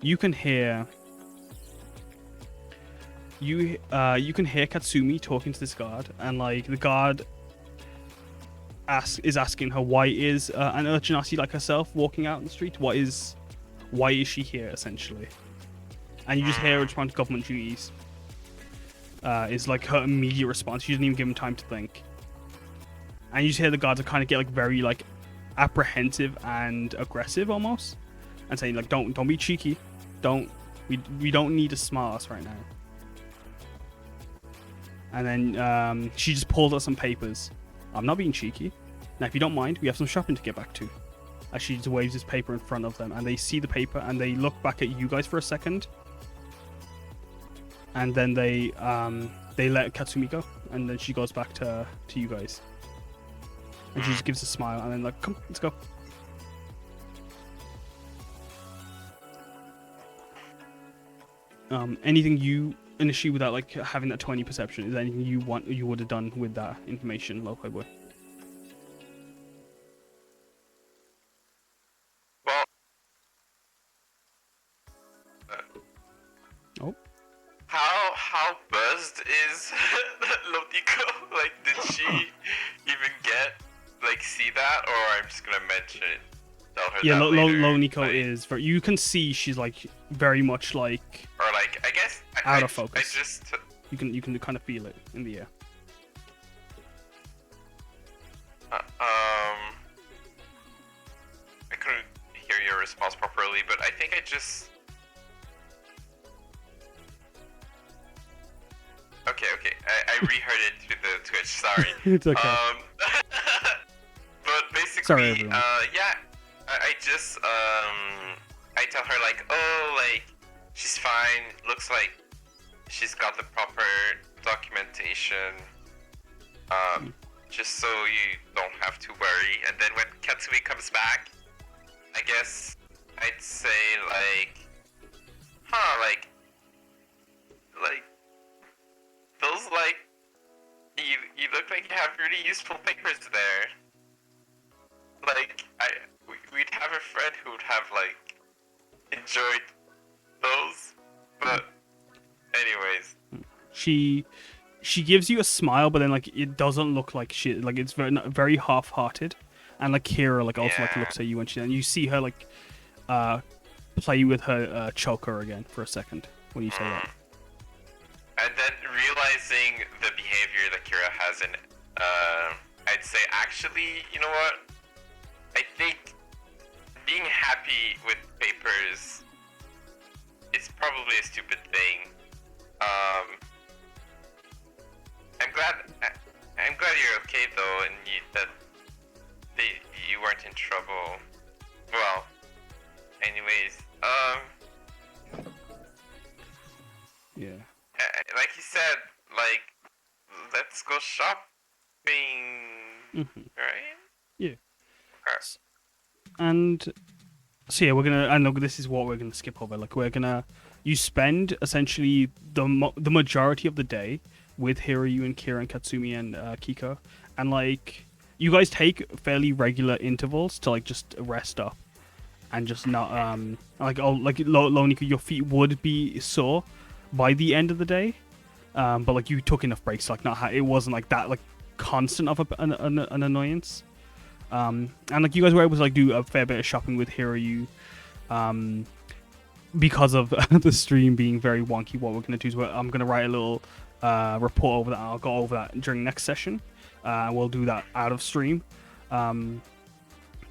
You can hear Katsumi talking to this guard, and like the guard is asking her why is an urchinati like herself walking out in the street. Why is she here essentially? And you just hear her respond to government duties. Is like her immediate response. She doesn't even give him time to think. And you just hear the guards kind of get like very like apprehensive and aggressive almost, and saying like don't be cheeky. We don't need a smart ass right now. and then she just pulls out some papers. I'm not being cheeky. Now, if you don't mind, we have some shopping to get back to. As she just waves this paper in front of them, and they see the paper, and they look back at you guys for a second, and then they let Katsumi go, and then she goes back to you guys, and she just gives a smile, and then like, come, let's go. Anything you initially without like having that 20 perception? Is there anything you would have done with that information, Lo-Fi boy? Well, Oh, how buzzed is Lotiko? Like, did she even see that, or I'm just gonna mention it? Tell her yeah. that later, Loniko like, is very. You can see she's like very much like or like, I guess out of focus. I just You can kind of feel it in the air. I couldn't hear your response properly, but I think I just. Okay. I reheard it through the Twitch. Sorry. It's okay. But basically, Sorry, everyone. yeah, I just I tell her like, oh, like she's fine. Looks like she's got the proper documentation. Just so you don't have to worry. And then when Katsumi comes back, I guess I'd say like, like those like you look like you have really useful papers there. Like we'd have a friend who would have like enjoyed those, but anyways. She gives you a smile, but then like it doesn't look like she like it's very half-hearted, and like Kira like also like looks at you and you see her like play with her choker again for a second when you say that. And then realizing the behavior that Kira has in, I'd say actually, you know what? I think being happy with papers is probably a stupid thing. I'm glad you're okay though, and you weren't in trouble. Well, anyways, Yeah. like you said, like let's go shopping, right? Yeah. Okay. And so yeah, we're gonna. I know this is what we're gonna skip over. Like you spend essentially the majority of the day with Hiryu and Kira and Katsumi and Kiko, and like you guys take fairly regular intervals to like just rest up and just not Loniko, your feet would be sore by the end of the day, but like you took enough breaks to, like it wasn't like that like constant of an annoyance. And like you guys were able to like do a fair bit of shopping with Hiryu, because of the stream being very wonky. What we're gonna do is I'm gonna write a little report over that. I'll go over that during next session. We'll do that out of stream to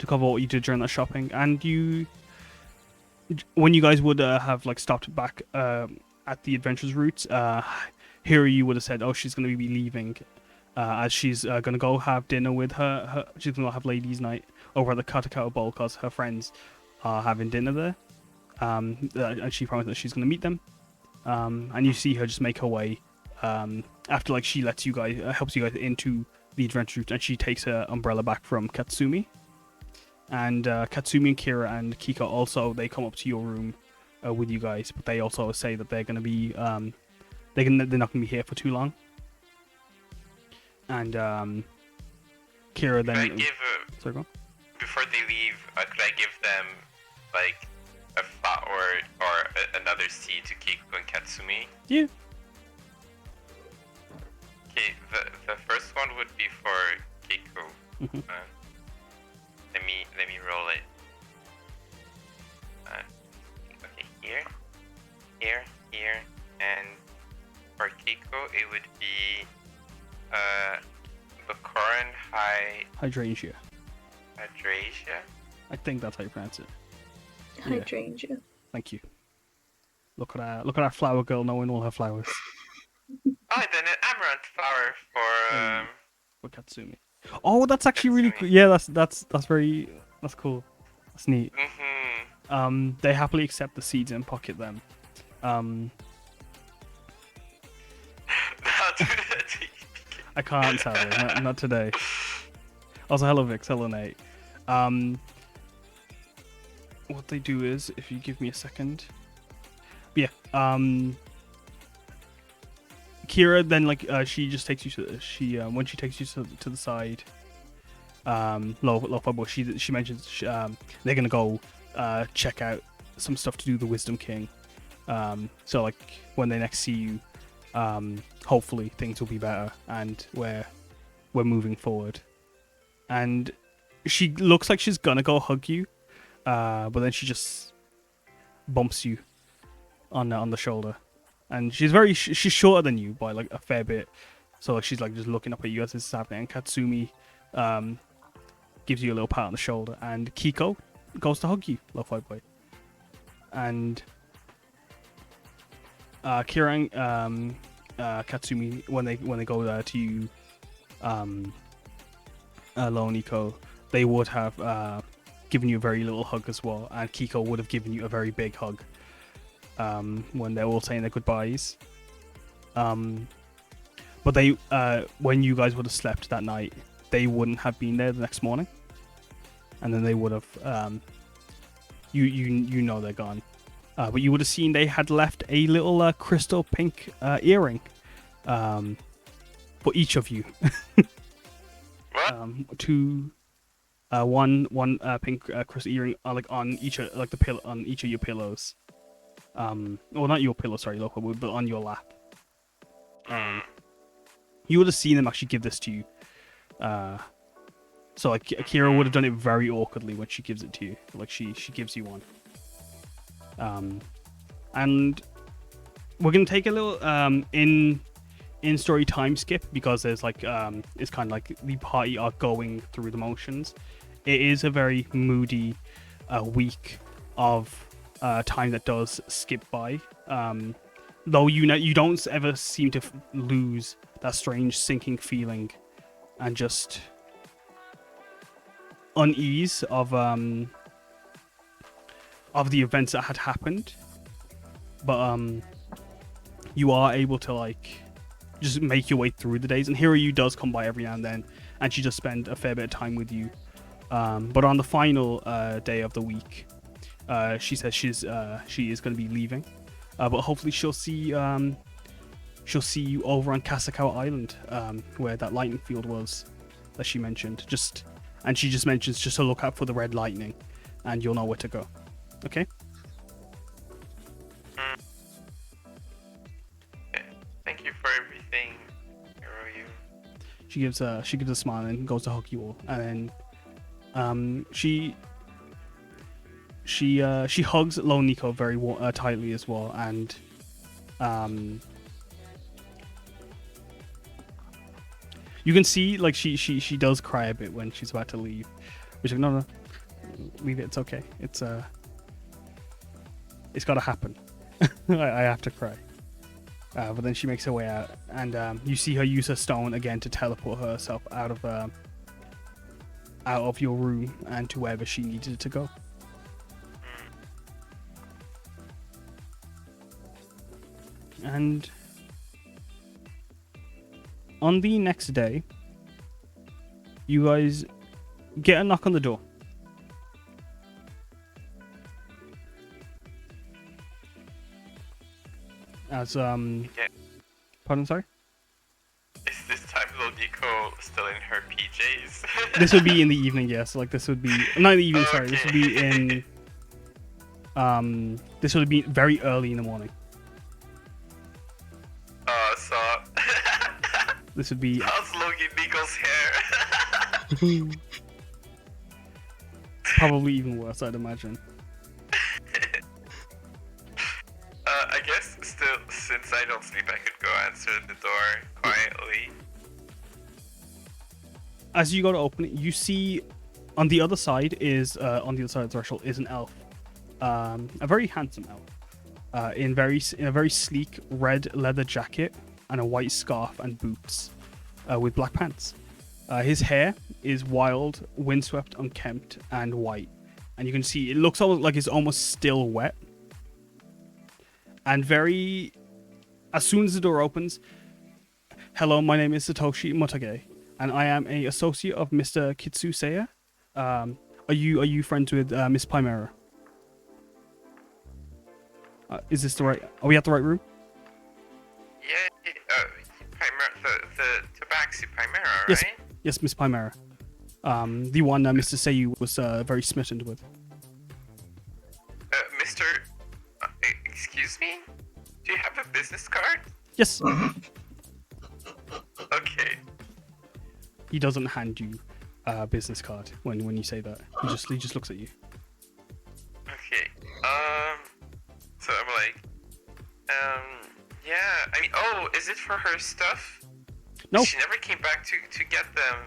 cover what you did during that shopping. And when you guys would have like stopped back at the adventures route, Hiryu would have said, "Oh, she's gonna be leaving." As she's gonna go have dinner with she's gonna have ladies' night over at the Katakao Bowl because her friends are having dinner there. And she promised that she's gonna meet them. And you see her just make her way after like she lets you guys helps you guys into the adventure route, and she takes her umbrella back from Katsumi. And Katsumi and Kira and Kiko also, they come up to your room with you guys, but they also say that they're gonna be they're not gonna be here for too long. And Kira then. Sorry, go on. Before they leave, could I give them like a or another seed to Kiko and Katsumi? Yeah. Okay, the first one would be for Kiko. Mm-hmm. Let me roll it. Okay, here, and for Kiko it would be Bacoran Hydrangea. Hydrangea. I think that's how you pronounce it. Hydrangea. Thank you. Look at our flower girl knowing all her flowers. Oh, find an amaranth flower for For Katsumi. Oh, that's actually really cool. Katsumi. Yeah, that's cool. That's neat. Mm-hmm. They happily accept the seeds and pocket them. I can't tell you, not today. Also, hello Vix, hello Nate. What they do is, if you give me a second, yeah. Kira then she just takes you to when she takes you to the side. Low she mentions they're gonna go check out some stuff to do the Wisdom King. So like when they next see you, hopefully things will be better and we're moving forward. And she looks like she's gonna go hug you, but then she just bumps you on the shoulder. And she's she's shorter than you by like a fair bit, so like, she's like just looking up at you as this is happening. And Katsumi gives you a little pat on the shoulder, and Kiko goes to hug you, Lo-Fi Boy. And Kira and Katsumi, when they go there to you, Nico, they would have given you a very little hug as well, and Kiko would have given you a very big hug when they're all saying their goodbyes. But they, when you guys would have slept that night, they wouldn't have been there the next morning, and then they would have, you know they're gone. But you would have seen they had left a little crystal pink earring for each of you. What? One pink crystal earring on each of the pillow on each of your pillows. Well, not your pillow, sorry, local, but on your lap. You would have seen them actually give this to you. So like Akira would have done it very awkwardly when she gives it to you. Like she gives you one. And we're gonna take a little in story time skip because there's like it's kind of like the party are going through the motions. It is a very moody week of time that does skip by. Though you don't ever seem to lose that strange sinking feeling and just unease of the events that had happened. But you are able to like just make your way through the days, and Hiryu does come by every now and then, and she does spend a fair bit of time with you. But on the final day of the week, she says she is going to be leaving, but hopefully she'll see you over on Kasakawa Island, where that lightning field was that she mentioned. And she just mentions just to look out for the red lightning, and you'll know where to go. Okay. Thank you for everything, Hiroyu. She gives a smile and goes to hug you all, and then she hugs Lone Nico very tightly as well, and you can see like she does cry a bit when she's about to leave. Which like no, leave it. It's okay. It's gotta happen. I have to cry. But then she makes her way out, and you see her use her stone again to teleport herself out of your room and to wherever she needed to go. And on the next day, you guys get a knock on the door. As pardon, sorry? Is this time Nico still in her PJs? This would be in the evening, yes. Like this would be not in the evening, sorry. This would be in this would be very early in the morning. So This would be how's Logan Nico's hair? probably even worse, I'd imagine. I guess still, since I don't sleep, I could go answer the door quietly. As you go to open it, you see on the other side of the threshold is an elf, a very handsome elf, in a very sleek red leather jacket and a white scarf and boots with black pants. His hair is wild, windswept, unkempt, and white. And you can see it looks almost like it's almost still wet. And as soon as the door opens, hello, my name is Satoshi Motage, and I am a associate of Mr. Kitsuseya. Are you friends with Miss Primera? Is this the right? Are we at the right room? Yeah, the Tabaxi Chimera, Yes, right? yes, Miss Primera. The one Mr. Seiyu was very smitten with. Mr. Excuse me? Do you have a business card? Yes. Okay. He doesn't hand you a business card when you say that. He just looks at you. Okay. So I'm like, yeah. I mean, oh, is it for her stuff? No. She never came back to get them.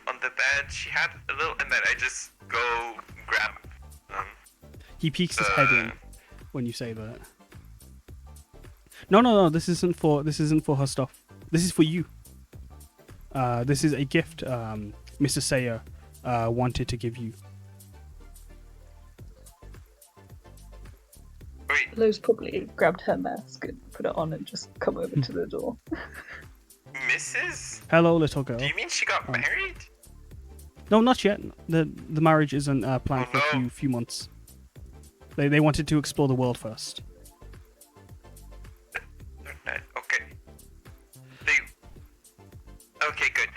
On the bed, she had a little, and then I just go grab. He peeks his head in when you say that. No. This isn't for her stuff. This is for you. This is a gift Mr. Seiya wanted to give you. Wait, Lou's probably grabbed her mask and put it on and just come over to the door. Mrs.? Hello, little girl. Do you mean she got married? No, not yet. The marriage isn't planned Oh, for no. a few months. They wanted to explore the world first. Okay. Okay, good.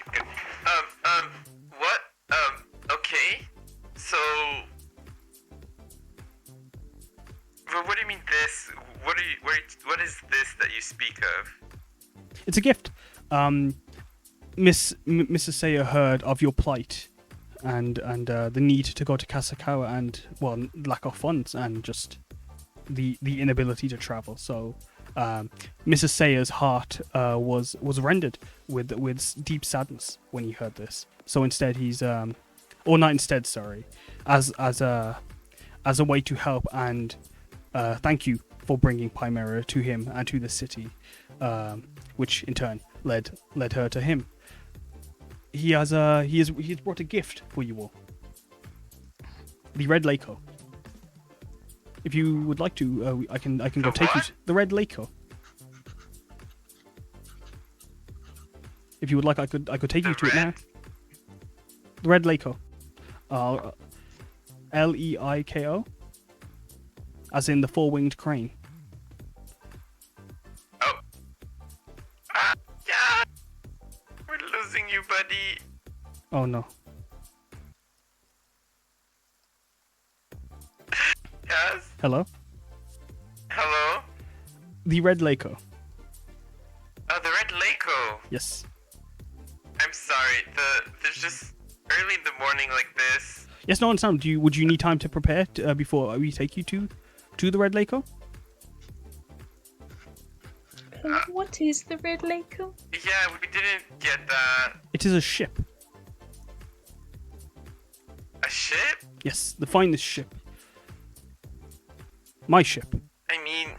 What? Okay. So, but what do you mean this? What is this that you speak of? It's a gift. Mrs. Seiya heard of your plight and the need to go to Kasakawa and, well, lack of funds and just the inability to travel. So Mrs. Seiya's heart was rendered with deep sadness when he heard this. So instead he's or not instead, sorry, as a way to help and thank you for bringing Primera to him and to the city, which in turn led her to him. He's brought a gift for you all. The Red Lako. If you would like to, I can go The take you what? to the Red Lako. If you would like, I could take you to it now. The Red Lako. Leiko. As in the four-winged crane. Oh. Ah, yeah. We're losing you, buddy. Oh no. Yes. Hello? Hello. The Red Lako. Oh, the Red Lako. Yes. I'm sorry. There's just early in the morning like this. Yes, no, understand. Would you need time to prepare before we take you to the Red Lako? What is the Red Lako? Yeah, we didn't get that. It is a ship. A ship? Yes, the finest ship. My ship. I mean,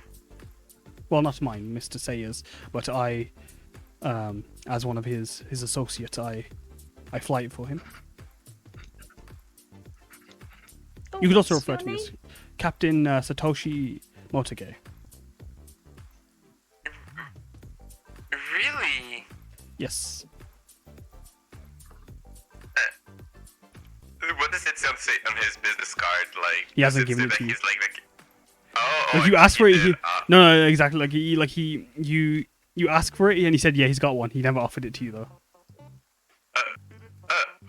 Well, not mine, Mr. Seiya's, but I, as one of his associates, I fly it for him. You could also what's refer to your me as name? Captain Satoshi Motage. really? Yes. What does it say on his business card? Like, He hasn't does given say it to that you. he's like oh, Like I you thought asked for it. did. No, exactly. You asked for it, and he said, yeah, he's got one. He never offered it to you though.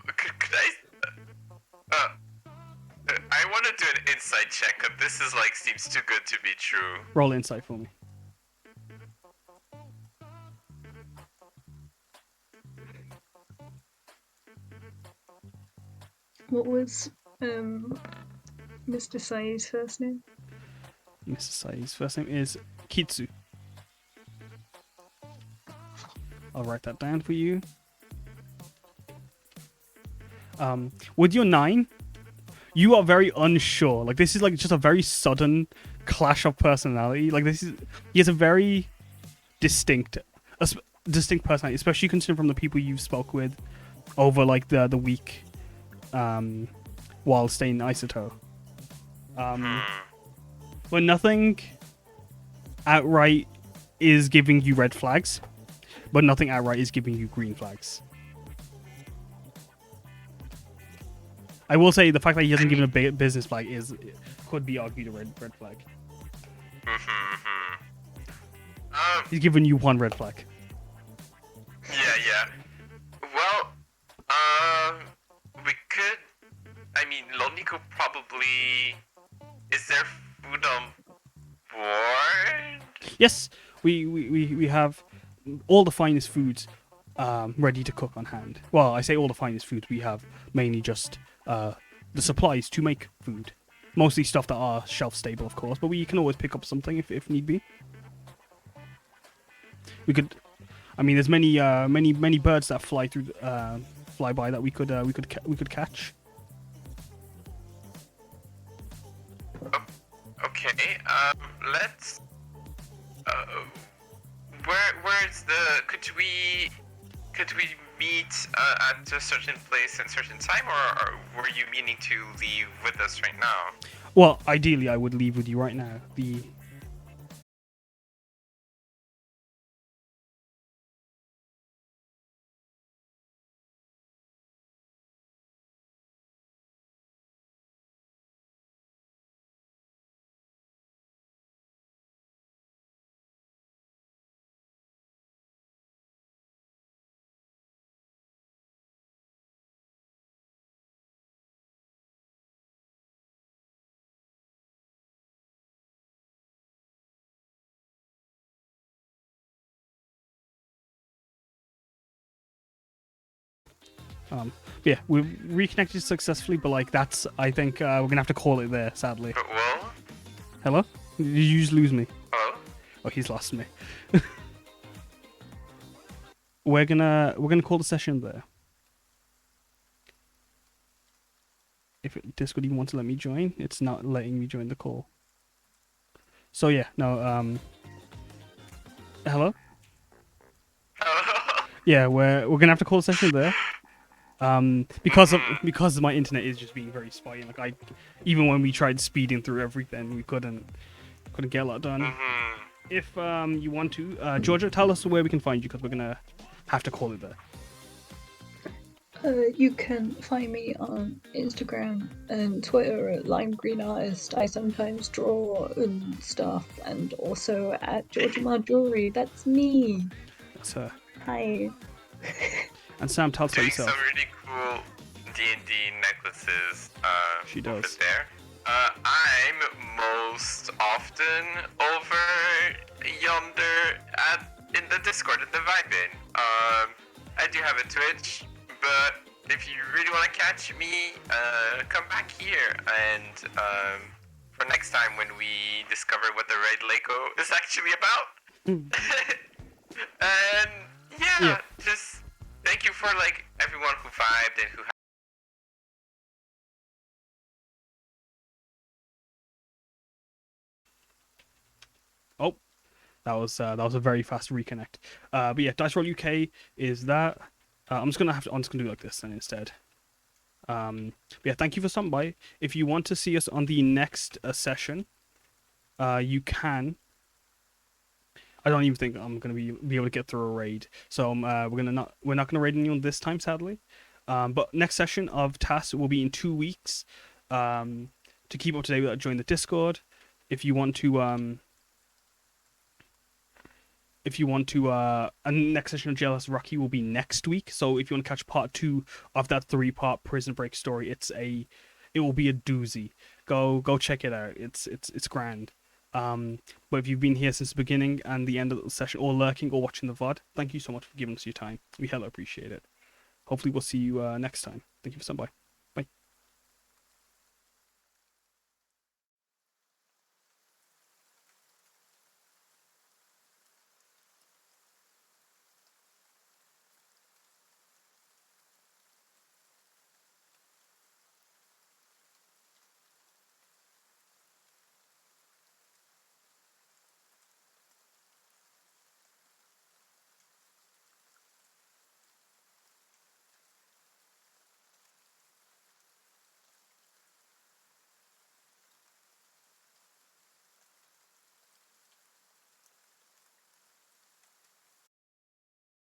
Could I want to do an insight check. 'Cause this is like seems too good to be true. Roll insight for me. What was Mr. Sai's first name? Mr. Sai's first name is Kitsu. I'll write that down for you. With your 9, you are very unsure. Like, this is like just a very sudden clash of personality. Like, he has a very distinct distinct personality, especially considering from the people you've spoke with over like the week, while staying in Isoto. But nothing outright is giving you red flags, but nothing outright is giving you green flags. I will say the fact that he hasn't given a business flag could be argued a red flag. He's given you one red flag. Yeah. Well, we could. I mean, Lonely could probably. Is there food on board? Yes, we have all the finest foods ready to cook on hand. Well, I say all the finest foods. We have mainly just the supplies to make food. Mostly stuff that are shelf stable, of course, but we can always pick up something if need be. We could. I mean, there's many birds that fly by that we could catch. Okay. Let's. Where's the? Could we meet at a certain place and certain time, or were you meaning to leave with us right now? Well, ideally, I would leave with you right now. Yeah, we've reconnected successfully, but like that's, I think we're gonna have to call it there, sadly. Well. Hello? Did you just lose me? Hello. Oh, he's lost me. we're gonna call the session there. If Discord even wants to let me join, it's not letting me join the call. So yeah, no. Hello. Yeah, we're gonna have to call the session there. Because my internet is just being very spotty. Like even when we tried speeding through everything, we couldn't get a lot done. If you want to, Georgia, tell us where we can find you, because we're gonna have to call it there. You can find me on Instagram and Twitter at Lime Green Artist. I sometimes draw and stuff, and also at Georgia Marjorie. That's me. That's her. Hi. And Sam, tell us about Doing yourself. some really cool D&D necklaces. She does. Over there. I'm most often over yonder in the Discord, in the Vibin. I do have a Twitch, but if you really want to catch me, come back here. And for next time when we discover what the Red Lako is actually about. And yeah, just thank you for like everyone who vibed and who. Oh, that was a very fast reconnect. But yeah, Dice Roll UK is that. I'm just gonna do it like this then instead. But yeah, thank you for stopping by. If you want to see us on the next session, you can. I don't even think I'm gonna be able to get through a raid, so we're not gonna raid anyone this time, sadly. But next session of TAS will be in 2 weeks. To keep up to date, join the Discord. If you want to, and next session of JLS Rocky will be next week. So if you want to catch part 2 of that 3-part Prison Break story, it will be a doozy. Go check it out. It's grand. But if you've been here since the beginning and the end of the session, or lurking or watching the VOD, thank you so much for giving us your time. We hella appreciate it. Hopefully we'll see you next time. Thank you for stopping by.